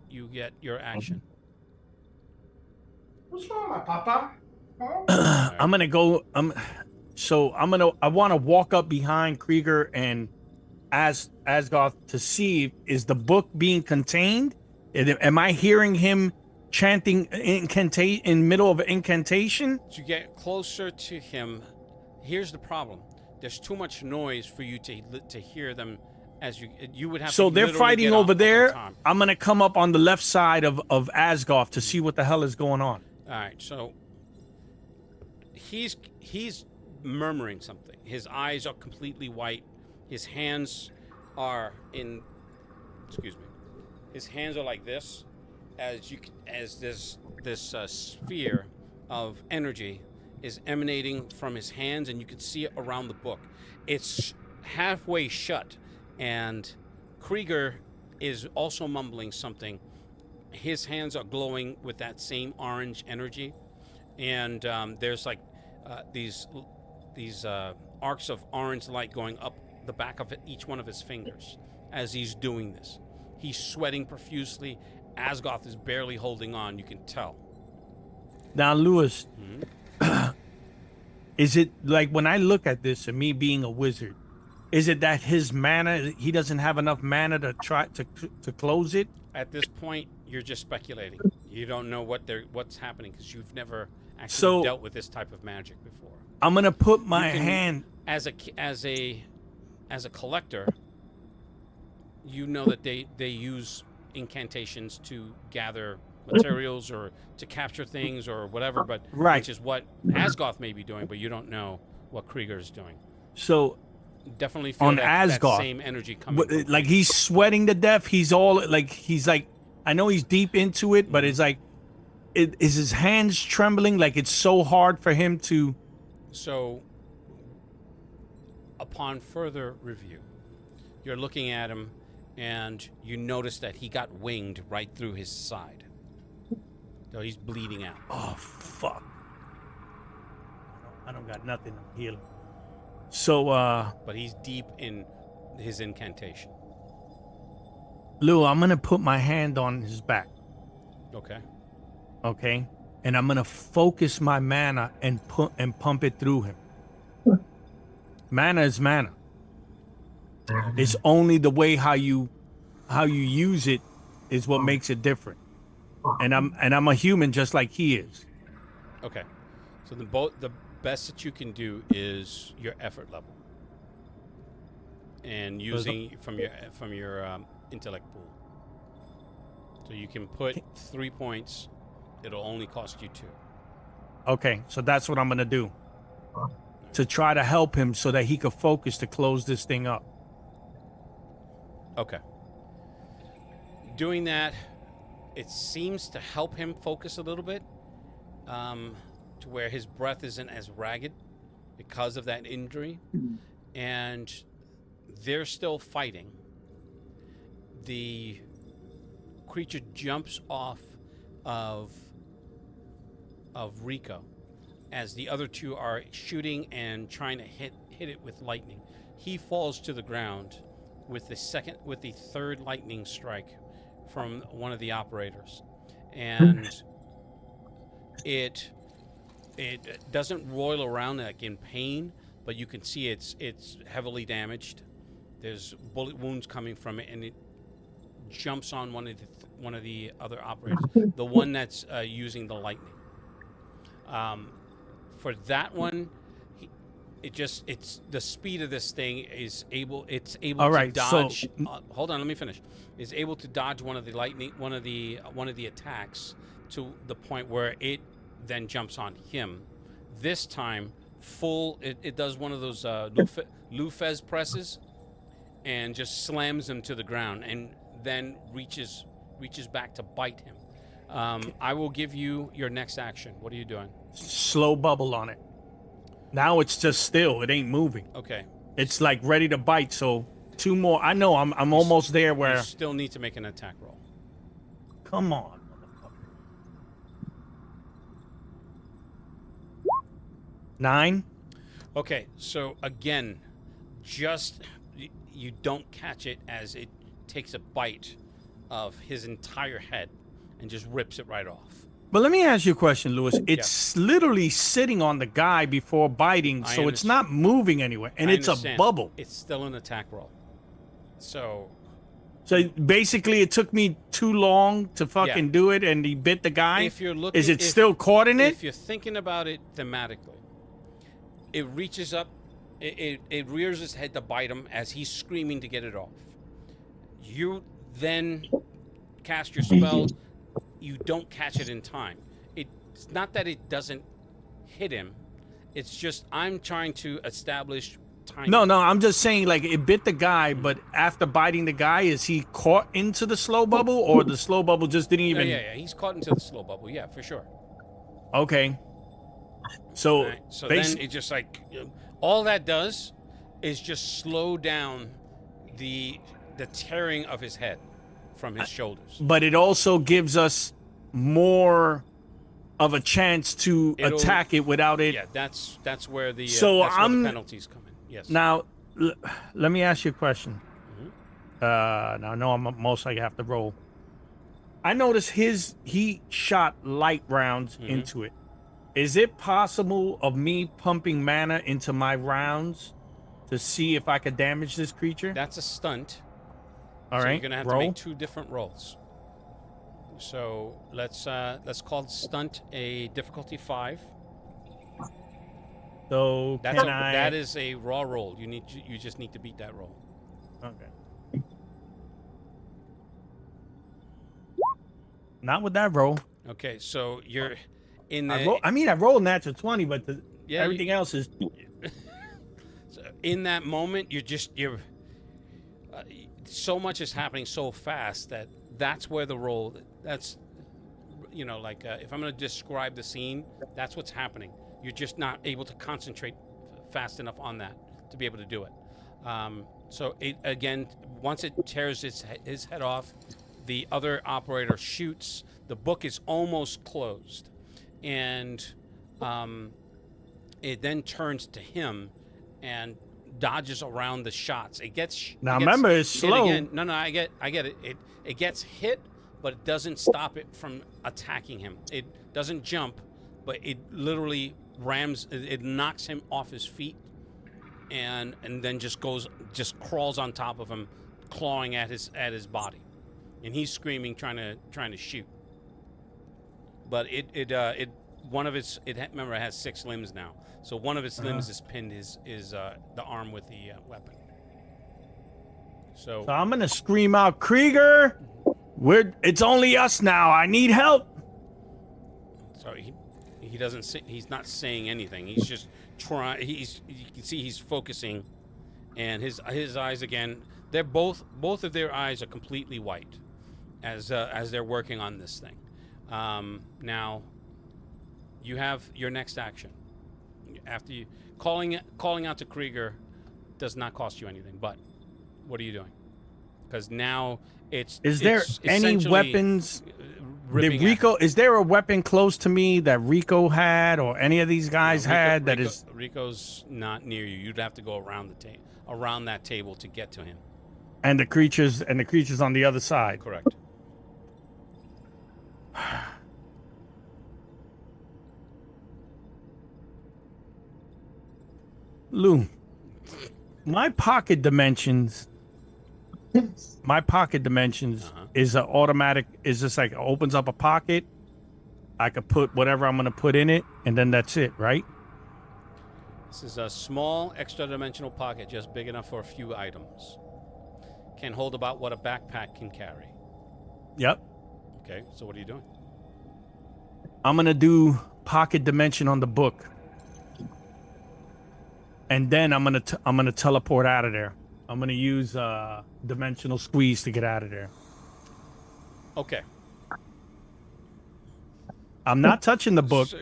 You get your action. What's wrong, my papa? I'm gonna go. I want to walk up behind Krieger and Asgoth to see, is the book being contained? Am I hearing him chanting in middle of an incantation? As you get closer to him, here's the problem. There's too much noise for you to hear them. As you would have. So to they're fighting over there. On I'm gonna come up on the left side of Asgoth to see what the hell is going on. All right, so he's murmuring something. His eyes are completely white. His hands are His hands are like this, as this sphere of energy is emanating from his hands, and you can see it around the book. It's halfway shut, and Krieger is also mumbling something. His hands are glowing with that same orange energy, and there's like these arcs of orange light going up the back of each one of his fingers as he's doing this. He's sweating profusely. Asgoth is barely holding on, you can tell. Now, Lewis, is it like, when I look at this, and me being a wizard, is it that his mana, he doesn't have enough mana to try to close it? At this point, you're just speculating. You don't know what's happening because you've never actually dealt with this type of magic before. I'm gonna put my hand as a collector. You know that they use incantations to gather materials or to capture things or whatever, but right, which is what Asgoth may be doing, but you don't know what Krieger is doing. So definitely feel on that Asgoth, same energy coming. Like he's sweating to death. He's all like, I know he's deep into it, but it's like, is his hands trembling? Like it's so hard for him to. So, upon further review, you're looking at him, and you notice that he got winged right through his side. So he's bleeding out. Oh fuck! I don't got nothing. I'm healing. So, but he's deep in his incantation. Lou, I'm gonna put my hand on his back. Okay. Okay, and I'm gonna focus my mana and pump it through him. Mana is mana. It's only the way how you use it is what makes it different. And I'm a human just like he is. Okay. So the best that you can do is your effort level, and using from your intellect pool. So you can put 3 points. It'll only cost you 2. Okay, so that's what I'm gonna do to try to help him so that he could focus to close this thing up. Okay. Doing that, it seems to help him focus a little bit, to where his breath isn't as ragged because of that injury, and they're still fighting. The creature jumps off of Rico as the other two are shooting and trying to hit it with lightning. He falls to the ground with the third lightning strike from one of the operators, and it doesn't roil around like in pain, but you can see it's heavily damaged. There's bullet wounds coming from it, and it jumps on one of the other operators, the one that's using the lightning. For that one, it's the speed of this thing is able to dodge. Hold on, let me finish. Is able to dodge one of the attacks to the point where it then jumps on him. This time, it does one of those Lufez presses and just slams him to the ground, and then reaches back to bite him. I will give you your next action. What are you doing? Slow bubble on it. Now it's just still. It ain't moving. Okay. It's like ready to bite. So 2 more. I know I'm almost there. Where you still need to make an attack roll. Come on. 9. Okay. So again, just you don't catch it as it takes a bite of his entire head and just rips it right off. But let me ask you a question, Lewis. It's literally sitting on the guy before biting, so it's not moving anywhere, and it's a bubble. It's still an attack roll. So basically, it took me too long to fucking do it, and he bit the guy. If you're looking, is it still caught in it? If you're thinking about it thematically, it reaches up, it rears its head to bite him as he's screaming to get it off. You then cast your spell. You don't catch it in time. It's not that it doesn't hit him. It's just I'm trying to establish time. No, I'm just saying, like, it bit the guy, but after biting the guy, is he caught into the slow bubble, or the slow bubble just didn't even... Yeah, he's caught into the slow bubble, yeah, for sure. Okay. So, so then it just like... all that does is just slow down the tearing of his head from his shoulders. But it also gives us more of a chance to attack it without it. Yeah, that's where the where the penalties come in. Yes. Now, let me ask you a question. Now I know I'm most likely have to roll. I noticed he shot light rounds into it. Is it possible of me pumping mana into my rounds to see if I could damage this creature? That's a stunt. All right. You're gonna have to make 2 different rolls. So let's call stunt a difficulty 5. So that is a raw roll. You just need to beat that roll. Okay. Not with that roll. Okay, so you're in the. I rolled natural 20, but everything else is. So in that moment, you're. So much is happening so fast that's where the roll. That's, if I'm going to describe the scene, that's what's happening. You're just not able to concentrate fast enough on that to be able to do it. So it again, once it tears his head off, the other operator shoots. The book is almost closed, and it then turns to him and dodges around the shots. Remember, it's slow. No, I get it. It gets hit, but it doesn't stop it from attacking him. It doesn't jump, but it literally rams. It knocks him off his feet, and then just crawls on top of him, clawing at his body, and he's screaming, trying to shoot. But remember, it has 6 limbs now. So one of its limbs is pinned is the arm with the weapon. So I'm gonna scream out, Krieger! It's only us now. I need help. So he doesn't say, he's not saying anything. He's just trying. You can see he's focusing, and his eyes again. They're both of their eyes are completely white, as they're working on this thing. Now, you have your next action. After you calling out to Krieger does not cost you anything, but what are you doing? because now it's. Is there it's any essentially weapons? ripping Did Rico? Is there a weapon close to me that Rico had, or any of these guys had? That is. Rico's not near you. You'd have to go around around that table to get to him. And the creatures on the other side. Correct. Lou, my pocket dimensions is an automatic. Is just like opens up a pocket. I could put whatever I'm gonna put in it, and then that's it, right? This is a small extra-dimensional pocket, just big enough for a few items. Can hold about what a backpack can carry. Yep. Okay, so what are you doing? I'm gonna do pocket dimension on the book, and then I'm gonna teleport out of there. I'm gonna use dimensional squeeze to get out of there. Okay. I'm not touching the book. So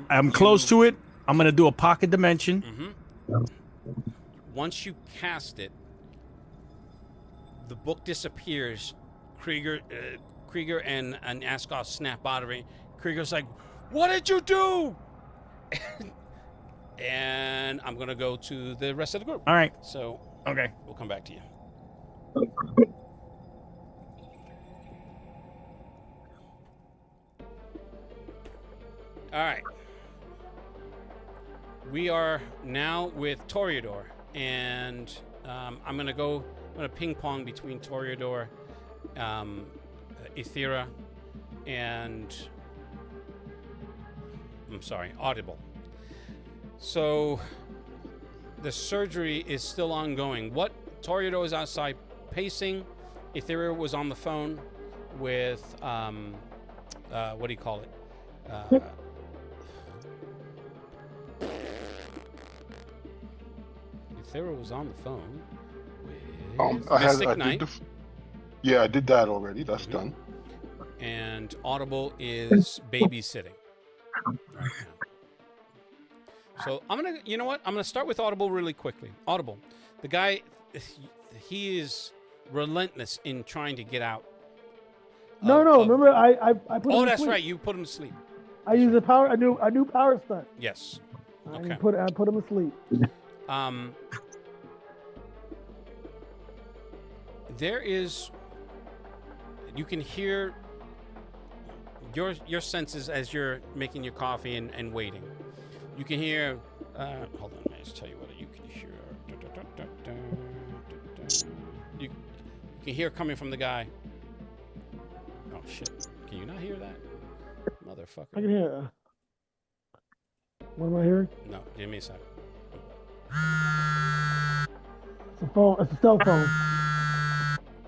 I'm close to it. I'm gonna do a pocket dimension. Mm-hmm. Once you cast it, the book disappears. Krieger and Askoff snap out of it. Krieger's like, "What did you do?" And I'm gonna go to the rest of the group. All right. So okay, we'll come back to you. All right. We are now with Toreador, and I'm gonna ping pong between Toreador, Ethera, and Audible. So the surgery is still ongoing. Toreador is outside pacing. Ethera was on the phone with what do you call it? Ethera was on the phone with Mystic Knight. I did that already. That's done. And Audible is babysitting right now. So I'm gonna start with Audible really quickly. Audible, the guy, he is relentless in trying to get out. Remember I put him Oh, to that's sleep. right. You put him to sleep. I used a new power stunt. Yes. I put him to sleep. You can hear your senses as you're making your coffee and waiting. You can hear. Hold on, let me just tell you what you can hear. You can hear coming from the guy. Oh shit! Can you not hear that, motherfucker? I can hear. What am I hearing? No, give me a second. It's a phone. It's a cell phone.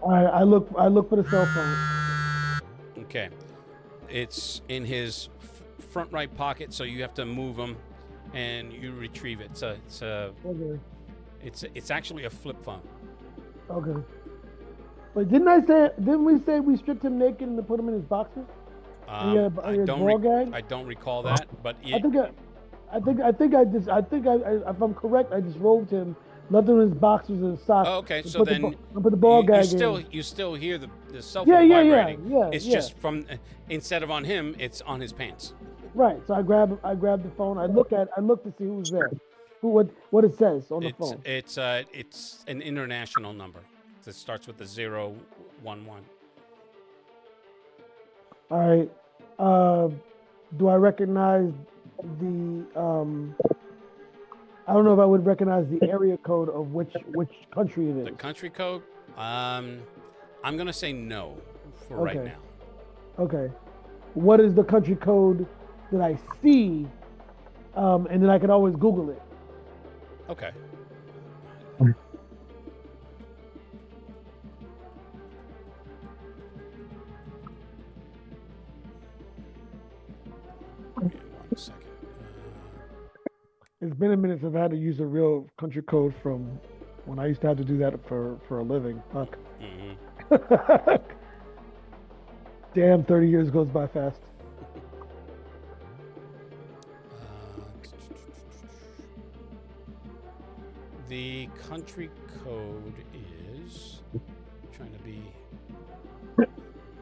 All right, I look for the cell phone. Okay, it's in his front right pocket, so you have to move him, and you retrieve it. Okay. It's actually a flip phone. Okay. But didn't we say we stripped him naked and put him in his boxers? I don't recall that, but I think if I'm correct, I disrobed him, left him in his boxers and his socks. Oh, okay, so then put the ball gag in. You still hear the cell phone vibrating. Yeah. It's just from instead of on him, it's on his pants. Right. So I grabbed the phone. I look to see who's there, what it says on the phone. It's an international number. It starts with the 011. All right. Do I recognize the? I don't know if I would recognize the area code of which country it is. The country code? I'm gonna say no for right now. Okay. What is the country code that I see? And then I can always Google it. Okay. One second. It's been a minute since I've had to use a real country code from when I used to have to do that for a living. Fuck. Mm-hmm. Damn, 30 years goes by fast. The country code is trying to be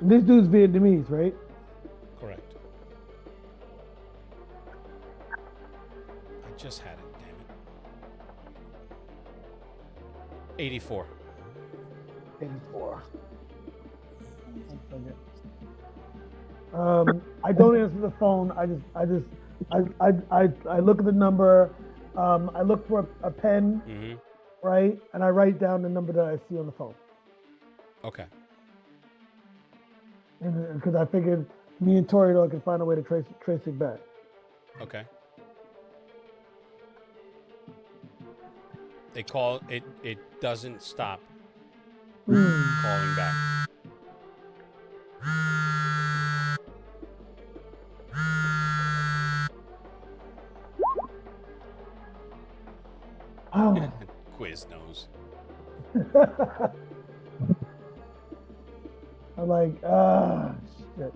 This dude's Vietnamese, right? correct. I just had it, damn it. 84. 84. I don't answer the phone. I look at the number. I look for a pen, Mm-hmm. right? And I write down the number that I see on the phone. Okay. Because I figured me and Torito can find a way to trace it back. Okay. They call it. It doesn't stop calling back. Oh. Quiz knows. I'm like, shit.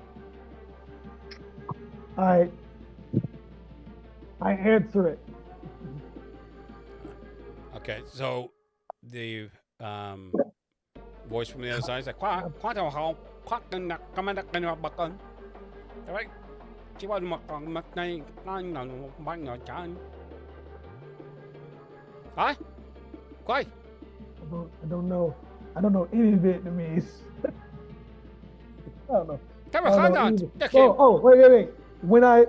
I answer it. Okay, so the voice from the other side is like, "Qua thầu hậu, qua cân nặc, cam nặc cân nặc bạc cân." All right. Chỉ vào mặt này, anh nào bán nhỏ trả anh. Hả? Quay. I don't know any Vietnamese. I don't know. Cái I don't mà know khá either. Oh, wait. When I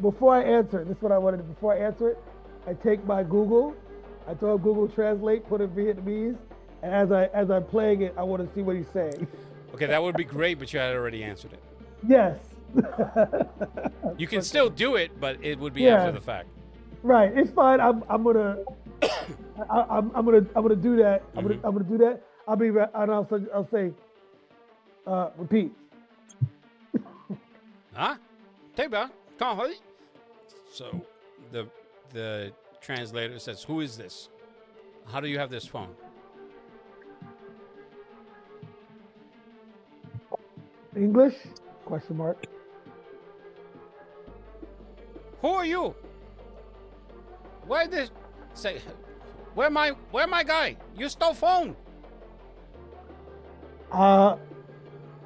before I answer, this is what I wanted to, before I answer it, I take my Google, I throw Google Translate, put in Vietnamese, and as I'm playing it, I want to see what he's saying. Okay, that would be great, but you had already answered it. Yes. You can still do it, but it would be Yeah. after the fact. Right, it's fine. I'm gonna I'm gonna do that. I'm gonna do that. I'll be and I'll say repeat. Huh? Take back. Come on. So the translator says, "Who is this? How do you have this phone?" English? Question mark. Who are you? Where this? Say, where my guy? You stole phone.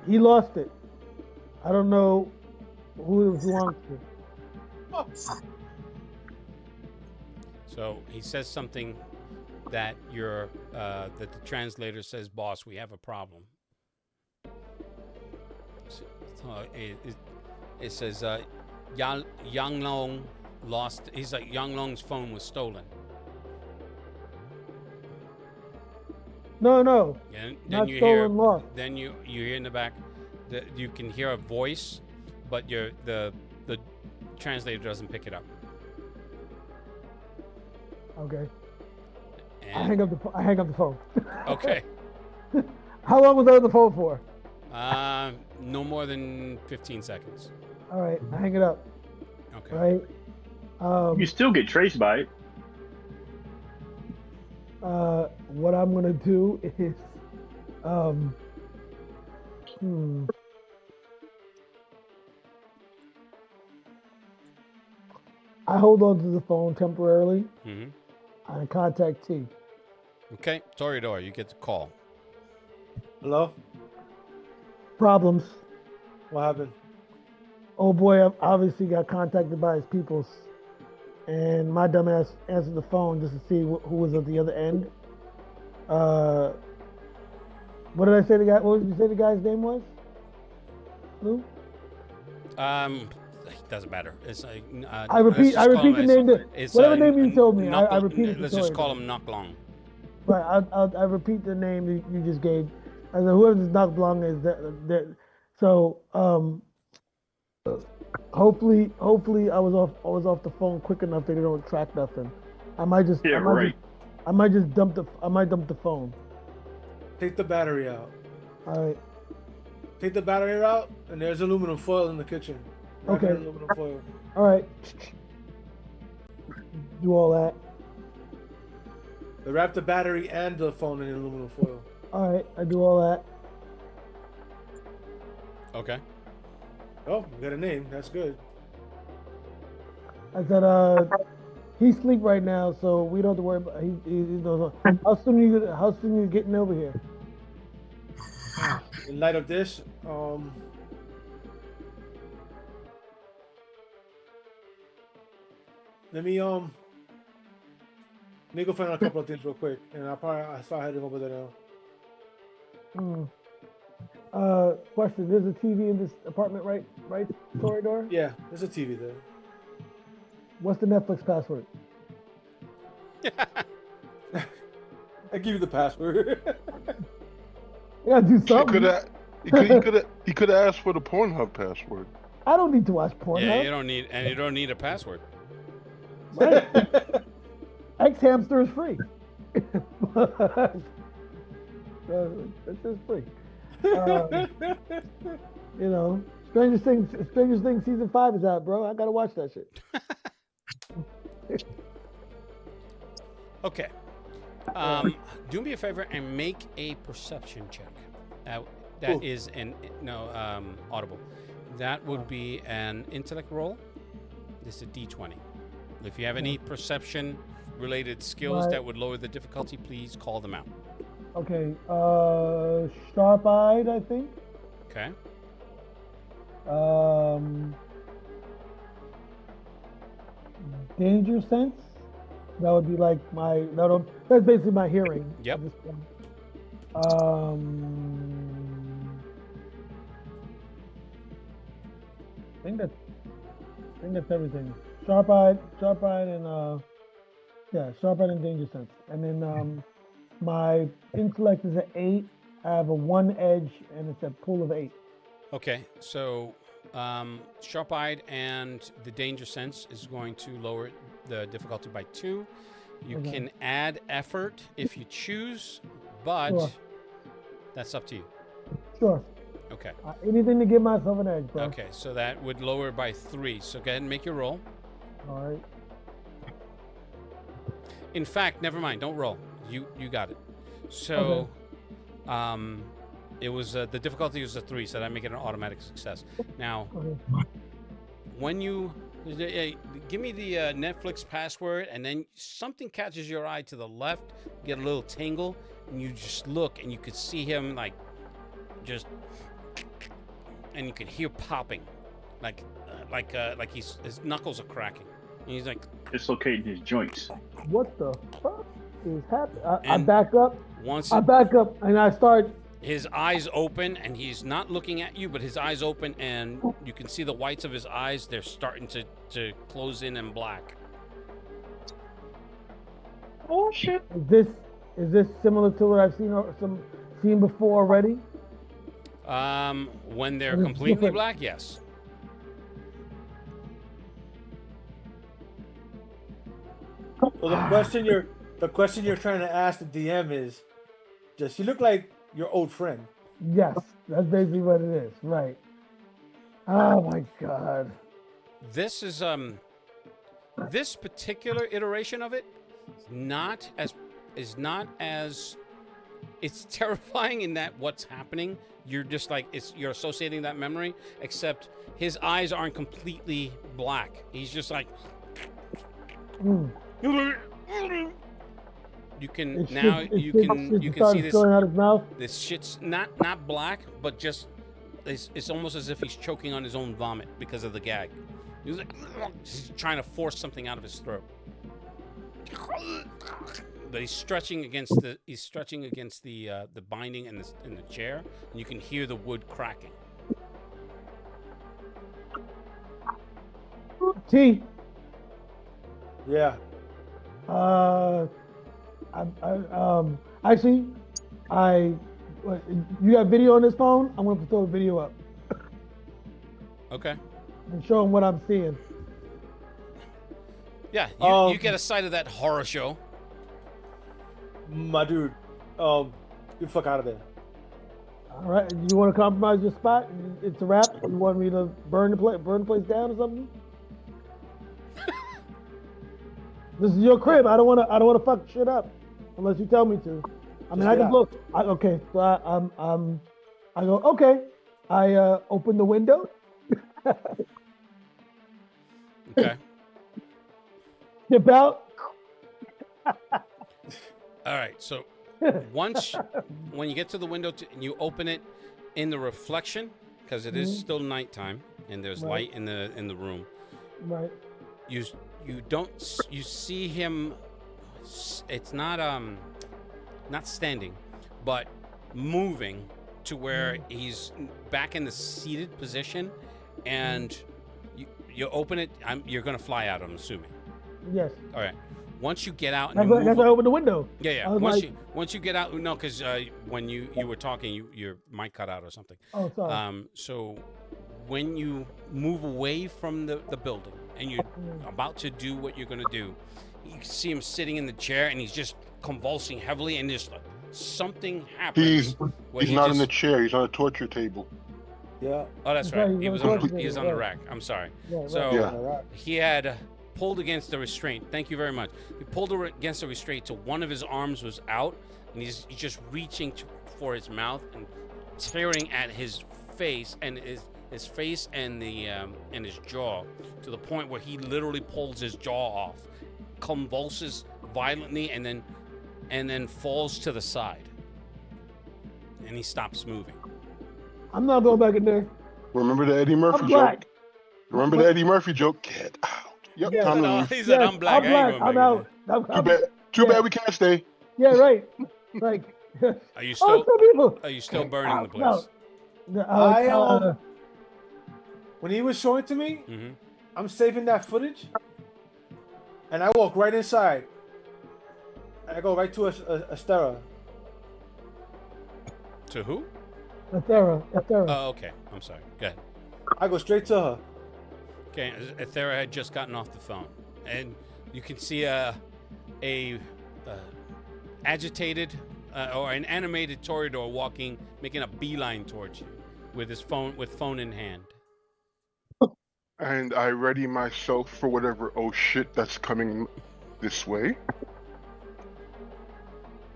He lost it. I don't know who it belongs to. So he says something that that the translator says, "Boss, we have a problem." So, it says Yang Long lost. He's like, Yang Long's phone was stolen. No. And then Not you stolen, hear, lost. then you hear in the back, you can hear a voice, but the translator doesn't pick it up. Okay. And, I hang up the phone. Okay. How long was I on the phone for? No more than 15 seconds. All right, I hang it up. Okay. Right. You still get traced by it. What I'm gonna do is, I hold on to the phone temporarily. Mm-hmm. I contact T. Okay, Toreador, you get the call. Hello? Problems. What happened? Oh boy, obviously got contacted by his peoples, and my dumbass answered the phone just to see who was at the other end. What did I say the guy? What did you say the guy's name was? Lou? It doesn't matter. It's like I repeat the name. Whatever name you told me, I repeat it. Let's just call him Knock Long. Right, I repeat the name you just gave. I said whoever this Knock Long is. That. So hopefully I was off the phone quick enough that they don't track nothing. I might just dump the phone. Take the battery out. All right. Take the battery out, and there's aluminum foil in the kitchen. Wrap it Okay. in aluminum foil. All right. Do all that. They wrap the battery and the phone in aluminum foil. All right. I do all that. Okay. Oh, you got a name. That's good. I said, He's asleep right now, so we don't have to worry about. How soon you getting over here? In light of this, let me go find out a couple of things real quick, and I'll start heading over there now. Question: there's a TV in this apartment, right? Corridor. Yeah, there's a TV there. What's the Netflix password? I give you the password. You gotta do something. He could have asked for the Pornhub password. I don't need to watch porn. Yeah, you don't need a password. Right. X Hamster is free. It's just free. You know, Stranger Things season 5 is out, bro. I gotta watch that shit. Okay. Do me a favor and make a perception check. That is audible. That would be an intellect roll. This is a D20. If you have any perception related skills that would lower the difficulty, please call them out. Okay. Sharp-eyed, I think. Okay. Danger sense. That would be like that's basically my hearing. Yep. I think that's everything. Sharp-eyed, and sharp-eyed and danger sense. And then my intellect is an 8. I have a 1 edge, and it's a pool of 8. Okay, so sharp-eyed and the danger sense is going to lower the difficulty by 2. You can add effort if you choose, but that's up to you. Sure. Okay. Anything to give myself an edge, bro. Okay, so that would lower by 3. So go ahead and make your roll. All right. In fact, never mind. Don't roll. You got it. So, it was the difficulty was a 3, so that make it an automatic success. Now, when you give me the Netflix password, and then something catches your eye to the left, you get a little tingle, and you just look, and you could see him and you can hear popping, like his knuckles are cracking, and he's like dislocating his joints. What the fuck is happening? I back up. I back up, and I start. His eyes open, and he's not looking at you, but his eyes open, and you can see the whites of his eyes. They're starting to close in black. Oh shit! Is this similar to what I've seen before already? When they're completely black, yes. So the question you're trying to ask the DM is, does she look like your old friend? Yes, that's basically what it is. Right. Oh my god. This is this particular iteration of it is not as it's terrifying in that what's happening. You're just like you're associating that memory, except his eyes aren't completely black. He's just like you can see this going out his mouth. This shit's not black, but just it's almost as if he's choking on his own vomit because of the gag. He's like he's trying to force something out of his throat. But he's stretching against the binding in the chair, and you can hear the wood cracking. T. Yeah. Actually, you got video on this phone? I'm gonna throw a video up. Okay. And show them what I'm seeing. Yeah, you get a sight of that horror show. My dude, get the fuck out of there. All right, you want to compromise your spot? It's a wrap. You want me to burn the place down or something? This is your crib. I don't want to fuck shit up unless you tell me to. I mean, I can look. Okay, so I go. Okay, I open the window. Okay. Dip out. All right. So when you get to the window and you open it in the reflection, because it is still nighttime and there's light in the room. Right. You see him. It's not standing, but moving to where he's back in the seated position, and you open it. You're gonna fly out, I'm assuming. Yes. All right. Once you get out and that's why I opened the window. Yeah. Once you get out, no, because when you were talking, your mic cut out or something. Oh, sorry. So when you move away from the building and you're about to do what you're gonna do, you can see him sitting in the chair and he's just convulsing heavily, and just something happens. He's not in the chair. He's on a torture table. Yeah. Oh, that's right. He was on the rack. I'm sorry. He had pulled against the restraint. Thank you very much. He pulled against the restraint till one of his arms was out, and he's just reaching for his mouth and tearing at his face and his face and his jaw, to the point where he literally pulls his jaw off, convulses violently, and then falls to the side, and he stops moving. I'm not going back in there. Remember the Eddie Murphy joke? Remember the Eddie Murphy joke? Get out. Yep, yeah, he said, I'm black. I'm out. Too bad we can't stay. Yeah, right. Like, are you still burning the place? When he was showing to me, I'm saving that footage, and I walk right inside. I go right to Estera. To who? Ethera. Oh, okay. I'm sorry. Go ahead. I go straight to her. Okay, Ethera had just gotten off the phone, and you can see a agitated or an animated Toreador making a beeline towards you with phone in hand. And I ready myself for whatever shit that's coming this way.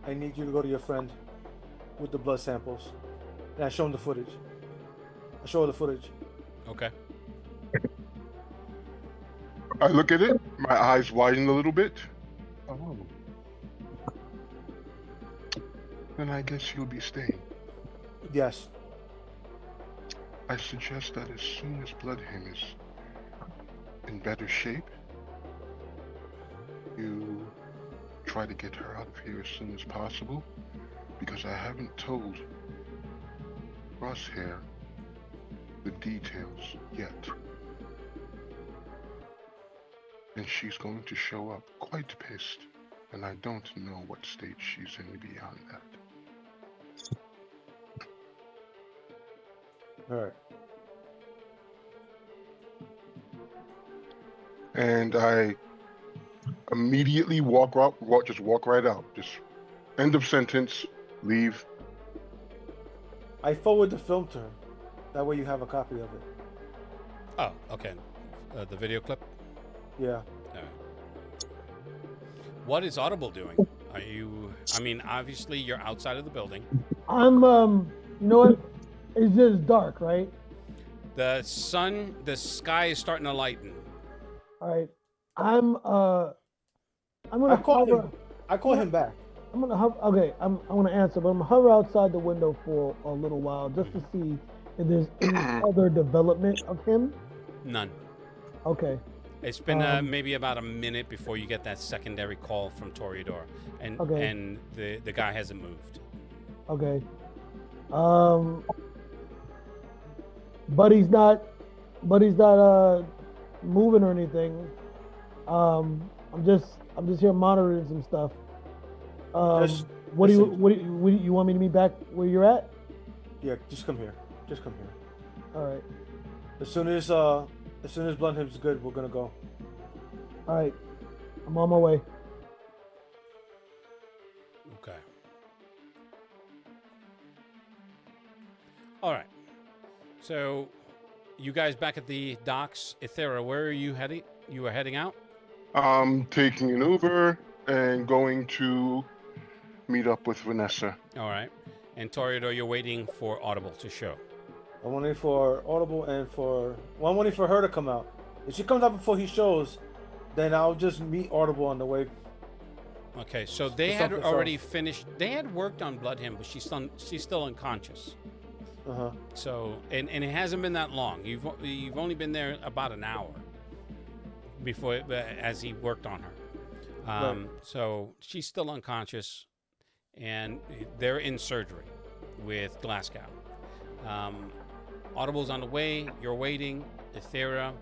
I need you to go to your friend with the blood samples, and I show him the footage. I show her the footage. Okay. I look at it, my eyes widen a little bit. Oh. Then I guess you'll be staying. Yes. I suggest that as soon as Bloodham is in better shape, you try to get her out of here as soon as possible, because I haven't told Crosshair the details yet. And she's going to show up quite pissed, and I don't know what state she's in beyond that. All right. And I immediately walk right out. Just end of sentence, leave. I forward the film to her. That way you have a copy of it. Oh, okay. The video clip? Yeah. All right. What is Audible doing? Obviously you're outside of the building. I'm, you know what? It's just dark, right? The sky is starting to lighten. All right. I'm gonna I call him back. I'm gonna answer, but I'm gonna hover outside the window for a little while just to see if there's any other development of him. None. Okay. It's been maybe about a minute before you get that secondary call from Toreador, and the guy hasn't moved. Okay. Buddy's not moving or anything. I'm just here monitoring some stuff. What do you want me to meet back where you're at? Yeah, just come here. All right. As soon as Blundham's good, we're gonna go. All right. I'm on my way. Okay. All right. So, you guys back at the docks. Ethera, where are you heading? You are heading out? I'm taking an Uber and going to meet up with Vanessa. All right. And Toreador, you're waiting for Audible to show. I'm waiting for Audible and I'm waiting for her to come out. If she comes out before he shows, Then I'll just meet Audible on the way. Okay, so they had already finished. They had worked on Blood Hymn, but she's still unconscious. So and it hasn't been that long. You've only been there about an hour before as he worked on her. Right. So she's still unconscious, and they're in surgery with Glasgow. Audible's on the way. You're waiting. Ethera,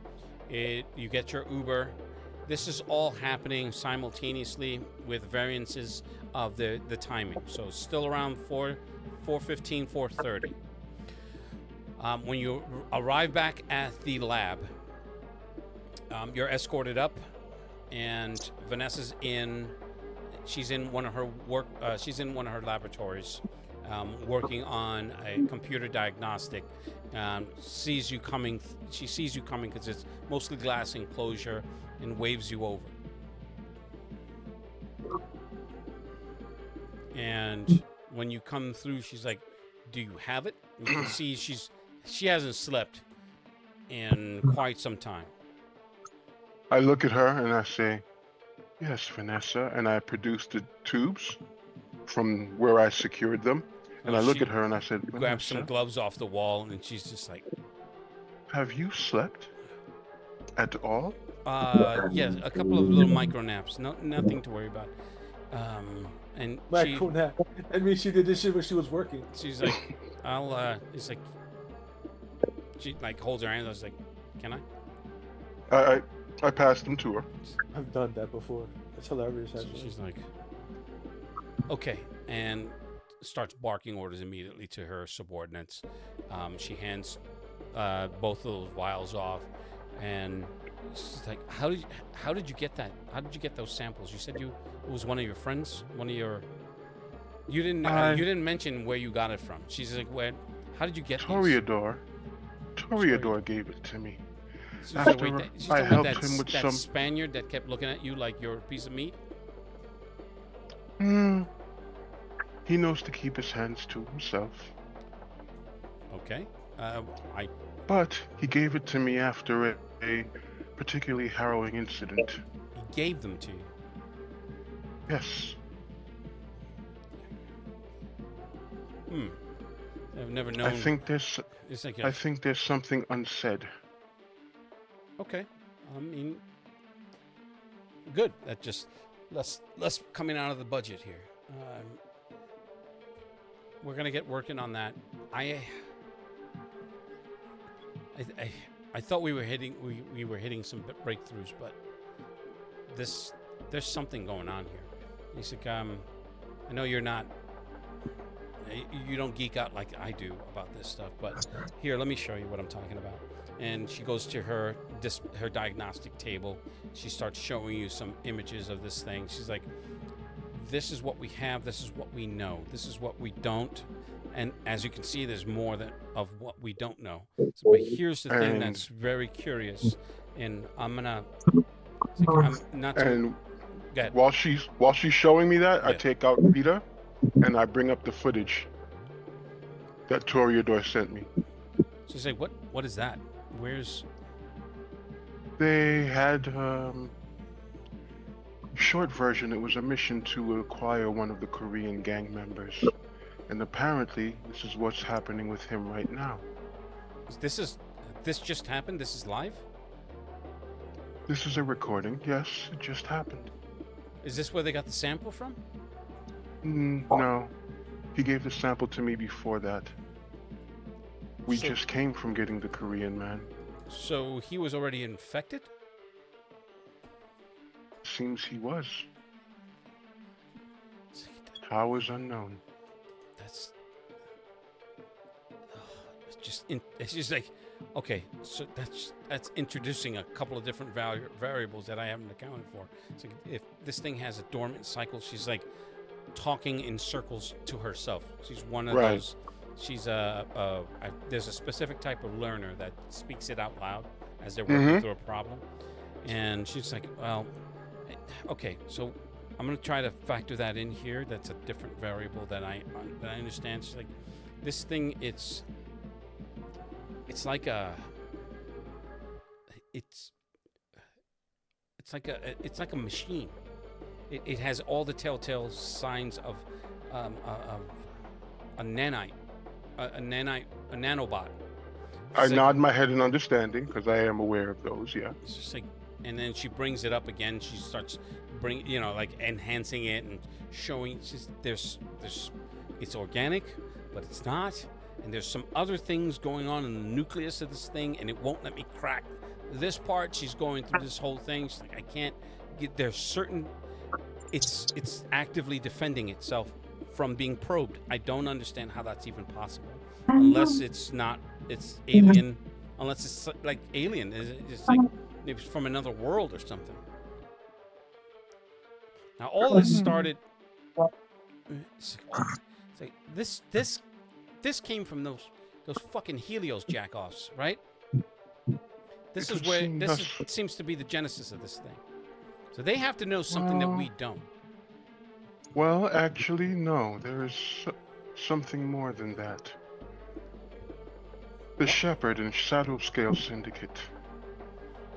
you get your Uber. This is all happening simultaneously with variances of the timing. So still around 4:15, 4:30. When you arrive back at the lab, you're escorted up, and Vanessa's in. She's in one of her she's in one of her laboratories, working on a computer diagnostic. Sees you coming. She sees you coming because it's mostly glass enclosure, and waves you over. And when you come through, she's like, "Do you have it?" And you can see she hasn't slept in quite some time. I look at her and I say, "Yes, Vanessa," and I produce the tubes from where I secured them. And I look at her and I said, grabs some gloves off the wall, and she's just like, "Have you slept at all?" Yeah, a couple of little micro naps. Nothing to worry about. And micro nap. I mean, she did this shit when she was working. She's like, it's like, she like holds her hand. I was like, "Can I?" I passed them to her. I've done that before. It's hilarious. So she's like, "Okay," and starts barking orders immediately to her subordinates. She hands both of those vials off, and she's like, "How did you get that? How did you get those samples? You said it was one of your friends, one of your. You didn't mention where you got it from." She's like, "Where? How did you get Toreador gave it to me. After I helped him with some Spaniard that kept looking at you like you're a piece of meat." He knows to keep his hands to himself. Okay. But he gave it to me after a particularly harrowing incident. He gave them to you? Yes. I've never known. I think there's something unsaid. Okay. I mean, good. That just less coming out of the budget here. We're gonna get working on that. I thought we were hitting some breakthroughs, but there's something going on here. He's like, I know you don't geek out like I do about this stuff, but here, let me show you what I'm talking about. And she goes to her diagnostic table. She starts showing you some images of this thing. She's like, "This is what we have. This is what we know. This is what we don't." And as you can see, there's more of what we don't know. But here's the thing that's very curious, and I'm not. Go ahead. While she's showing me that, yeah. I take out Peter, and I bring up the footage that Toreador sent me. So you say, what is that? Where's? They had short version. It was a mission to acquire one of the Korean gang members, and apparently this is what's happening with him right now. This just happened. This is live. This is a recording. Yes, it just happened. Is this where they got the sample from? No, he gave the sample to me before that. We just came from getting the Korean man. So he was already infected? Seems he was. How is unknown. It's just like, okay, so that's introducing a couple of different variables that I haven't accounted for. So if this thing has a dormant cycle, she's like talking in circles to herself. She's one of those. She's there's a specific type of learner that speaks it out loud as they're working through a problem, and she's like, "Well, okay, so I'm gonna try to factor that in here. That's a different variable that I understand." She's like, "This thing, it's like it's it's like a machine. It has all the telltale signs of a nanite, a nanobot. I nod my head in understanding because I am aware of those. Yeah. It's just like, and then she brings it up again. She starts like enhancing it and showing. It's just there's it's organic, but it's not. And there's some other things going on in the nucleus of this thing, and it won't let me crack this part. She's going through this whole thing. She's like, I can't get. There's certain. It's actively defending itself from being probed. I don't understand how that's even possible, unless it's alien. Unless it's like alien. It's like maybe it's from another world or something. Now all this started. It's like this came from those fucking Helios jackoffs, right? This seems to be the genesis of this thing. So they have to know something that we don't. Well, actually, no. There is something more than that. The Shepherd and Shadow Scale Syndicate.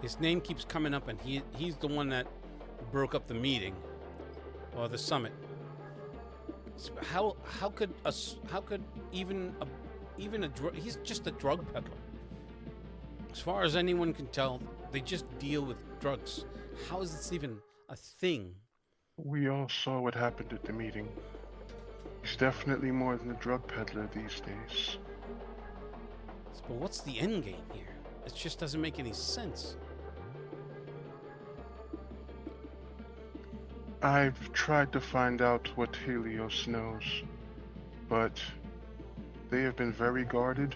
His name keeps coming up, and he's the one that broke up the meeting or the summit. So how could even a drug? He's just a drug peddler. As far as anyone can tell, they just deal with drugs. How is this even a thing? We all saw what happened at the meeting. He's definitely more than a drug peddler these days. But what's the end game here? It just doesn't make any sense. I've tried to find out what Helios knows, but they have been very guarded,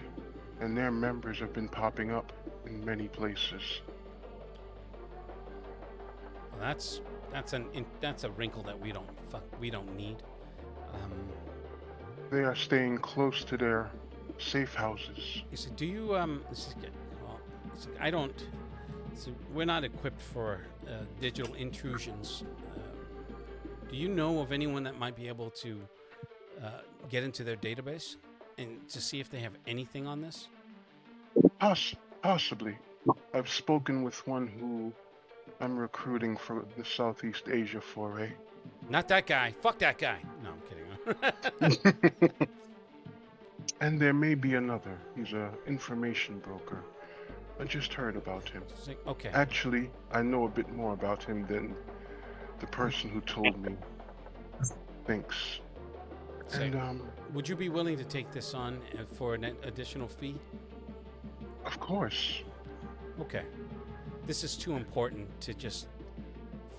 and their members have been popping up in many places. Well, that's a wrinkle that we don't need. They are staying close to their safe houses. So do you this is good. Well, I don't. So we're not equipped for digital intrusions. Do you know of anyone that might be able to get into their database and to see if they have anything on this? Possibly. I've spoken with one who I'm recruiting for the Southeast Asia foray. Not that guy. Fuck that guy. No, I'm kidding. And there may be another. He's an information broker. I just heard about him. Okay. Actually, I know a bit more about him than the person who told me. Thanks. So, and would you be willing to take this on for an additional fee? Of course. Okay. This is too important to just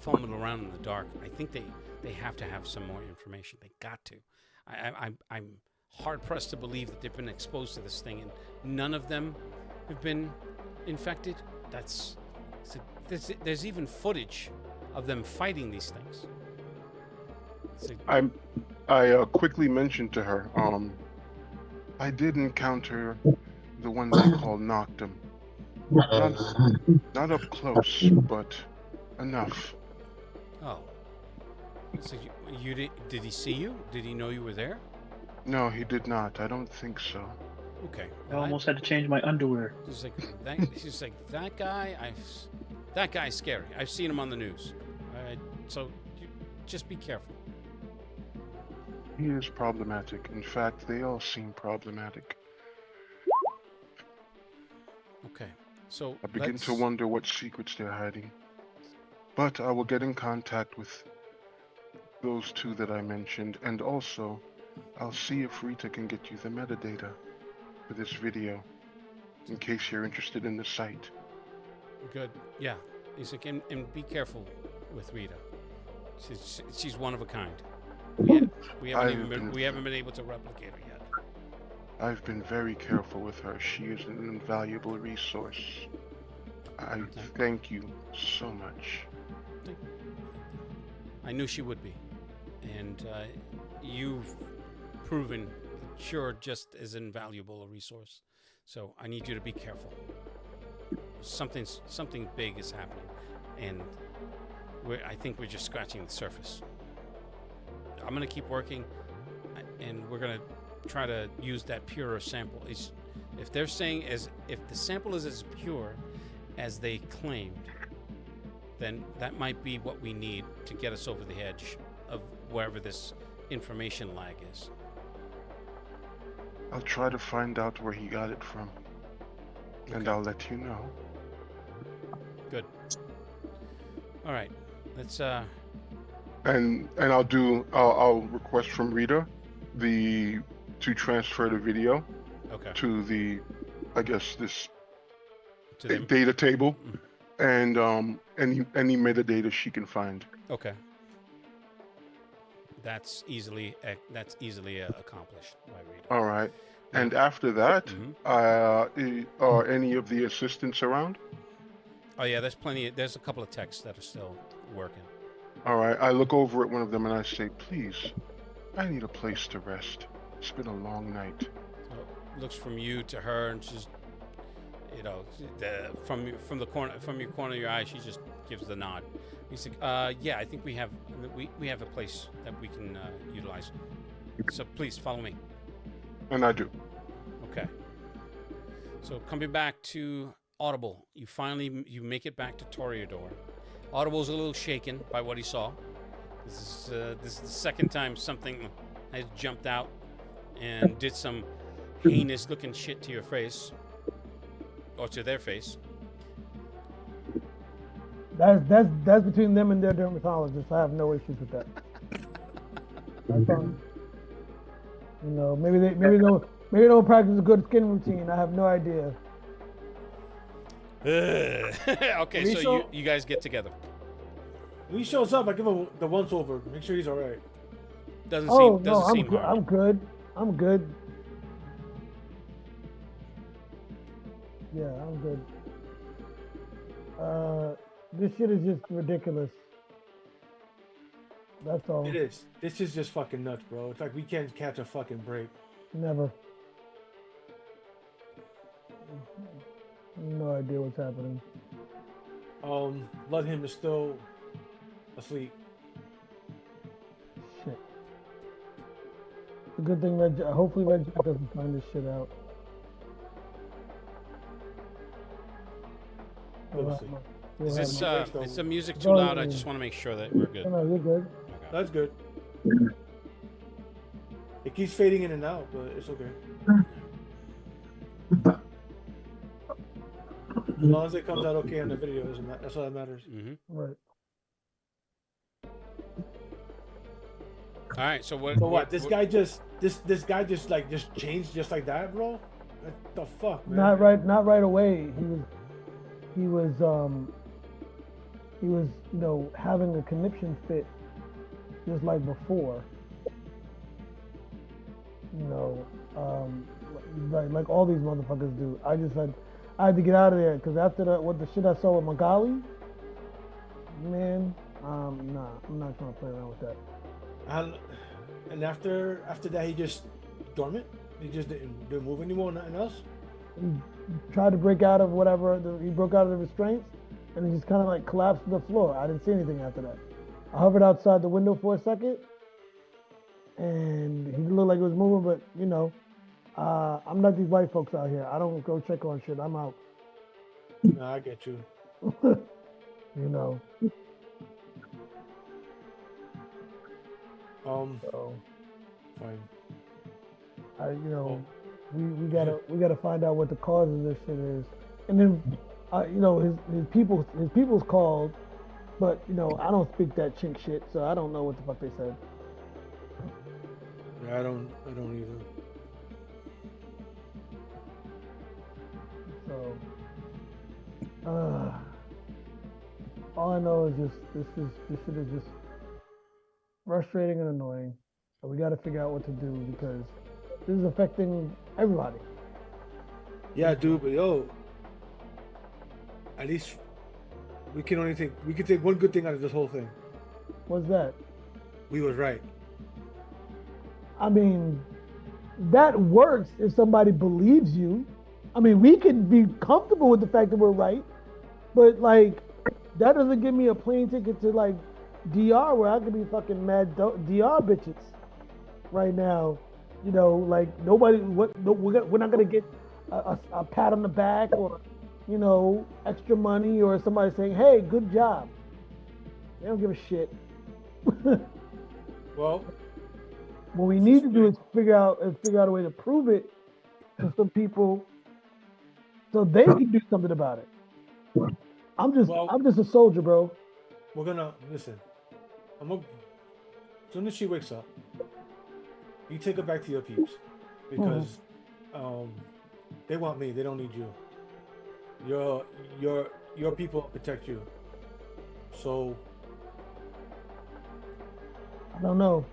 fumble around in the dark. I think they have to have some more information. They got to. I'm hard pressed to believe that they've been exposed to this thing and none of them have been infected. There's even footage of them fighting these things. I quickly mentioned to her, I did encounter the one they call Noctum. Not up close, but enough. Oh. So you did he see you? Did he know you were there? No, he did not. I don't think so. Okay. I almost had to change my underwear. She's like that guy. That guy's scary. I've seen him on the news. So just be careful. He is problematic. In fact, they all seem problematic. Okay. So I begin to wonder what secrets they're hiding. But I will get in contact with those two that I mentioned, and also I'll see if Rita can get you the metadata for this video, in case you're interested in the site. Good. Yeah. He's like, and be careful with Rita. She's one of a kind. We haven't been able to replicate her yet. I've been very careful with her. She is an invaluable resource. I thank you so much. I knew she would be. And you've proven that you're just as invaluable a resource. So I need you to be careful. Something big is happening. And I think we're just scratching the surface. I'm going to keep working, and we're going to try to use that purer sample. If they're saying if the sample is as pure as they claimed, then that might be what we need to get us over the edge of wherever this information lag is. I'll try to find out where he got it from, and I'll let you know. Good. All right, let's. And I'll request from Rita to transfer the video to the, I guess, this data table, and any metadata she can find. Okay. That's easily accomplished by Rita. All right. And after that, are any of the assistants around? Oh yeah, there's plenty. There's a couple of texts that are still working. All right. I look over at one of them and I say, "Please, I need a place to rest. It's been a long night." So looks from you to her, and she's, from your corner of your eye, she just gives the nod. He's like, "Yeah, I think we have a place that we can utilize. So please follow me." And I do. Okay. So coming back to Audible, you make it back to Toreador. Audible's a little shaken by what he saw. This is the second time something has jumped out and did some heinous looking shit to your face, or to their face. That's between them and their dermatologist. I have no issues with that. That's fine. Maybe they don't practice a good skin routine. I have no idea. Okay, so you guys get together. When he shows up, I give him the once over. Make sure he's all right. Doesn't seem hard. I'm good. Yeah, I'm good. This shit is just ridiculous. That's all. It is. This is just fucking nuts, bro. It's like we can't catch a fucking break. Never. No idea what's happening. Blood him is still asleep. Shit. It's a good thing hopefully Red Jack doesn't find this shit out. Is the music too loud? I just want to make sure that we're good. No, you're good. Okay. That's good. It keeps fading in and out, but it's okay. As long as it comes out okay on the video, that's all that matters. Right. All right. So what? So what? This guy just changed just like that, bro. What the fuck, man? Not right away. He was having a conniption fit just like before. Like all these motherfuckers do. I had to get out of there because after what the shit I saw with Magali, man, nah, I'm not trying to play around with that. And after that, he just dormant. He just didn't move anymore. Nothing else. He tried to break out of whatever. He broke out of the restraints, and he just kind of like collapsed to the floor. I didn't see anything after that. I hovered outside the window for a second, and he looked like he was moving, but I'm not these white folks out here. I don't go check on shit. I'm out. Nah, I get you. So, fine. We gotta find out what the cause of this shit is, and then his people's called, but I don't speak that chink shit, so I don't know what the fuck they said. Yeah, I don't either. So, all I know is this shit is just frustrating and annoying, and we got to figure out what to do because this is affecting everybody. Yeah, dude, but at least we can take one good thing out of this whole thing. What's that? We was right. I mean, that works if somebody believes you. I mean, we can be comfortable with the fact that we're right, but like, that doesn't give me a plane ticket to like DR where I could be fucking mad DR bitches right now. Like nobody. We're not gonna get a pat on the back or extra money or somebody saying, "Hey, good job." They don't give a shit. Well, what we need to do is figure out a way to prove it to some people, so they can do something about it. I'm just a soldier, bro. We're gonna listen. As soon as she wakes up, you take her back to your peeps because they want me. They don't need you. Your people protect you. So I don't know.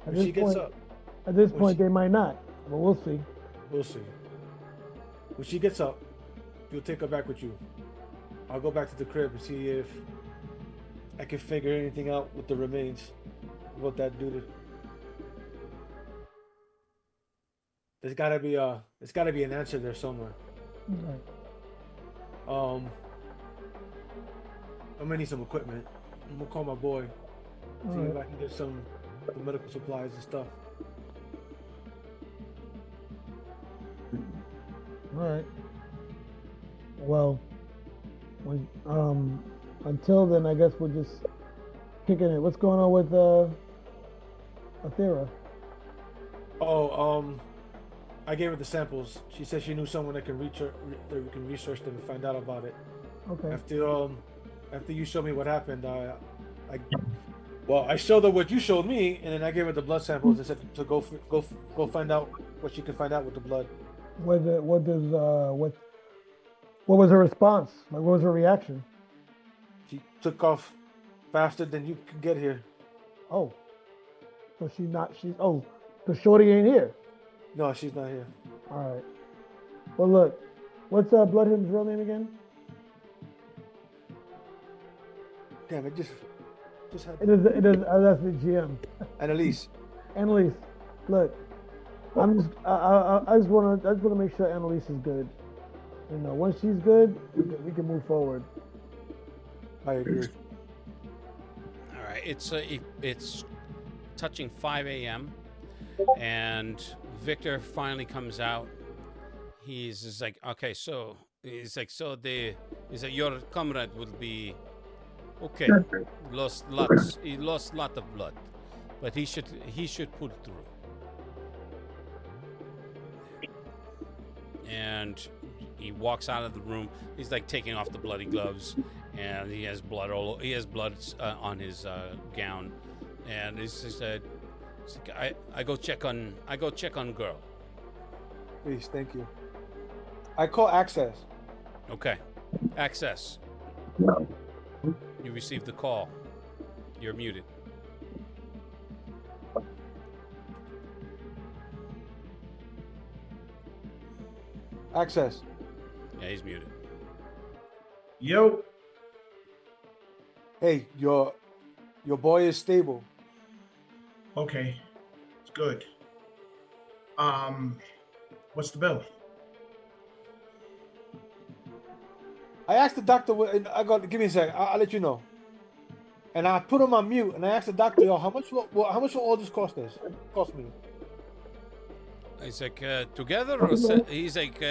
At this point, they might not, but we'll see. We'll see. When she gets up, you'll take her back with you. I'll go back to the crib and see if I can figure anything out with the remains. What that dude. There's gotta be an answer there somewhere. Right. I'm gonna need some equipment. I'm gonna call my boy. See if I can get some medical supplies and stuff. All right. Well, until then, I guess we're just kicking it. What's going on with Athera? I gave her the samples. She said she knew someone that can research them and find out about it. Okay. After you showed me what happened, I showed her what you showed me, and then I gave her the blood samples and said to go find out what she can find out with the blood. What was her response? Like, what was her reaction? She took off faster than you could get here. Oh, so the shorty ain't here. No, she's not here. All right. Well, look, what's Bloodhound's real name again? Damn, it just had. It is. That's the GM. Annalise. Annalise, look, I just want to make sure Annalise is good. You know, once she's good, we can move forward. I agree. All right, it's touching 5 a.m. and Victor finally comes out. He's just like, okay, so he's like, your comrade will be okay. He lost lot of blood, but he should pull through. And he walks out of the room. He's like taking off the bloody gloves, and he has blood on his gown, and he's just I go check on girl. Please, thank you. I call access. Okay, access. You received the call. You're muted. Access. Yeah, he's muted. Yo. Hey, your boy is stable. Okay, it's good. What's the bill? I asked the doctor. Give me a second. I'll let you know. And I put him on mute, and I asked the doctor, "Yo, how much will all this cost me?" He's like, together, or he's like,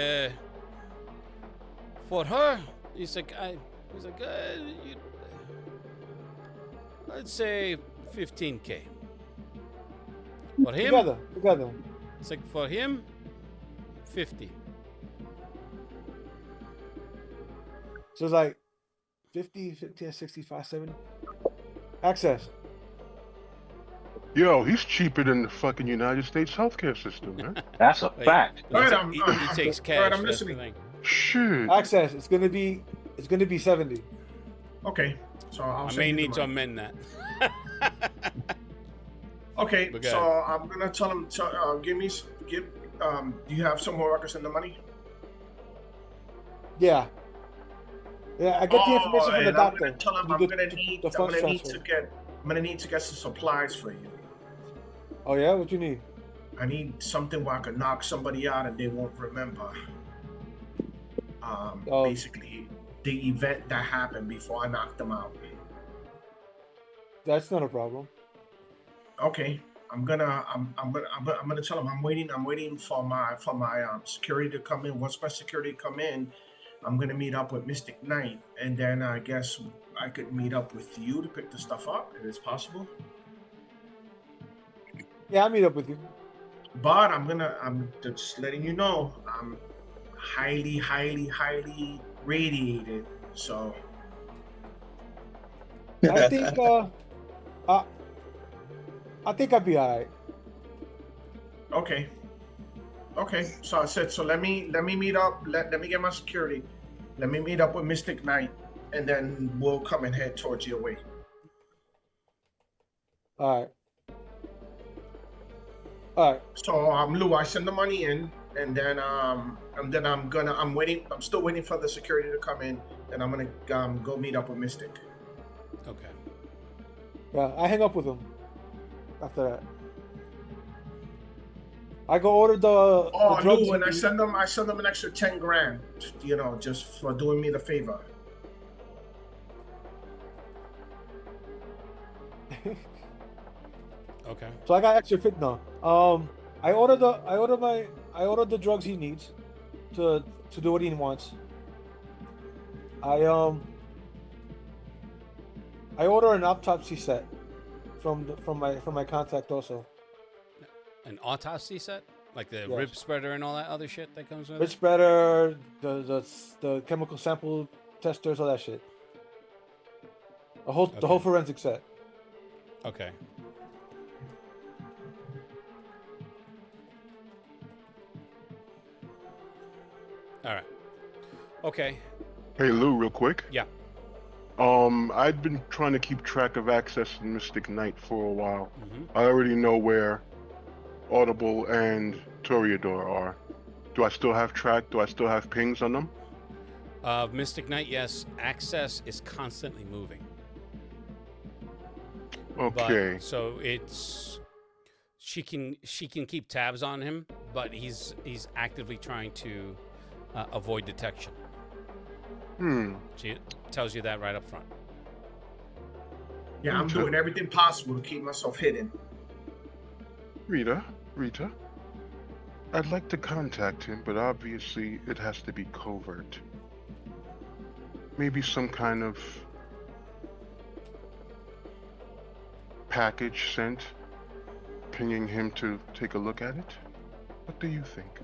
for her. He's like, let's say 15K. For him, together. It's like for him, 50. So it's like 50, 65, 70. Access. Yo, he's cheaper than the fucking United States healthcare system, man. That's a fact. All right, he takes cash. all right, I'm that's the listening. thing. Shit. Access. It's gonna be 70. Okay, so I may need to amend that. Okay, But go so ahead. I'm gonna tell him to do you have some more records in the money? Yeah. Yeah, I get the information from the and doctor. I'm gonna tell him I'm gonna need to get some supplies for you. Oh yeah, what you need? I need something where I can knock somebody out and they won't remember. Basically, the event that happened before I knocked them out. That's not a problem. Okay, I'm gonna tell him I'm waiting for my security to come in. Once my security come in, I'm gonna meet up with Mystic Knight, and then I guess I could meet up with you to pick the stuff up. If it's possible. Yeah, I'll meet up with you. But I'm just letting you know, I'm highly radiated. So I think I think I'll be all right. Okay. So I said, so let me meet up. Let me get my security. Let me meet up with Mystic Knight, and then we'll come and head towards your way. All right. So Lou, I send the money in, and then I'm waiting. I'm still waiting for the security to come in, and I'm gonna go meet up with Mystic. Okay. Yeah, I hang up with him after that. I go order the drugs. Lou, and I send them an extra 10 grand, you know, just for doing me the favor. Okay. So I got extra fit now. I order the drugs he needs to do what he wants. I order an autopsy set from my contact also. An autopsy set, like the rib spreader and all that other shit that comes with it. Rib spreader, the chemical sample testers, all that shit. The whole forensic set. Okay. All right. Okay. Hey Lou, real quick. Yeah. I'd been trying to keep track of access to Mystic Knight for a while. Mm-hmm. I already know where Audible and Toreador are. Do I still have track? Do I still have pings on them? Mystic Knight, yes. Access is constantly moving. Okay. But, so she can keep tabs on him, but he's actively trying to avoid detection. She tells you that right up front. Yeah, I'm doing everything possible to keep myself hidden. Rita, I'd like to contact him, but obviously it has to be covert. Maybe some kind of package sent, pinging him to take a look at it. What do you think?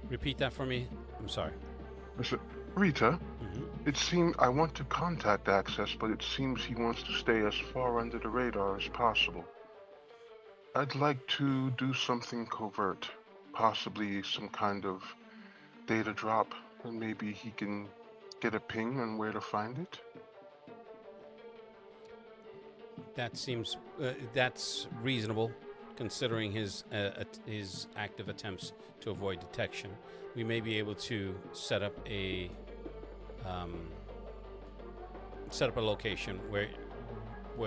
Repeat that for me. I'm sorry. Rita, it seems I want to contact Access, but it seems he wants to stay as far under the radar as possible. I'd like to do something covert, possibly some kind of data drop, and maybe he can get a ping on where to find it. That seems that's reasonable, considering his active attempts to avoid detection. We may be able to set up a location where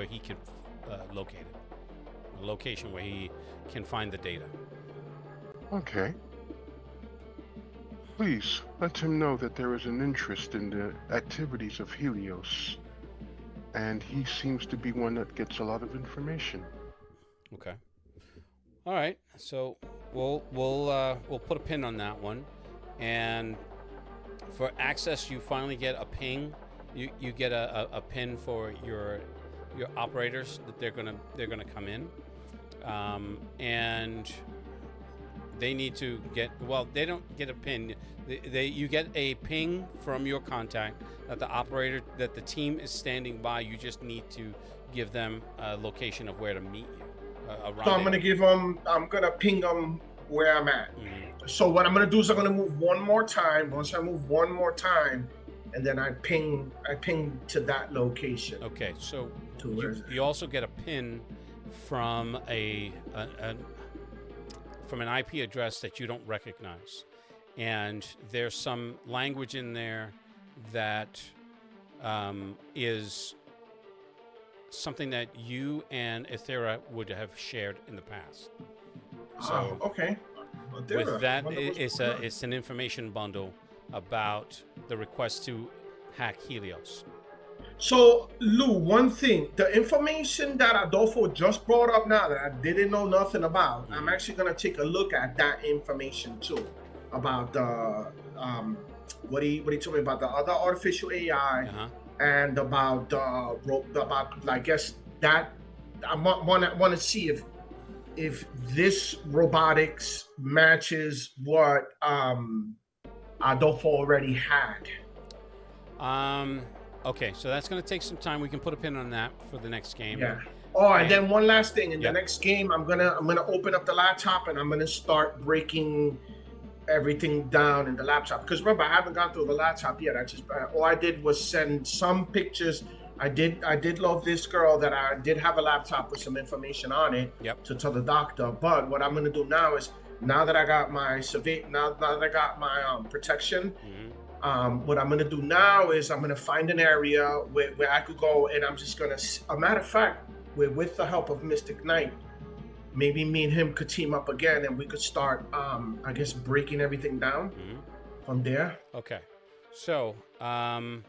he can locate it, a location where he can find the data. Okay. Please let him know that there is an interest in the activities of Helios, and he seems to be one that gets a lot of information. Okay. All right. So we'll put a pin on that one, and for Access, you finally get a ping. You get a pin for your operators that they're gonna come in, and they need to get. Well, they don't get a pin. You get a ping from your contact that the team is standing by. You just need to give them a location of where to meet you. So I'm gonna ping them where I'm at. Mm-hmm. So what I'm gonna do is I'm gonna move one more time. Once I move one more time, and then I ping to that location. Okay, so you also get a pin from from an IP address that you don't recognize, and there's some language in there that is something that you and Ethera would have shared in the past. So okay. with that, it's an information bundle about the request to hack Helios. So, Lou, one thing, the information that Adolfo just brought up now that I didn't know nothing about, I'm actually going to take a look at that information too, about the what he told me about the other artificial AI and about I guess that I want to see if this robotics matches what Adolfo already had. Okay, so that's going to take some time. We can put a pin on that for the next game. Yeah. Oh, and then one last thing. In the next game, I'm gonna open up the laptop and I'm gonna start breaking everything down in the laptop. Because remember, I haven't gone through the laptop yet. I just all I did was send some pictures. I did love this girl that I did have a laptop with some information on it to tell the doctor. But what I'm gonna do now is now that I got my now that I got my protection. What I'm gonna do now is I'm gonna find an area where I could go, and I'm just gonna. A matter of fact, with the help of Mystic Knight, maybe me and him could team up again, and we could start, I guess, breaking everything down from there. Okay, so I'm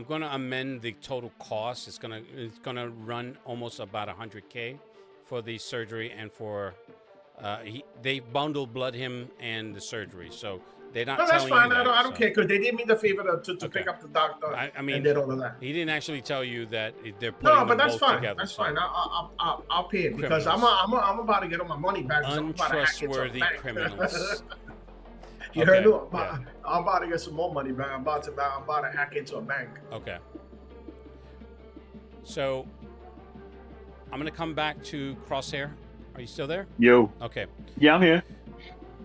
gonna amend the total cost. It's gonna run almost about $100K for the surgery and for they bundled blood him and the surgery, so. They're not that's fine. That, I don't care because they did me the favor to pick up the doctor. I mean, and did all of that. He didn't actually tell you that they're putting them both together. That's fine. I'll pay it because I'm about to get all my money back. Untrustworthy criminals. You heard me? I'm about to get some more money back. I'm about to hack into a bank. Okay. So I'm gonna come back to Crosshair. Are you still there? Yo. Okay. Yeah, I'm here.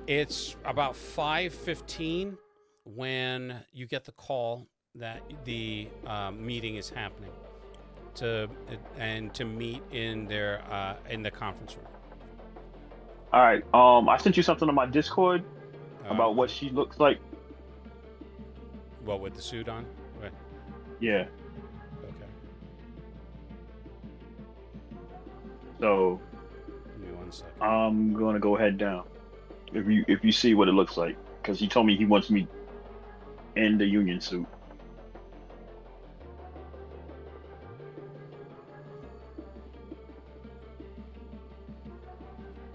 It's about 5:15 when you get the call that the meeting is happening to meet in the conference room. All right. I sent you something on my Discord about what she looks like. What, with the suit on? Right. Yeah. Okay. So. Give me 1 second. I'm gonna go head down. If you see what it looks like, because he told me he wants me in the union suit.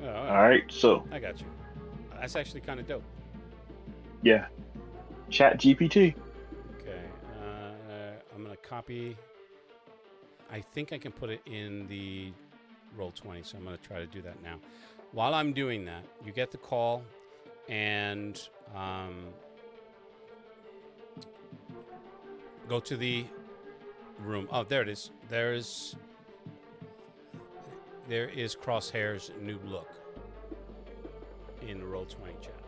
Oh, all right, so I got you. That's actually kind of dope. Yeah, Chat GPT. Okay, I'm gonna copy. I think I can put it in the Roll20, so I'm gonna try to do that now. While I'm doing that, you get the call, and go to the room. Oh, there it is. There is Crosshair's new look in the Roll20 chat.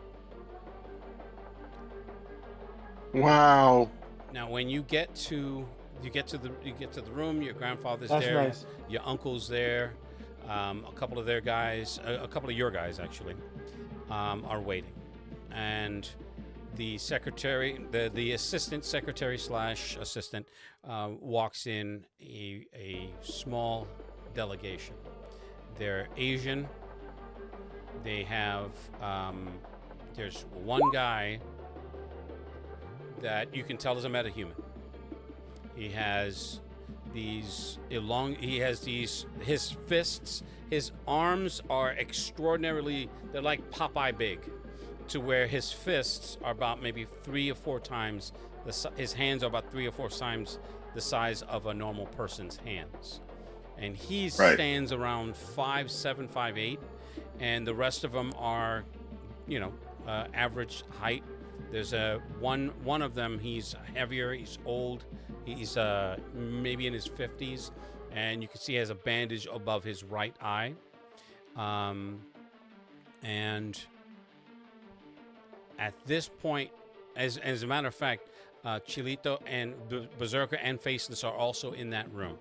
Wow. Now, when you get to the room, your grandfather's That's there, nice. your uncle's there. A couple of their guys, a couple of your guys actually, are waiting, and the secretary, the assistant secretary / assistant, walks in a small delegation. They're Asian. They have there's one guy that you can tell is a metahuman. He has his fists, his arms are extraordinarily, they're like Popeye big, to where his fists are about maybe 3 or 4 times, his hands are about 3 or 4 times the size of a normal person's hands. And he stands around 5'7", 5'8", and the rest of them are, average height. There's one of them, he's heavier, he's old, he's maybe in his 50s, and you can see he has a bandage above his right eye. And at this point, as a matter of fact, Chilito and Berserker and Faceless are also in that room.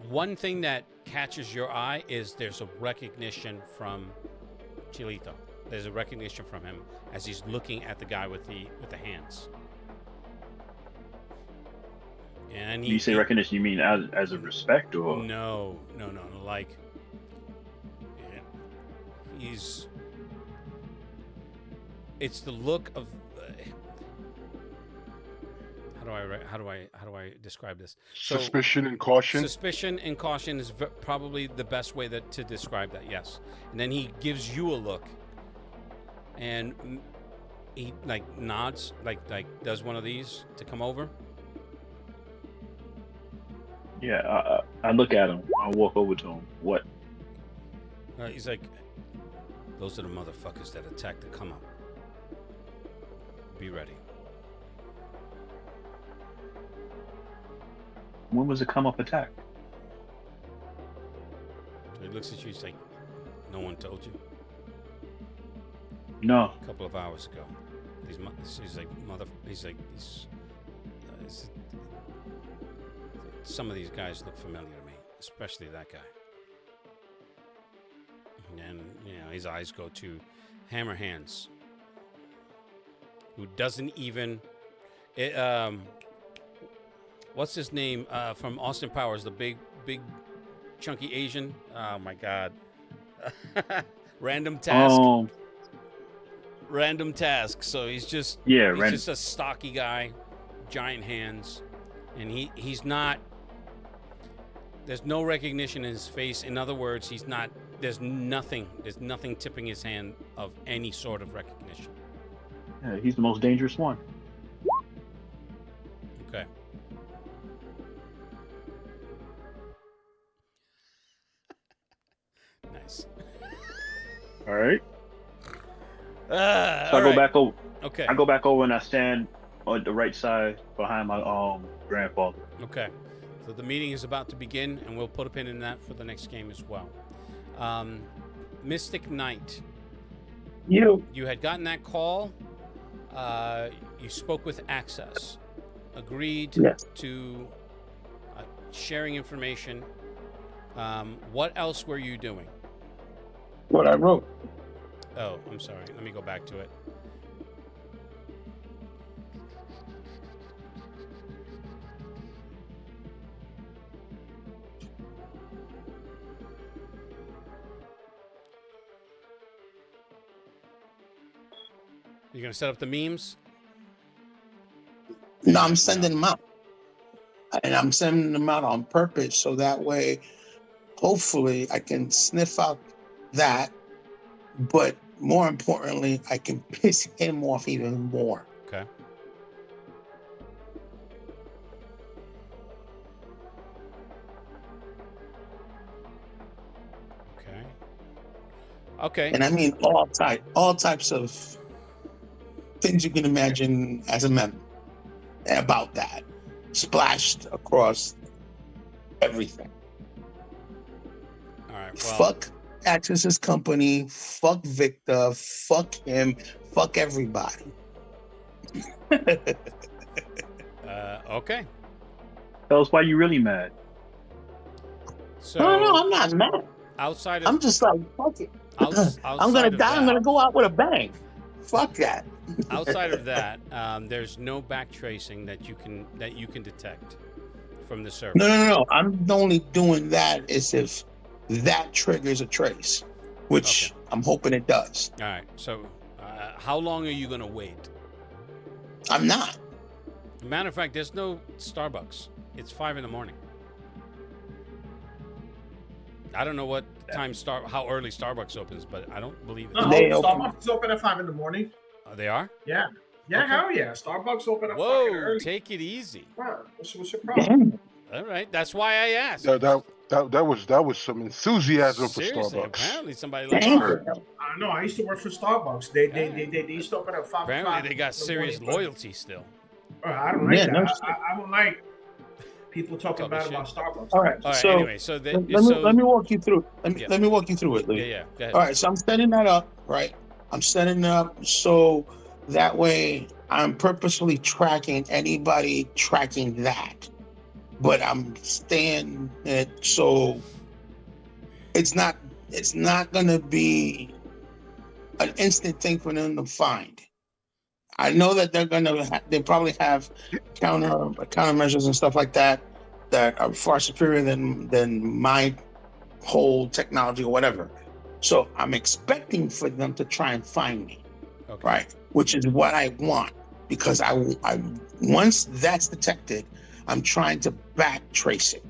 One thing that catches your eye is there's a recognition from Chilito. There's a recognition from him as he's looking at the guy with the hands. And you say recognition, you mean as a respect, or no, like it's the look of how do I describe this? So, Suspicion and caution. Suspicion and caution is probably the best way to describe that. Yes, and then he gives you a look, and he like nods, like does one of these to come over. Yeah, I look at him. I walk over to him. What? He's like, those are the motherfuckers that attacked the come up. Be ready. When was the come up attack? So he looks at you. He's like, no one told you. No. A couple of hours ago. He's like, some of these guys look familiar to me, especially that guy. And his eyes go to Hammer Hands, who doesn't even. What's his name from Austin Powers? The big, chunky Asian. Oh my God. Random Task. Random Task. So he's just just a stocky guy, giant hands, and he's not. There's no recognition in his face. In other words, he's not. There's nothing tipping his hand of any sort of recognition. Yeah, he's the most dangerous one. Okay. Nice. All right. So I go back over. Okay. I go back over and I stand on the right side behind my grandfather. Okay. So the meeting is about to begin, and we'll put a pin in that for the next game as well. Mystic Knight. You had gotten that call. You spoke with Access. Agreed to sharing information. What else were you doing? What I wrote. Oh, I'm sorry. Let me go back to it. You're going to set up the memes? No, I'm sending them out. And I'm sending them out on purpose so that way, hopefully, I can sniff out that. But more importantly, I can piss him off even more. Okay. Okay. And I mean all types of things you can imagine as a member about that, splashed across everything. All right. Well, fuck Access's company, fuck Victor, fuck him, fuck everybody. Okay. Tell us why you really mad. So No, I'm not mad. I'm just like, fuck it. I'm gonna die. I'm gonna go out with a bang. Fuck that. Outside of that, there's no back tracing that you can detect from the server. No. I'm only doing that is if that triggers a trace, which I'm hoping it does. All right. So, how long are you gonna wait? I'm not. Matter of fact, there's no Starbucks. It's 5 a.m. I don't know what time how early Starbucks opens, but I don't believe it. Starbucks is open at 5 a.m. Oh, they are? Yeah. Yeah, hell yeah. Starbucks open at Whoa, early. Take it easy. What's your problem? All right, that's why I asked. That was some enthusiasm Seriously, for Starbucks. Apparently somebody likes I know. I used to work for Starbucks. They used to open at 5 Apparently they got serious loyalty still. I don't like that. I don't like people talking bad about Starbucks. All right. So anyway, let me walk you through. Let me walk you through it, Lee. Yeah. Go ahead. All right. So I'm setting that up. Right. I'm setting it up so that way I'm purposely tracking anybody tracking that, but I'm staying it so it's not going to be an instant thing for them to find. I know that they probably have countermeasures and stuff like that are far superior than my whole technology or whatever. So I'm expecting for them to try and find me, right? Which is what I want, because I once that's detected, I'm trying to back trace it,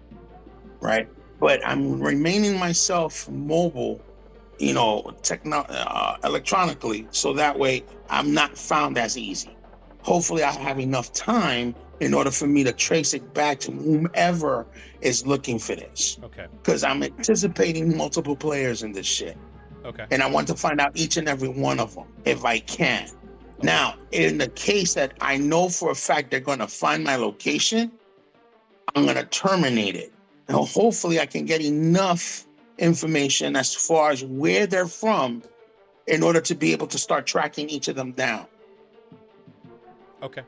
right? But I'm remaining myself mobile, electronically, so that way I'm not found as easy. Hopefully I have enough time in order for me to trace it back to whomever is looking for this. Okay. Because I'm anticipating multiple players in this shit. Okay. And I want to find out each and every one of them if I can. Okay. Now, in the case that I know for a fact they're going to find my location, I'm going to terminate it. Now, hopefully I can get enough information as far as where they're from in order to be able to start tracking each of them down. Okay.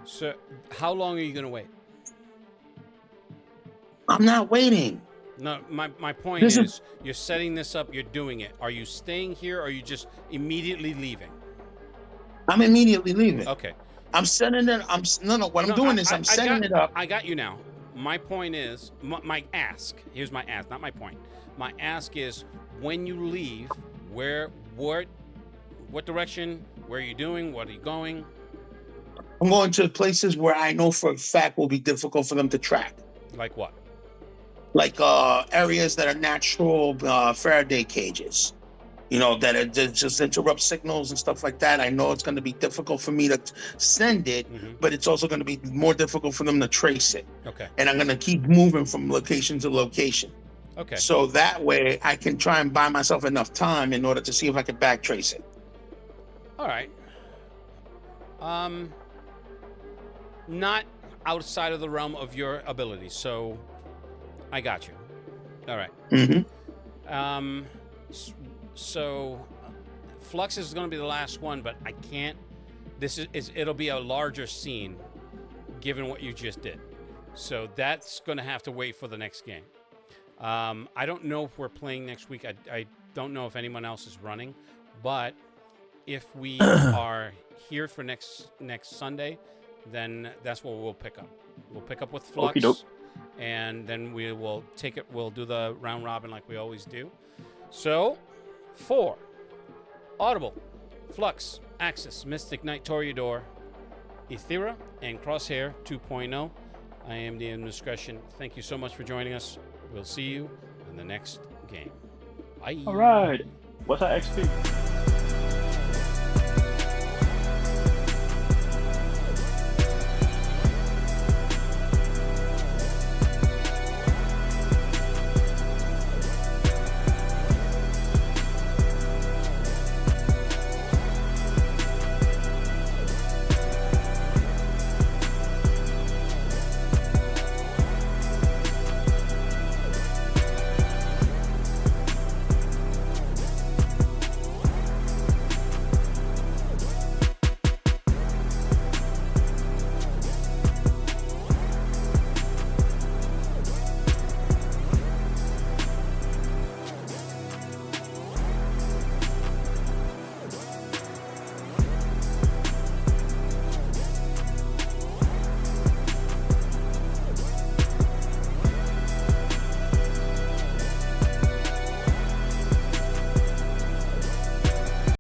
So how long are you going to wait? I'm not waiting. No, my point is you're setting this up, you're doing it. Are you staying here or are you just immediately leaving? I'm immediately leaving. Okay. I'm setting it. I'm doing is I'm setting it up. I got you now. My point is, my ask. Here's my ask, not my point. My ask is, when you leave, what direction? Where are you doing? What are you going? I'm going to places where I know for a fact will be difficult for them to track. Like what? Like areas that are natural Faraday cages. That just interrupt signals and stuff like that. I know it's going to be difficult for me to send it, but it's also going to be more difficult for them to trace it. Okay. And I'm going to keep moving from location to location. Okay. So that way I can try and buy myself enough time in order to see if I can back trace it. All right. Not outside of the realm of your ability, so I got you. All right. Mm-hmm. So Flux is going to be the last one, but I can't. It'll be a larger scene, given what you just did. So that's going to have to wait for the next game. I don't know if we're playing next week. I don't know if anyone else is running, but if we are here for next Sunday, then that's what we'll pick up. We'll pick up with Flux, Okey-doke. and then we will take it. We'll do the round robin like we always do. So, 4, Audible, Flux, Axis, Mystic Knight, Toreador, Ethera, and Crosshair 2.0. I am DM Discretion. Thank you so much for joining us. We'll see you in the next game. Bye. All right. What's our XP?